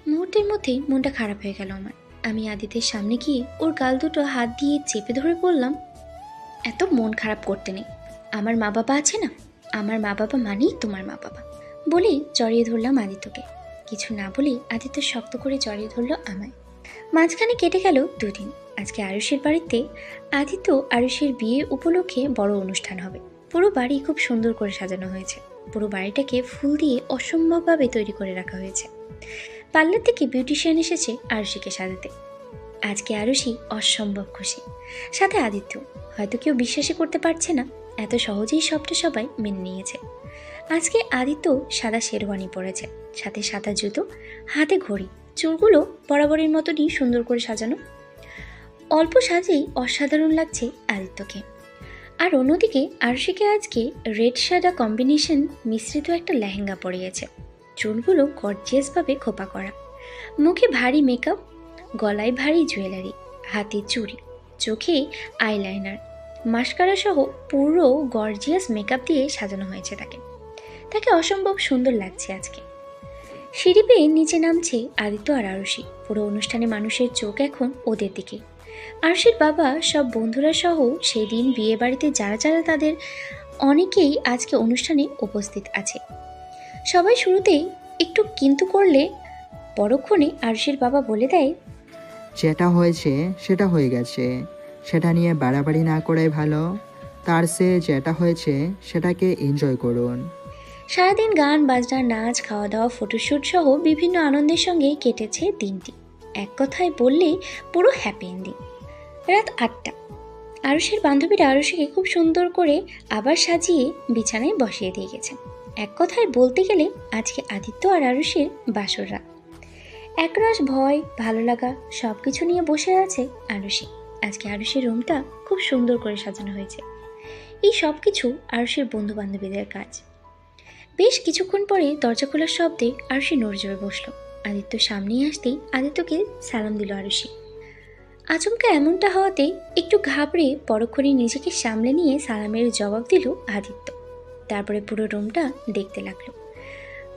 মুহূর্তের মধ্যেই মনটা খারাপ হয়ে গেল আমার। আমি আদিত্যের সামনে গিয়ে ওর গাল দুটো হাত দিয়ে চেপে ধরে বললাম, এত মন খারাপ করতে নেই, আমার মা বাবা আছে না, আমার মা বাবা মানেই তোমার মা বাবা। বলেই জড়িয়ে ধরলাম আদিত্যকে। কিছু না বলে আদিত্য শক্ত করে জড়িয়ে ধরল আমায়। মাঝখানে কেটে গেল 2 দিন। আজকে আরুষের বাড়িতে আদিত্য আরুষের বিয়ে উপলক্ষে বড় অনুষ্ঠান হবে। পুরো বাড়ি খুব সুন্দর করে সাজানো হয়েছে। পুরো বাড়িটাকে ফুল দিয়ে অসম্ভবভাবে তৈরি করে রাখা হয়েছে। পার্লার থেকে বিউটিশিয়ান এসেছে আরুষিকে সাজাতে। আজকে আরুষি অসম্ভব খুশি, সাথে আদিত্য। হয়তো কেউ বিশ্বাসই করতে পারছে না, এত সহজেই সবটা সবাই মেনে নিয়েছে। আজকে আদিত্য সাদা শেরওয়ানি পরেছে, সাথে সাদা জুতো, হাতে ঘড়ি, চুলগুলো বরাবরের মতনই সুন্দর করে সাজানো। অল্প সাজেই অসাধারণ লাগছে আদিত্যকে। আর অন্যদিকে আরুষিকে আজকে রেড সাদা কম্বিনেশন মিশ্রিত একটা লেহেঙ্গা পরিয়েছে। চুলগুলো গর্জিয়াসভাবে খোপা করা, মুখে ভারী মেকআপ, গলায় ভারী জুয়েলারি, হাতে চুড়ি, চোখে আইলাইনার, মাস্কারা সহ পুরো গর্জিয়াস মেকআপ দিয়ে সাজানো হয়েছে তাকে। তাকে অসম্ভব সুন্দর লাগছে আজকে। সিঁড়ি পেয়ে নিচে নামছে আদিত্য আর আরুষি। পুরো অনুষ্ঠানে মানুষের চোখ এখন ওদের দিকে। আরুষির বাবা, সব বন্ধুরা সহ সেই দিন বিয়ে বাড়িতে যারা যারা তাদের অনেকেই আজকে অনুষ্ঠানে উপস্থিত আছে। সবাই শুরুতেই একটু কিন্তু করলে পরক্ষণে আরুষির বাবা বলে দেয়, যেটা হয়েছে সেটা হয়ে গেছে, সেটা নিয়ে বাড়াবাড়ি না করাই ভালো। তার সে যেটা হয়েছে সেটাকে এনজয় করুন। সারাদিন গান বাজনা, নাচ, খাওয়া দাওয়া, ফটোশ্যুট সহ বিভিন্ন আনন্দের সঙ্গে কেটেছে দিনটি। এক কথায় বললেই পুরো হ্যাপি এন্ডিং। রাত 8টা। আরুষের বান্ধবীরা আরুষিকে খুব সুন্দর করে আবার সাজিয়ে বিছানায় বসিয়ে দিয়ে গেছে। এক কথায় বলতে গেলে আজকে আদিত্য আর আরুষের বাসর রাত। একরাশ ভয়, ভালো লাগা সব কিছু নিয়ে বসে আছে আরুষি। আজকে আরুষির রুমটা খুব সুন্দর করে সাজানো হয়েছে। এই সব কিছু আরুষির বন্ধু বান্ধবীদের কাজ। বেশ কিছুক্ষণ পরে দরজা খোলার শব্দে আরুষি নড়ে চড়ে বসলো। আদিত্য সামনেই আসতেই আদিত্যকে সালাম দিল আরুষি। আচমকা এমনটা হওয়াতে একটু ঘাবড়ে পরক্ষণে নিজেকে সামলে নিয়ে সালামের জবাব দিল আদিত্য। তারপরে পুরো রুমটা দেখতে লাগলো।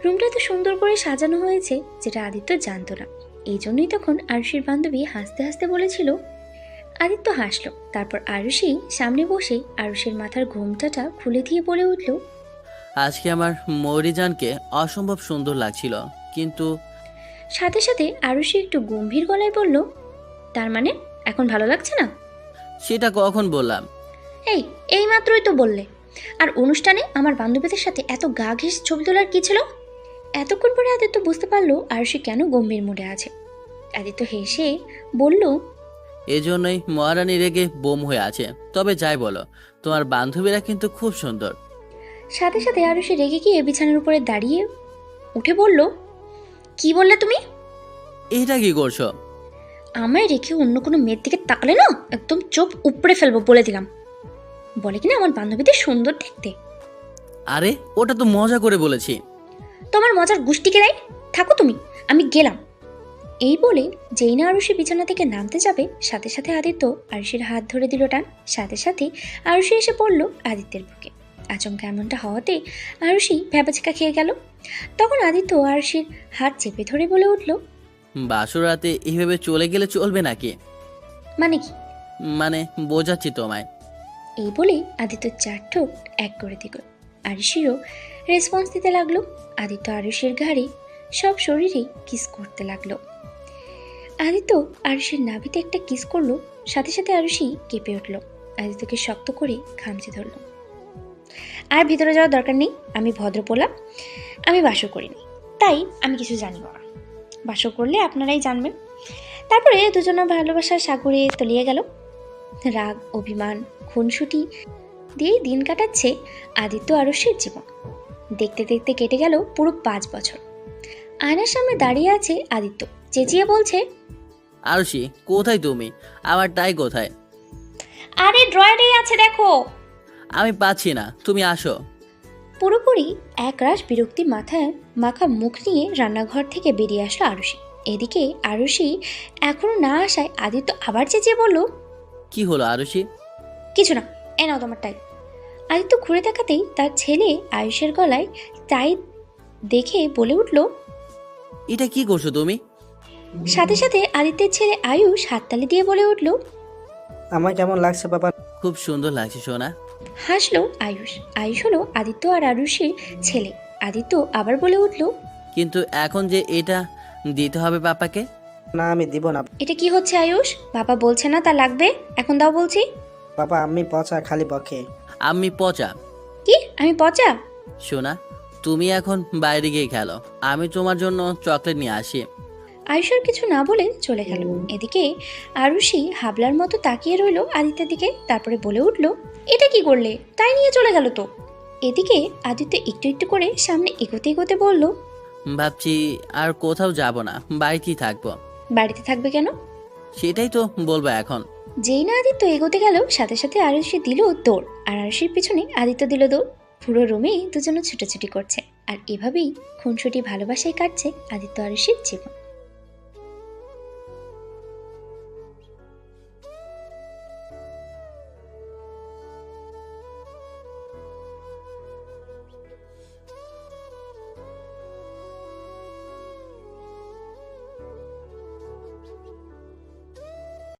রুমটা তো সুন্দর করে সাজানো হয়েছে, যেটা আদিত্য জানতো না। এই জন্যই তখন আরুষির বান্ধবী হাসতে হাসতে বলেছিল। আদিত্য হাসলো। তারপর আরুষি সামনে বসে আরুষের মাথার ঘোমটাটা খুলে দিয়ে বলে উঠল, আজকে আমার মৌরিজানকে অসম্ভব সুন্দর লাগছিল, কিন্তু সাথে সাথে আরুষি একটু গম্ভীর গলায় বলল, তার মানে এখন ভালো লাগছে না? সেটা কখন বললাম? এই মাত্রই তো বললে। আর অনুষ্ঠানে আমার বান্ধবীদের সাথে এত গা ঘেঁষ ছবি তোলার কি ছিল? এতক্ষণ পরে আদিত্য বুঝতে পারলো আরুষি কেন গম্ভীর মুডে আছে। আদিত্য হেসে বলল, এজন্যই মহারানী রেগে বোম হয়ে আছে। তবে যাই বলো, তোমার বান্ধবীরা কিন্তু খুব সুন্দর। সাথে সাথে আরুষি রেগে গিয়ে বিছানার উপরে দাঁড়িয়ে উঠে বলল, কি বললে তুমি? এইটা কি করছো? আমায় রেখে অন্য কোনো মেয়ের দিকে তাকালে না একদম চোখ উপড়ে ফেলবো বলে দিলাম। বলে কিনা আমার বান্ধবীদের সুন্দর দেখতে। আরে ওটা তো মজা করে বলেছি। তোমার মজার গুষ্টিকে দেয়, থাকো তুমি, আমি গেলাম। এই বলে যেই না আরুষি বিছানা থেকে নামতে যাবে, সাথে সাথে আদিত্য আরুষির হাত ধরে দিল টান। সাথে সাথে আরুষি এসে পড়ল আদিত্যের বুকে। আচমকা এমনটা হওয়াতে আরুষি ভ্যাবাচিকা খেয়ে গেল। তখন আদিত্য আরুষির হাত চেপে ধরে বলে উঠল, বাসর রাতে এইভাবে চলে গেলে চলবে নাকি? মানে কি? মানে বোঝাচ্ছি তোমায়। এই বলে আদিত্য চার ঠোঁট এক করে দিল। আরুষিরও রেসপন্স দিতে লাগলো। আদিত্য আরুষির ঘাড়ে সব শরীরে কিস করতে লাগলো। আদিত্য আরুষির নাভিতে একটা কিস করলো। সাথে সাথে আরুষি কেঁপে উঠল। আদিত্যকে শক্ত করে খামচে ধরল। আর ভিতরে যাওয়ার দরকার নেই, আমি ভদ্রপোলা, আমি বাসর করিনি, তাই আমি কিছু জানি না। বাসর করলে আপনারাই জানবেন। তারপরে দুজনের ভালোবাসার সাগরে তলিয়ে গেল। রাগ, অভিমান, খুনসুটি দিয়েই দিন কাটাচ্ছে আদিত্য আরুষির জীবন। দেখতে দেখতে কেটে গেল পুরো 5 বছর। আয়নার সামনে দাঁড়িয়ে আছে আদিত্য, চেঁচিয়ে বলছে, আরুষি কোথায় তুমি? আমার টাই কোথায়? আরে ড্রয়ারেই আছে দেখো। আমি পাচ্ছি না, তুমি আসো। পুরোপুরি একরাশ বিরক্তি মাথায় মাখা মুখ নিয়ে রান্নাঘর থেকে বেরিয়ে আসলো আরুষি। এদিকে আরুষি এখনো না আসায় আদিত্য আবার চেঁচিয়ে বলল, কি হলো আরুষি? কিছু না, এ নাও তোমার টাই। আদিত্য ঘুরে তাকাতেই তার ছেলে আয়ুষের গলায় টাই দেখে বলে উঠল। এটা কি করছো তুমি? সাথে সাথে আদিত্যের ছেলে আয়ুষ হাততালি দিয়ে বলে উঠল। আমার কেমন লাগছে বাবা? খুব সুন্দর লাগছে সোনা। হাসলো আয়ুষ। আয়ুষ হলো আদিত্য আর আরুষির ছেলে। আদিত্য আবার বলে উঠল, কিন্তু এখন যে এটা দিতে হবে পাপাকে। না, আমি দিব না এটা কি হচ্ছে আয়ুষ? বাবা বলছে না তা লাগবে, এখন দাও বলছি। বাবা, আমি পচা খালি বকে। আমি পচা? কি আমি পচা? সোনা, তুমি এখন বাইরে গিয়ে খেলো, আমি তোমার জন্য চকলেট নিয়ে আসি। আয়ুষের কিছু না বলে চলে গেল। এদিকে আরুষি হাবলার মতো তাকিয়ে রইল আদিত্যের দিকে। তারপরে বলে উঠল, এটা কি করলে? তাই নিয়ে চলে গেল তো। এদিকে আদিত্য একটু একটু করে সামনে এগোতে এগোতে বলল, ভাবছি আর কোথাও যাব না, বাড়িতেই থাকবো। বাড়িতে থাকবে কেন? সেটাই তো বলবো এখন। যেই না আদিত্য এগোতে গেল, সাথে সাথে আরুষি দিল দৌড়। আর আরুষির পিছনে আদিত্য দিল দৌড়। পুরো রুমে দুজনে ছুটোছুটি করছে। আর এভাবেই খুনসুটি ভালোবাসায় কাটছে আদিত্য আরুষির জীবন।